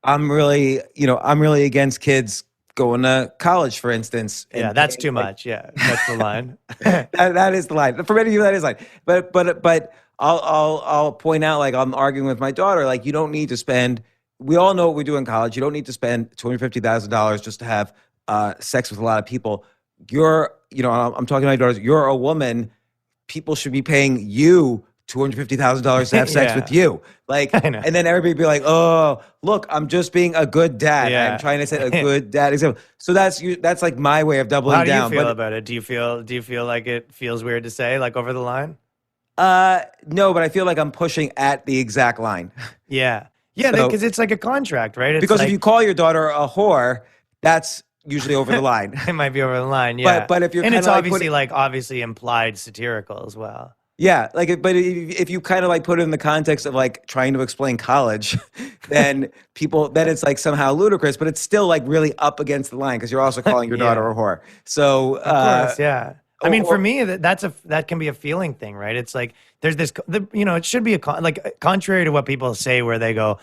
I'm really against kids going to college, for instance. Yeah, that's too much. Yeah, that's the line. that is the line. For many of you, that is the line. But I'll point out, like I'm arguing with my daughter, like you don't need to spend. We all know what we do in college. You don't need to spend $250,000 just to have sex with a lot of people. I'm talking to my daughters. You're a woman. People should be paying you $250,000 to have sex with you. Like, and then everybody be like, oh, look, I'm just being a good dad. Yeah. I'm trying to set a good dad example. So that's like my way of doubling down. How do you feel about it? Do you feel like it feels weird to say, like over the line? No, but I feel like I'm pushing at the exact line. Yeah. Yeah, because it's like a contract, right? It's because like, if you call your daughter a whore, that's usually over the line. It might be over the line, yeah. But if you're and it's like obviously implied satirical as well. Yeah, but if you kind of like put it in the context of like trying to explain college, then it's like somehow ludicrous, but it's still like really up against the line because you're also calling your daughter a whore. So, of course, yeah. I mean, for me, that can be a feeling thing, right? It's like there's this, it should be contrary to what people say, where they go,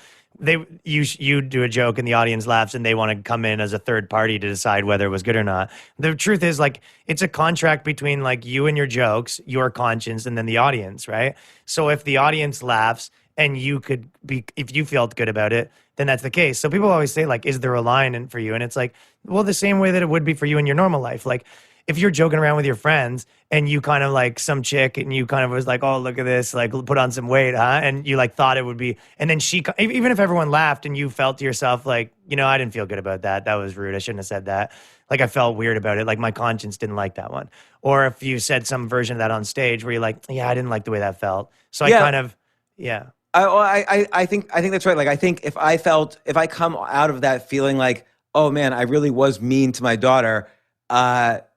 you do a joke and the audience laughs and they want to come in as a third party to decide whether it was good or not. The truth is, like, it's a contract between like you and your jokes, your conscience, and then the audience, right? So if the audience laughs and if you felt good about it, then that's the case. So people always say, like, is there a line for you? And it's like, well, the same way that it would be for you in your normal life. Like, if you're joking around with your friends and you kind of like some chick and you kind of was like, oh, look at this, like put on some weight, huh? And you like thought it would be, and then even if everyone laughed and you felt to yourself like, I didn't feel good about that. That was rude. I shouldn't have said that. Like I felt weird about it. Like my conscience didn't like that one. Or if you said some version of that on stage where you're like, yeah, I didn't like the way that felt. So yeah. I kind of, yeah. I think that's right. Like I think if I come out of that feeling like, oh man, I really was mean to my daughter,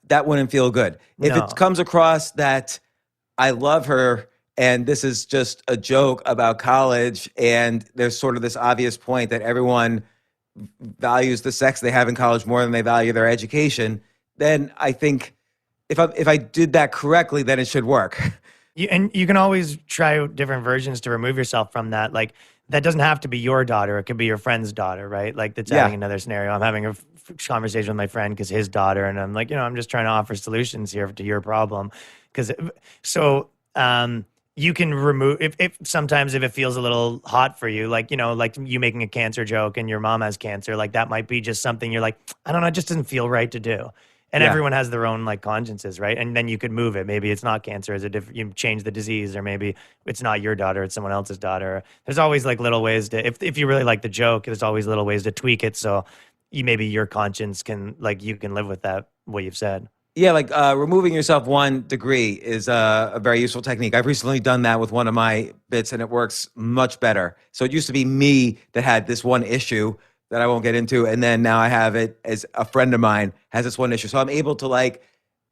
that wouldn't feel good. If it comes across that I love her and this is just a joke about college and there's sort of this obvious point that everyone values the sex they have in college more than they value their education, then I think if I did that correctly, then it should work. And you can always try different versions to remove yourself from that. Like, that doesn't have to be your daughter. It could be your friend's daughter, right? Like, that's having another scenario. I'm having a conversation with my friend because his daughter, and I'm like, I'm just trying to offer solutions here to your problem. You can remove, if sometimes if it feels a little hot for you, like, like you making a cancer joke and your mom has cancer, like that might be just something you're like, I don't know, it just doesn't feel right to do. And everyone has their own like consciences, right? And then you could move it. Maybe it's not cancer, you change the disease, or maybe it's not your daughter, it's someone else's daughter. There's always like little ways to, if you really like the joke, there's always little ways to tweak it. So maybe your conscience you can live with that, what you've said. Yeah, like removing yourself 1 degree is a very useful technique. I've recently done that with one of my bits and it works much better. So it used to be me that had this one issue that I won't get into. And then now I have it as a friend of mine has this one issue. So I'm able to like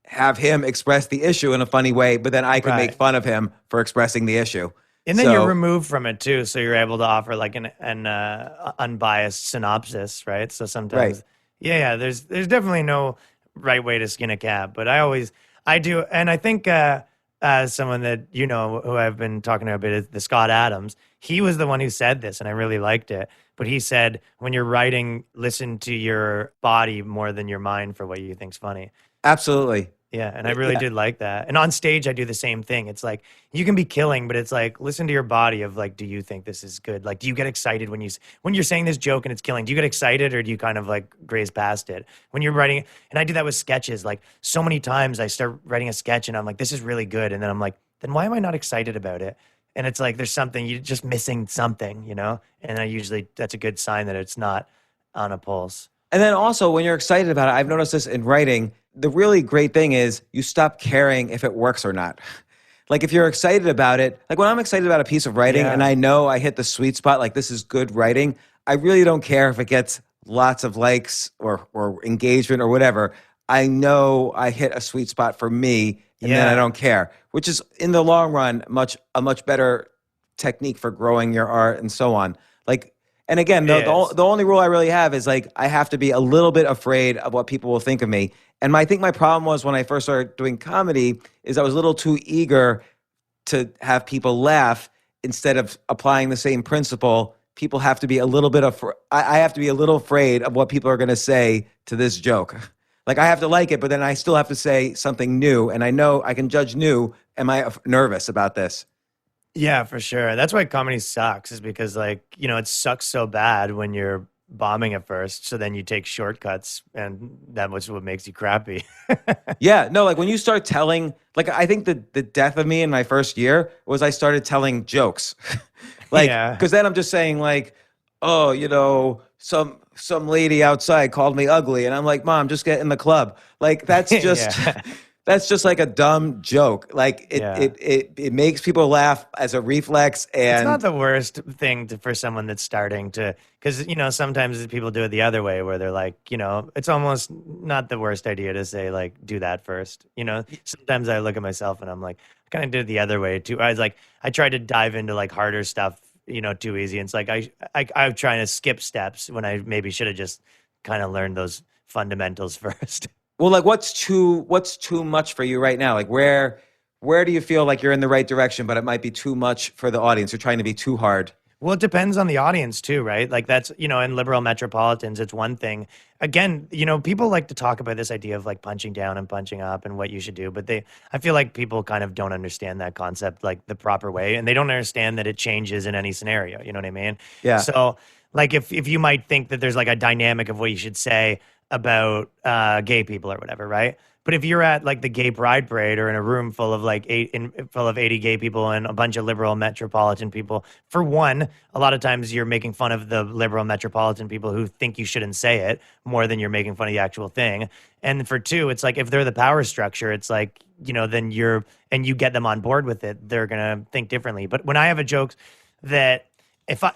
have him express the issue in a funny way, but then I can make fun of him for expressing the issue. And then you're removed from it too. So you're able to offer like an unbiased synopsis, right? So sometimes, there's definitely no right way to skin a cat, but I do. And I think someone that you know who I've been talking to a bit, the Scott Adams. He was the one who said this, and I really liked it. But he said, when you're writing, listen to your body more than your mind for what you think's funny. Absolutely. Yeah, and I really did like that. And on stage, I do the same thing. It's like you can be killing, but it's like listen to your body. Of like, do you think this is good? Like, do you get excited when you're saying this joke and it's killing? Do you get excited, or do you kind of like graze past it when you're writing? And I do that with sketches. Like so many times, I start writing a sketch and I'm like, this is really good, and then I'm like, then why am I not excited about it? And it's like there's something you're just missing something, you know. And that's a good sign that it's not on a pulse. And then also when you're excited about it, I've noticed this in writing, the really great thing is you stop caring if it works or not. Like if you're excited about it, like when I'm excited about a piece of writing and I know I hit the sweet spot, like this is good writing, I really don't care if it gets lots of likes or engagement or whatever. I know I hit a sweet spot for me, and then I don't care, which is in the long run a much better technique for growing your art and so on. Like, and again, the only rule I really have is like I have to be a little bit afraid of what people will think of me. And I think my problem was when I first started doing comedy is I was a little too eager to have people laugh instead of applying the same principle. People have to be a little bit I have to be a little afraid of what people are going to say to this joke. Like I have to like it, but then I still have to say something new. And I know I can judge new. Am I nervous about this? Yeah, for sure. That's why comedy sucks, is because like, you know, it sucks so bad when you're bombing at first. So then you take shortcuts, and that was what makes you crappy. Yeah, no, like when you start telling, like I think the death of me in my first year was I started telling jokes. Like, because then I'm just saying like, oh, you know, some lady outside called me ugly. And I'm like, Mom, just get in the club. Like that's just... That's just like a dumb joke. Like it makes people laugh as a reflex, and it's not the worst thing for someone that's starting to, because you know sometimes people do it the other way where they're like, you know, it's almost not the worst idea to say like do that first. You know, sometimes I look at myself and I'm like, I kind of did it the other way too. I tried to dive into like harder stuff, you know, too easy. And it's like I'm trying to skip steps when I maybe should have just kind of learned those fundamentals first. Well, like what's too much for you right now? Like where do you feel like you're in the right direction, but it might be too much for the audience? You're trying to be too hard. Well, it depends on the audience too, right? Like that's, you know, in liberal metropolitans, it's one thing. Again, you know, people like to talk about this idea of like punching down and punching up and what you should do, but I feel like people kind of don't understand that concept like the proper way, and they don't understand that it changes in any scenario. You know what I mean? Yeah. So like if you might think that there's like a dynamic of what you should say about gay people or whatever, right? But if you're at like the gay pride parade or in a room full of like 80 gay people and a bunch of liberal metropolitan people, for one, a lot of times you're making fun of the liberal metropolitan people who think you shouldn't say it more than you're making fun of the actual thing. And for two, it's like if they're the power structure, it's like, you know, then you get them on board with it, they're going to think differently. But when I have a joke that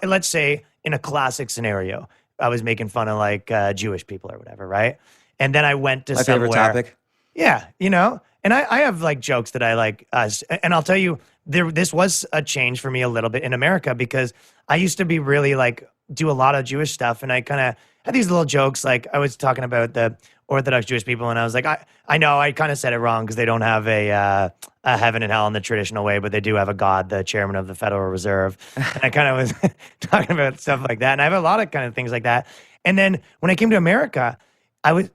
let's say in a classic scenario, I was making fun of like Jewish people or whatever, right? And then I went to my favorite topic. Yeah, you know, and I have like jokes that I like, and I'll tell you, this was a change for me a little bit in America, because I used to be really like do a lot of Jewish stuff, and I kind of had these little jokes. Like I was talking about the Orthodox Jewish people, and I was like, I know I kind of said it wrong because they don't have a heaven and hell in the traditional way, but they do have a God, the chairman of the Federal Reserve. And I kind of was talking about stuff like that, and I have a lot of kind of things like that. And then when I came to America, I've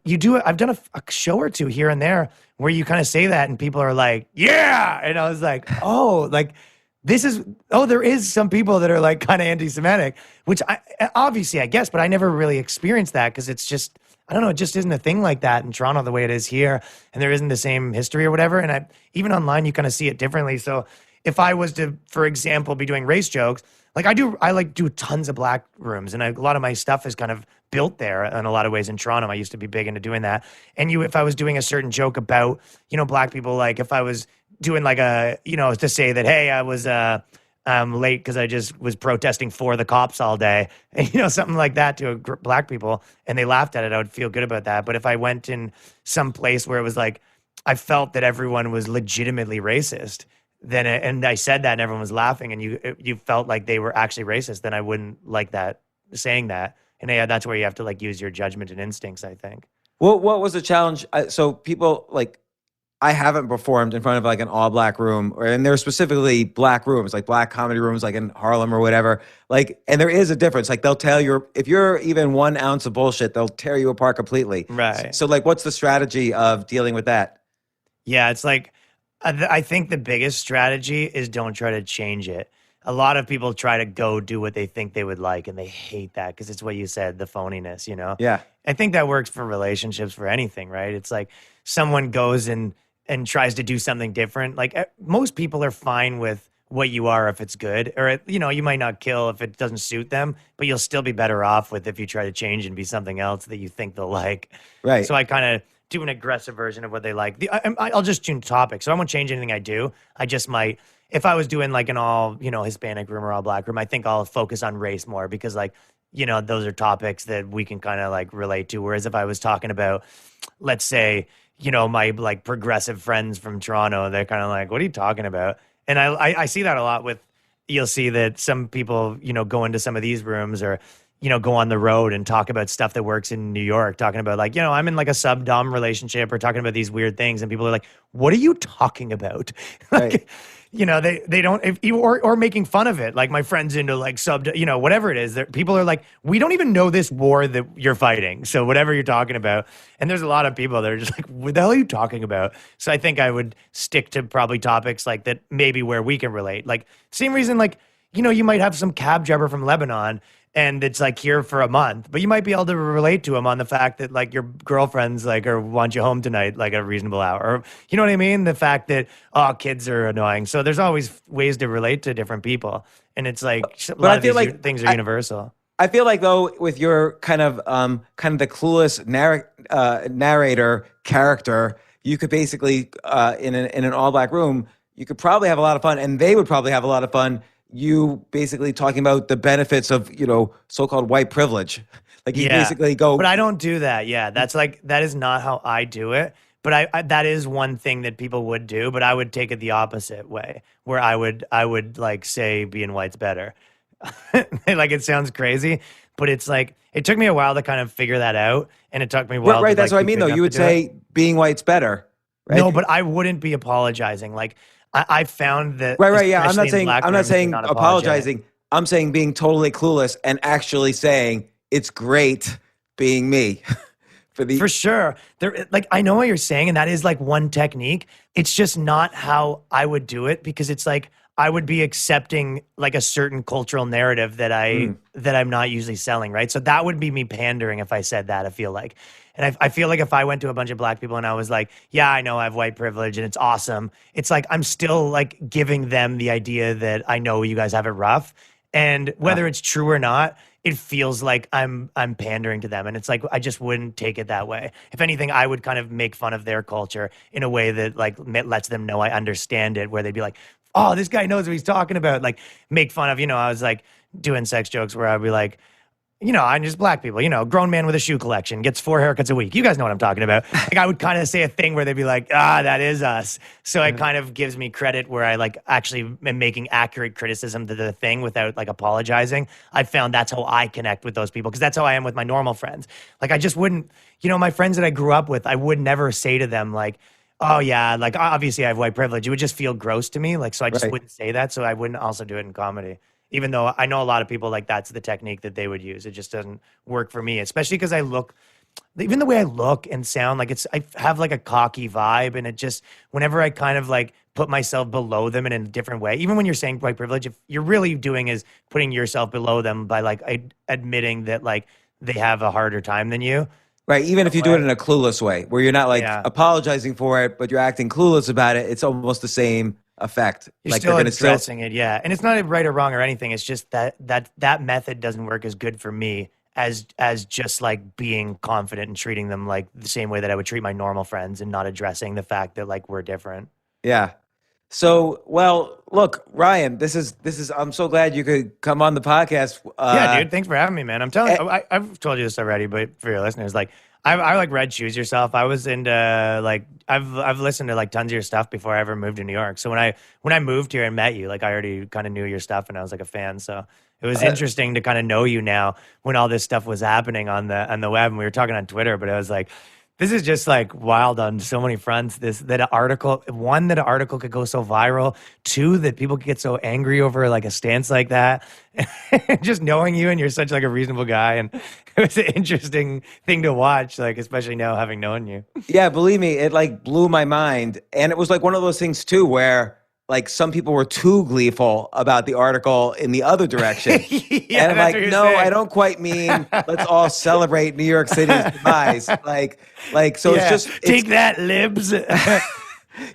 done a show or two here and there where you kind of say that and people are like, yeah. And I was like, oh, like there is some people that are like kind of anti-Semitic, which obviously I guess, but I never really experienced that because it's just, I don't know, it just isn't a thing like that in Toronto the way it is here. And there isn't the same history or whatever. And even online, you kind of see it differently. So if I was to, for example, be doing race jokes, like I do tons of black rooms, and a lot of my stuff is kind of built there in a lot of ways in Toronto. I used to be big into doing that. And if I was doing a certain joke about, you know, black people, like if I was doing like to say that, hey, I was late because I just was protesting for the cops all day, and, you know, something like that to black people, and they laughed at it, I would feel good about that. But if I went in some place where it was like, I felt that everyone was legitimately racist, then and I said that and everyone was laughing and you felt like they were actually racist, then I wouldn't like that, saying that. And yeah, that's where you have to like use your judgment and instincts, I think. What was the challenge? So people like, I haven't performed in front of like an all black room, and there are specifically black rooms, like black comedy rooms, like in Harlem or whatever. Like, and there is a difference. Like, they'll tell you if you're even 1 ounce of bullshit, they'll tear you apart completely. Right. So like, what's the strategy of dealing with that? Yeah, it's like I think the biggest strategy is don't try to change it. A lot of people try to go do what they think they would like, and they hate that because it's what you said, the phoniness, you know? Yeah. I think that works for relationships, for anything, right? It's like someone goes and tries to do something different. Like most people are fine with what you are if it's good, or you know, you might not kill if it doesn't suit them, but you'll still be better off with if you try to change and be something else that you think they'll like. Right. So I kind of do an aggressive version of what they like. I'll just tune topics, so I won't change anything I do. I just might. If I was doing like an all, you know, Hispanic room or all black room, I think I'll focus on race more because like, you know, those are topics that we can kind of like relate to. Whereas if I was talking about, let's say, you know, my like progressive friends from Toronto, they're kind of like, what are you talking about? And I see that a lot with, you'll see that some people, you know, go into some of these rooms or, you know, go on the road and talk about stuff that works in New York, talking about like, you know, I'm in like a sub-dom relationship or talking about these weird things. And people are like, what are you talking about? Like, Right. you know, they don't, if you, or making fun of it. Like my friends into like you know, whatever it is, people are like, we don't even know this war that you're fighting. So whatever you're talking about. And there's a lot of people that are just like, what the hell are you talking about? So I think I would stick to probably topics like that, maybe where we can relate. Like same reason, like, you know, you might have some cab driver from Lebanon and it's like here for a month, but you might be able to relate to him on the fact that like your girlfriend's like, or want you home tonight, like at a reasonable hour, or you know what I mean? The fact that, oh, kids are annoying. So there's always ways to relate to different people. And it's like, a lot I of feel these like things are universal. I feel like though, with your kind of the clueless narrator character, you could basically in an all black room, you could probably have a lot of fun, and they would probably have a lot of fun. You basically talking about the benefits of, you know, so-called white privilege. Like you basically go. But I don't do that. Yeah, that's like, that is not how I do it. But I that is one thing that people would do. But I would take it the opposite way, where I would like say being white's better. Like it sounds crazy, but it's like it took me a while to kind of figure that out, and it took me a while. Right, to, that's like, what I keep mean though. big You enough would to do it. say being white's better. Right? No, but I wouldn't be apologizing. Like I found that. Right. Yeah, I'm especially not in saying black I'm not rooms, they're saying not apologetic. apologizing. I'm saying being totally clueless and actually saying it's great being me. For sure. There, like, I know what you're saying, and that is like one technique. It's just not how I would do it, because it's like I would be accepting like a certain cultural narrative that I'm not usually selling, right? So that would be me pandering if I said that, I feel like. And I feel like if I went to a bunch of black people and I was like, yeah, I know I have white privilege and it's awesome, it's like I'm still like giving them the idea that I know you guys have it rough. And whether it's true or not, it feels like I'm pandering to them. And it's like, I just wouldn't take it that way. If anything, I would kind of make fun of their culture in a way that like lets them know I understand it, where they'd be like, oh, this guy knows what he's talking about. Like make fun of, you know, I was like doing sex jokes where I'd be like, you know, I'm just black people, you know, grown man with a shoe collection, gets 4 haircuts a week. You guys know what I'm talking about. Like I would kind of say a thing where they'd be like, that is us. So it kind of gives me credit where I like actually am making accurate criticism to the thing without like apologizing. I found that's how I connect with those people, because that's how I am with my normal friends. Like I just wouldn't, you know, my friends that I grew up with, I would never say to them like, oh yeah, like obviously I have white privilege. It would just feel gross to me. Like, so I just wouldn't say that. So I wouldn't also do it in comedy. Even though I know a lot of people like that's the technique that they would use. It just doesn't work for me, especially because I look, even the way I look and sound, like I have like a cocky vibe, and it just, whenever I kind of like put myself below them in a different way, even when you're saying white privilege, if you're really doing is putting yourself below them by like admitting that like they have a harder time than you. Right, even if you do it in a clueless way, where you're not like apologizing for it, but you're acting clueless about it, it's almost the same effect. You're like still they're addressing it, yeah. And it's not right or wrong or anything. It's just that method doesn't work as good for me as just like being confident and treating them like the same way that I would treat my normal friends, and not addressing the fact that like we're different. Yeah. So, well, look, Ryan, this is. I'm so glad you could come on the podcast. Yeah, dude, thanks for having me, man. I'm telling you, I've told you this already, but for your listeners, like I like read Choose Yourself. I was into like I've listened to like tons of your stuff before I ever moved to New York. So when I moved here and met you, like I already kind of knew your stuff, and I was like a fan. So it was interesting to kind of know you now when all this stuff was happening on the web, and we were talking on Twitter. But I was like, This is just like wild on so many fronts. That an article could go so viral. Two, that people could get so angry over like a stance like that. Just knowing you, and you're such like a reasonable guy, and it was an interesting thing to watch. Like especially now having known you. Yeah, believe me, it like blew my mind. And it was like one of those things too where like some people were too gleeful about the article in the other direction. Yeah, and I'm that's like, what you're no, saying. I don't quite mean let's all celebrate New York City's demise. Like so Yeah. it's just Take that, libs.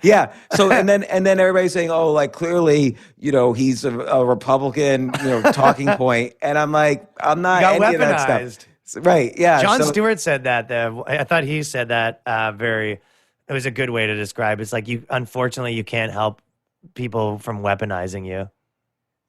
yeah. So and then everybody's saying, oh, like clearly, he's a Republican, talking point. And I'm like, I'm not Got any of that weaponized. stuff. Right. Yeah. Jon so, Stewart said that. I thought he said that it was a good way to describe. It's like unfortunately, you can't help people from weaponizing you.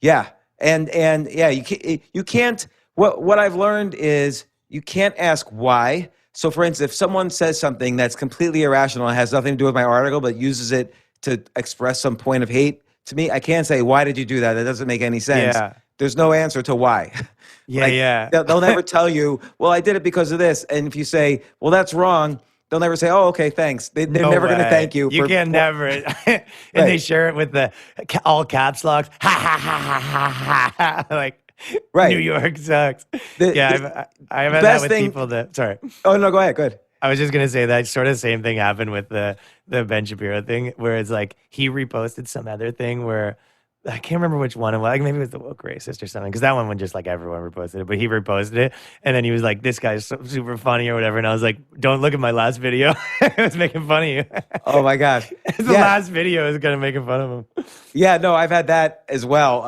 Yeah. And yeah, you can't, what I've learned is you can't ask why. So for instance, if someone says something that's completely irrational and has nothing to do with my article, but uses it to express some point of hate to me, I can't say, why did you do that? That doesn't make any sense. Yeah. There's no answer to why. Yeah, yeah. They'll never tell you, well, I did it because of this. And if you say, well, that's wrong, they'll never say, oh, okay, thanks. They're No never going to way. thank you. You can never. And they share it with the all caps locks. Ha, ha, ha, ha, ha, ha. Like, Right. New York sucks. I've had that best with thing- people that, sorry. Oh, no, go ahead. Good. I was just going to say that sort of same thing happened with the Ben Shapiro thing, where it's like he reposted some other thing where I can't remember which one it was. Like maybe it was the woke racist or something. Because that one just like everyone reposted it, but he reposted it, and then he was like, "This guy's super funny" or whatever. And I was like, "Don't look at my last video. It was making fun of you." Oh my gosh. The last video is kind of making fun of him. Yeah, no, I've had that as well.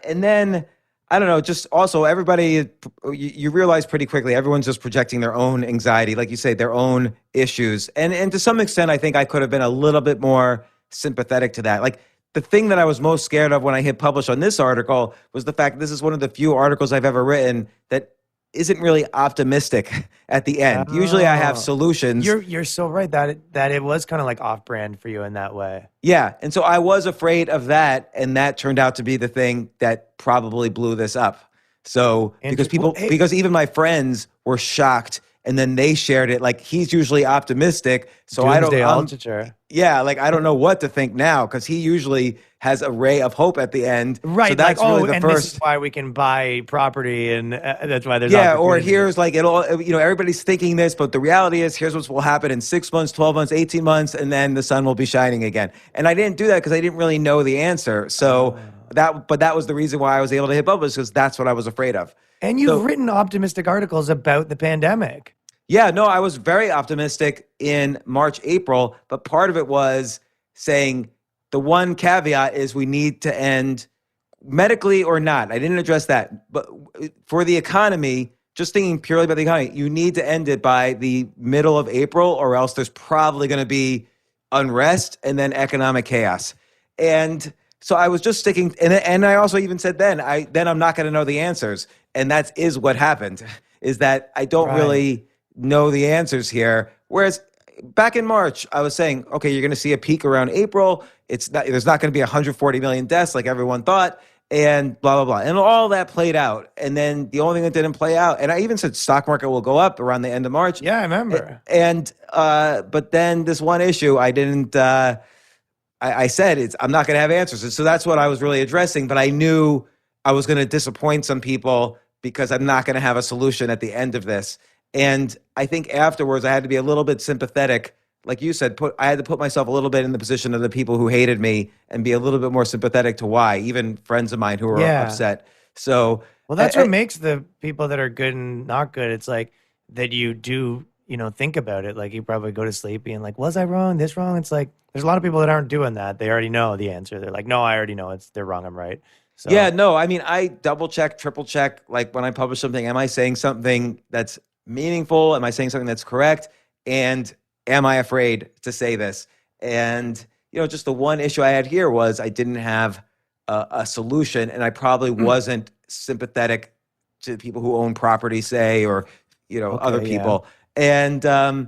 And then, I don't know, just also everybody, you realize pretty quickly, everyone's just projecting their own anxiety, like you say, their own issues. And to some extent, I think I could have been a little bit more sympathetic to that. Like, the thing that I was most scared of when I hit publish on this article was the fact that this is one of the few articles I've ever written that isn't really optimistic at the end. Usually I have solutions. You're so right that it was kind of like off brand for you in that way. Yeah. And so I was afraid of that. And that turned out to be the thing that probably blew this up. So because even my friends were shocked and then they shared it. Like he's usually optimistic. So Doomsday Altucher. Yeah, like I don't know what to think now because he usually has a ray of hope at the end. Right. So that's like, really the and first. this is why we can buy property, and that's why there's Or opportunity. here's like it'll, everybody's thinking this, but the reality is here's what will happen in 6 months, 12 months, 18 months, and then the sun will be shining again. And I didn't do that because I didn't really know the answer. So that was the reason why I was able to hit publish because that's what I was afraid of. And you've written optimistic articles about the pandemic. Yeah, no, I was very optimistic in March, April, but part of it was saying the one caveat is we need to end medically or not. I didn't address that. But for the economy, just thinking purely about the economy, you need to end it by the middle of April or else there's probably going to be unrest and then economic chaos. And so I was just sticking, and I also even said then I'm not going to know the answers. And that is what happened, is that I don't really know the answers here. Whereas back in March, I was saying, okay, you're going to see a peak around April. There's not going to be 140 million deaths like everyone thought, and blah, blah, blah. And all that played out. And then the only thing that didn't play out, and I even said stock market will go up around the end of March. Yeah, I remember. But then this one issue, I didn't, I said, I'm not going to have answers. And so that's what I was really addressing. But I knew I was going to disappoint some people because I'm not going to have a solution at the end of this. And I think afterwards, I had to be a little bit sympathetic. Like you said, I had to put myself a little bit in the position of the people who hated me and be a little bit more sympathetic to why, even friends of mine who were upset. So, well, that's what makes the people that are good and not good. It's like that you do, think about it. Like you probably go to sleep being like, was I wrong? This wrong? It's like, there's a lot of people that aren't doing that. They already know the answer. They're like, no, I already know they're wrong. I'm right. So. Yeah, no, I mean, I double check, triple check. Like when I publish something, am I saying something that's meaningful? Am I saying something that's correct? And am I afraid to say this? And, just the one issue I had here was I didn't have a solution, and I probably wasn't sympathetic to people who own property, say, or, other people. Yeah.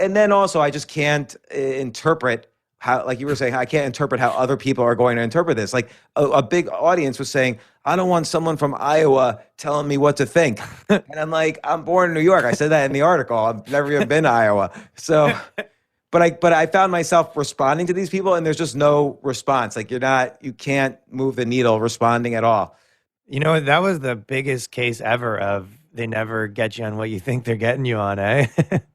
And then also I just can't interpret how, like you were saying, I can't interpret how other people are going to interpret this. Like a big audience was saying, I don't want someone from Iowa telling me what to think. And I'm like, I'm born in New York. I said that in the article. I've never even been to Iowa. So, but I found myself responding to these people, and there's just no response. Like you can't move the needle responding at all. You know, that was the biggest case ever of they never get you on what you think they're getting you on, eh?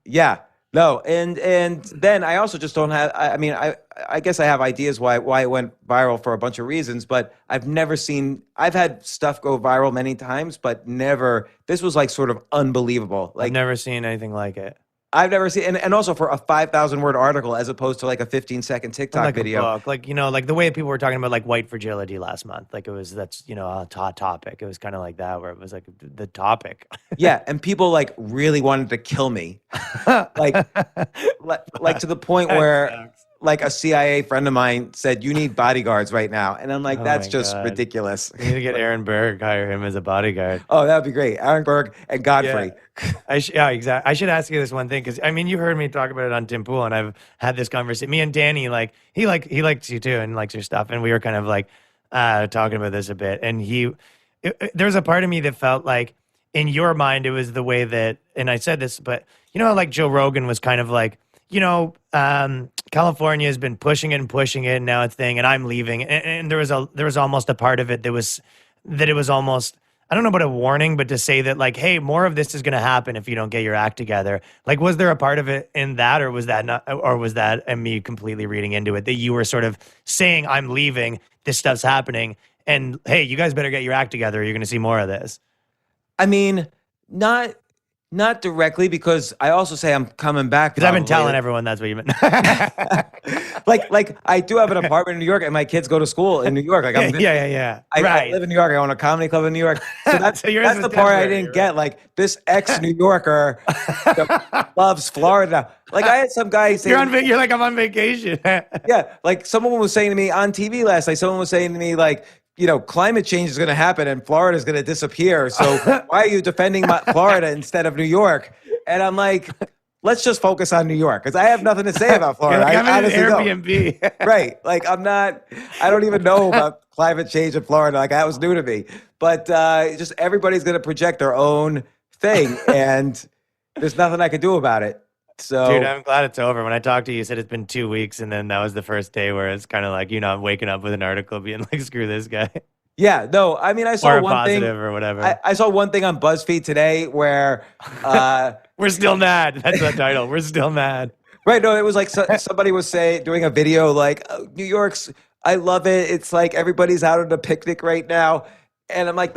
Yeah. No, and then I also just don't have. I mean, I guess I have ideas why it went viral for a bunch of reasons, but I've never seen. I've had stuff go viral many times, but never. This was like sort of unbelievable. Like I've never seen anything like it. I've never seen, and also for a 5,000 word article as opposed to like a 15-second TikTok Like video. a book. Like, you know, like the way people were talking about like white fragility last month. Like that's, you know, a hot topic. It was kind of like that where it was like the topic. Yeah, and people like really wanted to kill me, like to the point where like a CIA friend of mine said, "You need bodyguards right now," and I'm like, Oh "That's my just God. ridiculous." You need to get Aaron Berg, hire him as a bodyguard. Oh, that would be great. Aaron Berg and Godfrey. Yeah, exactly. I should ask you this one thing because I mean, you heard me talk about it on Tim Pool, and I've had this conversation. Me and Danny, like he likes you too, and likes your stuff, and we were kind of like talking about this a bit. And there was a part of me that felt like in your mind it was the way that, and I said this, but you know, like Joe Rogan was kind of like, you know, California has been pushing it and pushing it, and now it's thing, and I'm leaving. And there was almost a part of it that it was almost, I don't know about a warning, but to say that like, hey, more of this is going to happen if you don't get your act together. Like, was there a part of it in that, or was that not, or was that and me completely reading into it that you were sort of saying, I'm leaving, this stuff's happening, and hey, you guys better get your act together, or you're going to see more of this. I mean, not directly, because I also say I'm coming back. Because I've been telling everyone that's what you meant. like I do have an apartment in New York, and my kids go to school in New York. Like yeah. I live in New York. I own a comedy club in New York. So that's the part I didn't get. Like this ex-New Yorker loves Florida. Like I had some guy say, You're like, I'm on vacation. yeah. Like someone was saying to me on TV last night. Someone was saying to me like, you know, climate change is going to happen and Florida is going to disappear. So why are you defending Florida instead of New York? And I'm like, let's just focus on New York, because I have nothing to say about Florida. Like, I'm I in an honestly Airbnb. don't. Right. Like I don't even know about climate change in Florida. Like that was new to me. But just everybody's going to project their own thing, and there's nothing I can do about it. So, dude, I'm glad it's over. When I talked to you, you said it's been 2 weeks, and then that was the first day where it's kind of like, you know, I'm waking up with an article being like, screw this guy. Yeah, no, I mean, I saw Or a one thing, positive or whatever. I saw one thing on BuzzFeed today where, we're still mad. That's the title. We're still mad. right? No, it was like somebody was doing a video like, oh, New York's, I love it. It's like everybody's out on a picnic right now, and I'm like,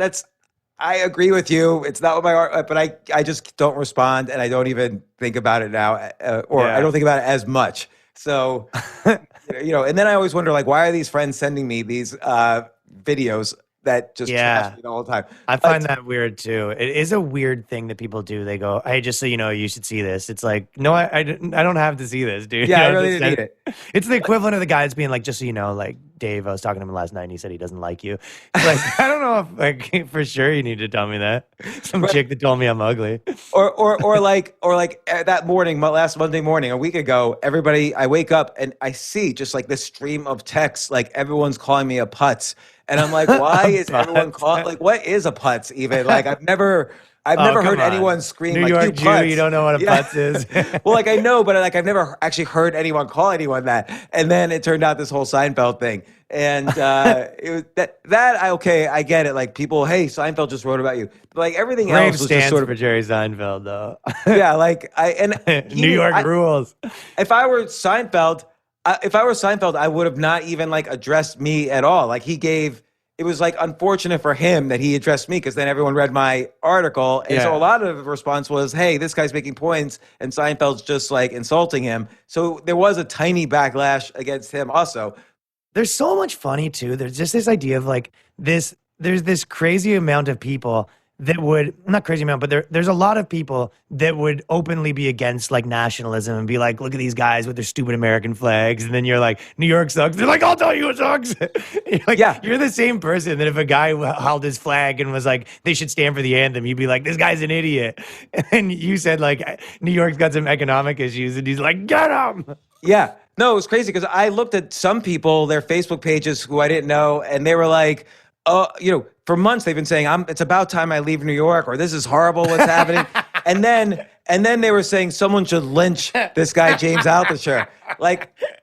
I agree with you. It's not what my art, but I just don't respond, and I don't even think about it now, I don't think about it as much. So, you know, and then I always wonder, like, why are these friends sending me these videos that just trash me the whole time? I find that weird too. It is a weird thing that people do. They go, "Hey, just so you know, you should see this." It's like, no, I don't have to see this, dude. Yeah, You I know, really didn't need it. It's the equivalent of the guy that's being like, just so you know, like Dave, I was talking to him last night and he said he doesn't like you. It's like, I don't know if like for sure you need to tell me that. Some chick that told me I'm ugly. Or like that morning, last Monday morning, a week ago, I wake up and I see just like this stream of texts, like everyone's calling me a putz. And I'm like, why is everyone calling? Like, what is a putz even? Like, I've never heard anyone scream New like, York you Jew, putz. you don't know what a putz is. Well, like I know, but like I've never actually heard anyone call anyone that. And then it turned out this whole Seinfeld thing. And it was I get it. Like people, hey, Seinfeld just wrote about you. But like everything Brave else was stands just sort of for Jerry Seinfeld, though. yeah. Like New York rules. If I were Seinfeld, I would have not even like addressed me at all. Like it was like unfortunate for him that he addressed me, because then everyone read my article. And so a lot of the response was, hey, this guy's making points and Seinfeld's just like insulting him. So there was a tiny backlash against him also. There's so much funny too. There's just this idea of like there's this crazy amount of people that would, not crazy amount, but there's a lot of people that would openly be against like nationalism and be like, look at these guys with their stupid American flags. And then you're like, New York sucks. They're like, I'll tell you it sucks. You're like, you're the same person that if a guy held his flag and was like, they should stand for the anthem, you'd be like, this guy's an idiot. And you said like, New York's got some economic issues, and he's like, get him. Yeah. No, it was crazy because I looked at some people, their Facebook pages who I didn't know, and they were like, for months they've been saying, it's about time I leave New York, or this is horrible what's happening. And then they were saying someone should lynch this guy, James Altucher.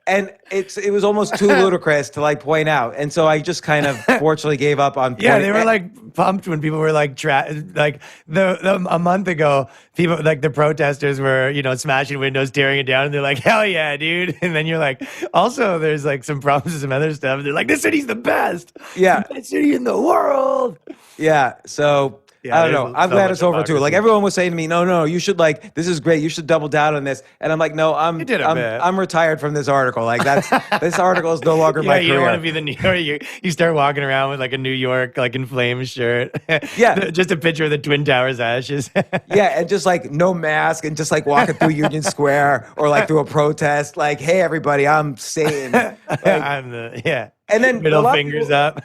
And it was almost too ludicrous to point out. And so I just kind of fortunately gave up on Yeah, they were pumped when people were a month ago, people the protesters were, smashing windows, tearing it down, and they're like, hell yeah, dude. And then you're like, also there's some problems with some other stuff. They're like, this city's the best. Yeah. It's the best city in the world. Yeah. So Yeah, I don't know. I'm so glad much it's over too. hypocrisy. Everyone was saying to me, no, you should this is great. You should double down on this. And I'm like, no, You did a bit. I'm retired from this article. This article is no longer my You career. don't want to be the New York. You start walking around with a New York in flames shirt. Yeah. Just a picture of the Twin Towers ashes. Yeah, and just no mask and just walking through Union Square or through a protest. Hey, everybody, I'm Satan. I'm the And then middle fingers up.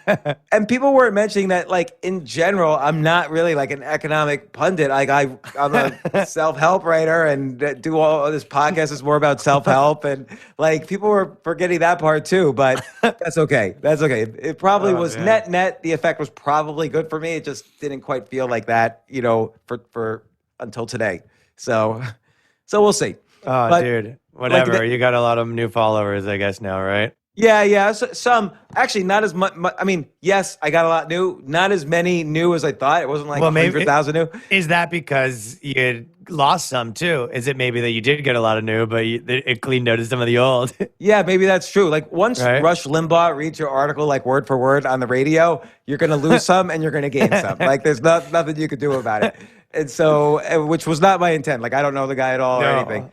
And people weren't mentioning that, in general, I'm not really an economic pundit. I'm a self-help writer and do all this podcast is more about self-help. And people were forgetting that part too, but that's okay. That's okay. It probably was net. The effect was probably good for me. It just didn't quite feel like that, for until today. So we'll see. Oh, But, dude, whatever. You got a lot of new followers, I guess now, right? Yeah. Some actually not as much. I mean, yes, I got a lot new. Not as many new as I thought. It wasn't Well, maybe 100,000 new. Is that because you lost some too? Is it maybe that you did get a lot of new, but it cleaned out some of the old? Yeah, maybe that's true. Once Right. Rush Limbaugh reads your article word for word on the radio, you're going to lose some and you're going to gain some. There's nothing you could do about it. And so, which was not my intent. I don't know the guy at all or No. anything.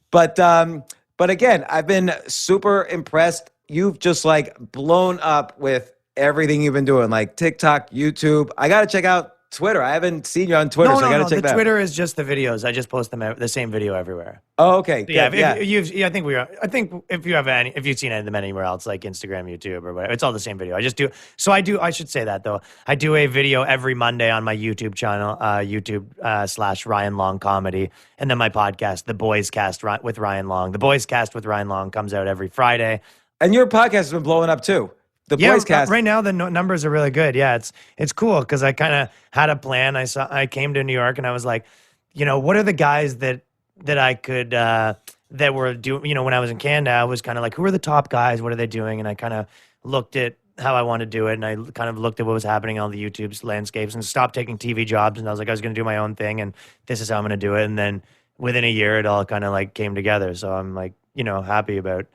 But again, I've been super impressed. You've just blown up with everything you've been doing, TikTok, YouTube. I got to check out Twitter. I haven't seen you on Twitter, so I got to check the that out. Twitter is just the videos. I just post them the same video everywhere. Oh, okay. Yeah, Good. Yeah. I think if you've seen them anywhere else, Instagram, YouTube, or whatever, it's all the same video. I should say that though. I do a video every Monday on my YouTube channel, YouTube / Ryan Long Comedy, and then my podcast, The Boys Cast with Ryan Long. The Boys Cast with Ryan Long comes out every Friday. And your podcast has been blowing up too. The Boys Cast. Right now the numbers are really good. Yeah, it's cool because I kind of had a plan. I came to New York and I was like, what are the guys that I could that were doing. When I was in Canada, I was kind of who are the top guys? What are they doing? And I kind of looked at how I want to do it, and I kind of looked at what was happening on the YouTube's landscapes and stopped taking TV jobs. And I was like, I was going to do my own thing, and this is how I'm going to do it. And then within a year, it all kind of came together. So I'm happy about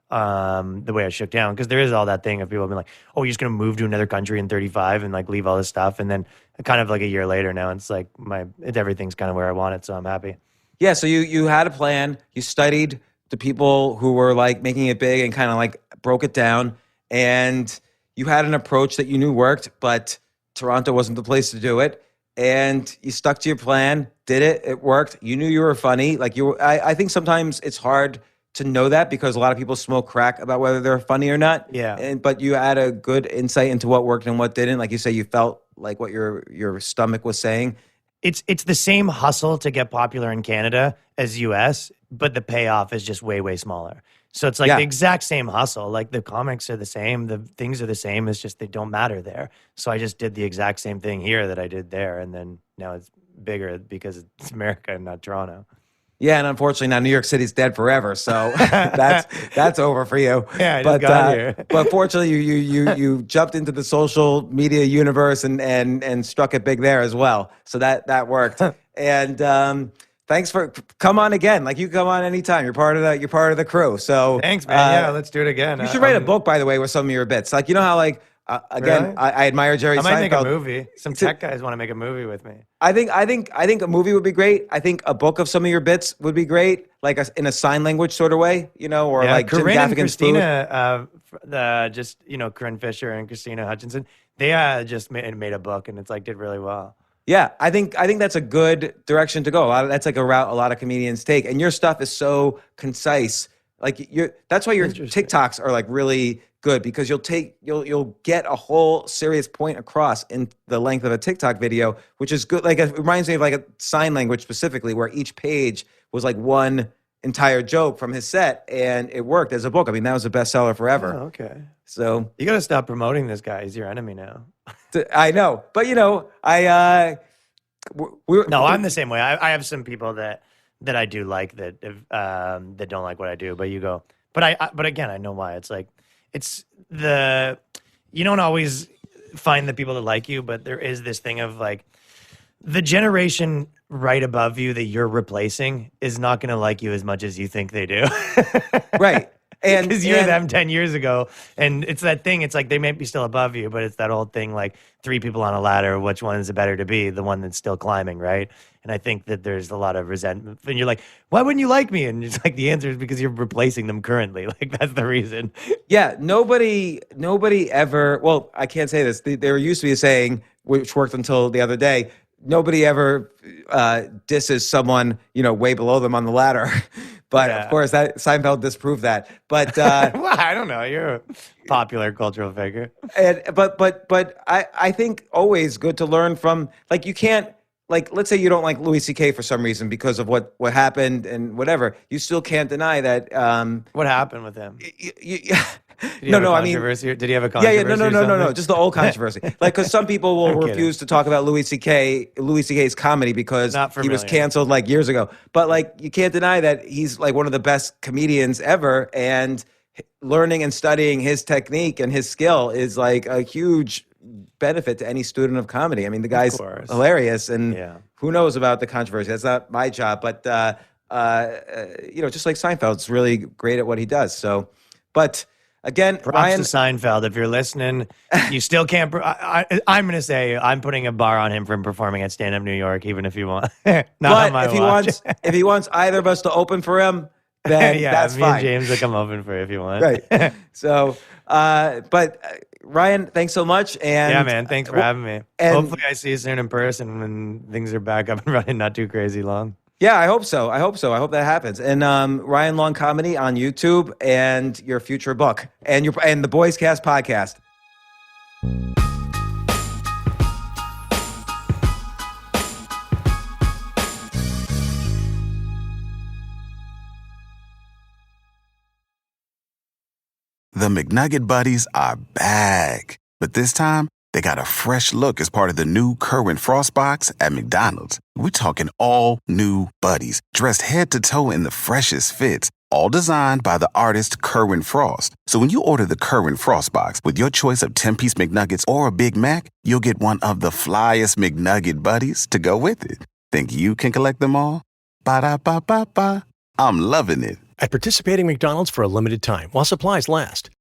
the way I shook down, because there is all that thing of people being like, oh, you're just gonna move to another country in 35 and leave all this stuff, and then kind of a year later now it's everything's kind of where I want it, so I'm happy. Yeah, so you had a plan, you studied the people who were making it big and kind of broke it down, and you had an approach that you knew worked, but Toronto wasn't the place to do it, and you stuck to your plan, did it, it worked, you knew you were funny. I think sometimes it's hard to know that because a lot of people smoke crack about whether they're funny or not. Yeah. But you had a good insight into what worked and what didn't. Like you say, you felt like what your stomach was saying. It's the same hustle to get popular in Canada as US, but the payoff is just way, way smaller. So it's the exact same hustle. The comics are the same, the things are the same, it's just they don't matter there. So I just did the exact same thing here that I did there, and then now it's bigger because it's America and not Toronto. Yeah, and unfortunately now New York City's dead forever, so that's over for you. Yeah, I just got here. But fortunately, you jumped into the social media universe and struck it big there as well. So that worked. And thanks for come on again. You come on anytime. You're part of the crew. So Thanks, man. Yeah, let's do it again. You should write a book, by the way, with some of your bits. You know how again, Really? I admire Jerry I might make a Seinfeld. movie. Some tech guys want to make a movie with me. I think a movie would be great. I think a book of some of your bits would be great, in a sign language sort of way, or Jim Corinne and Gaffigan's Food. Christina, Corinne Fisher and Christina Hutchinson, they just made a book, and it's did really well. Yeah, I think that's a good direction to go. That's a route a lot of comedians take, and your stuff is so concise. That's why your TikToks are really good, because you'll get a whole serious point across in the length of a TikTok video, which is good. It reminds me of a sign language specifically, where each page was one entire joke from his set, and it worked as a book. I mean, that was a bestseller forever. Oh, okay. So You got to stop promoting this guy. He's your enemy now. I know, but No, I'm the same way. I have some people that I do like that don't like what I do. But you go, but again, I know why. It's like you don't always find the people that like you, but there is this thing of like the generation right above you that you're replacing is not going to like you as much as you think they do. right. And because you're them 10 years ago, and it's that thing. It's like they may be still above you, but it's that old thing like three people on a ladder. Which one is it better to be? The one that's still climbing, right? And I think that there's a lot of resentment. And you're like, why wouldn't you like me? And it's like the answer is because you're replacing them currently. Like that's the reason. Yeah, nobody ever. Well, I can't say this. There used to be a saying which worked until the other day. Nobody ever disses someone, way below them on the ladder. But of course, that Seinfeld disproved that. But well, I don't know. You're a popular cultural figure. But I think always good to learn from. Like you can't. Like, let's say you don't like Louis C.K. for some reason because of what happened and whatever. You still can't deny that. What happened with him? No, I mean, did he have a controversy? No, just the old controversy. Like, because some people will refuse to talk about Louis C.K.'s comedy because he was canceled like years ago. But like, you can't deny that he's like one of the best comedians ever, and learning and studying his technique and his skill is like a huge benefit to any student of comedy. I mean, the guy's hilarious, and who knows about the controversy? That's not my job, but just like Seinfeld's really great at what he does. So, but again, props Ryan, to Seinfeld. If you're listening, you still can't. I'm going to say I'm putting a bar on him from performing at Stand Up New York, even if you want. But if he wants either of us to open for him, then that's me fine. And James will come open for you if you want. Right. So, but Ryan, thanks so much. And yeah, man, thanks for having me. And hopefully I see you soon in person when things are back up and running, not too crazy long. Yeah, I hope so. I hope that happens. And Ryan Long Comedy on YouTube, and your future book, and the Boys Cast podcast. The McNugget Buddies are back. But this time, they got a fresh look as part of the new Kerwin Frost box at McDonald's. We're talking all new buddies, dressed head to toe in the freshest fits, all designed by the artist Kerwin Frost. So when you order the Kerwin Frost box with your choice of 10-piece McNuggets or a Big Mac, you'll get one of the flyest McNugget buddies to go with it. Think you can collect them all? Ba-da-ba-ba-ba. I'm loving it. At participating McDonald's for a limited time while supplies last.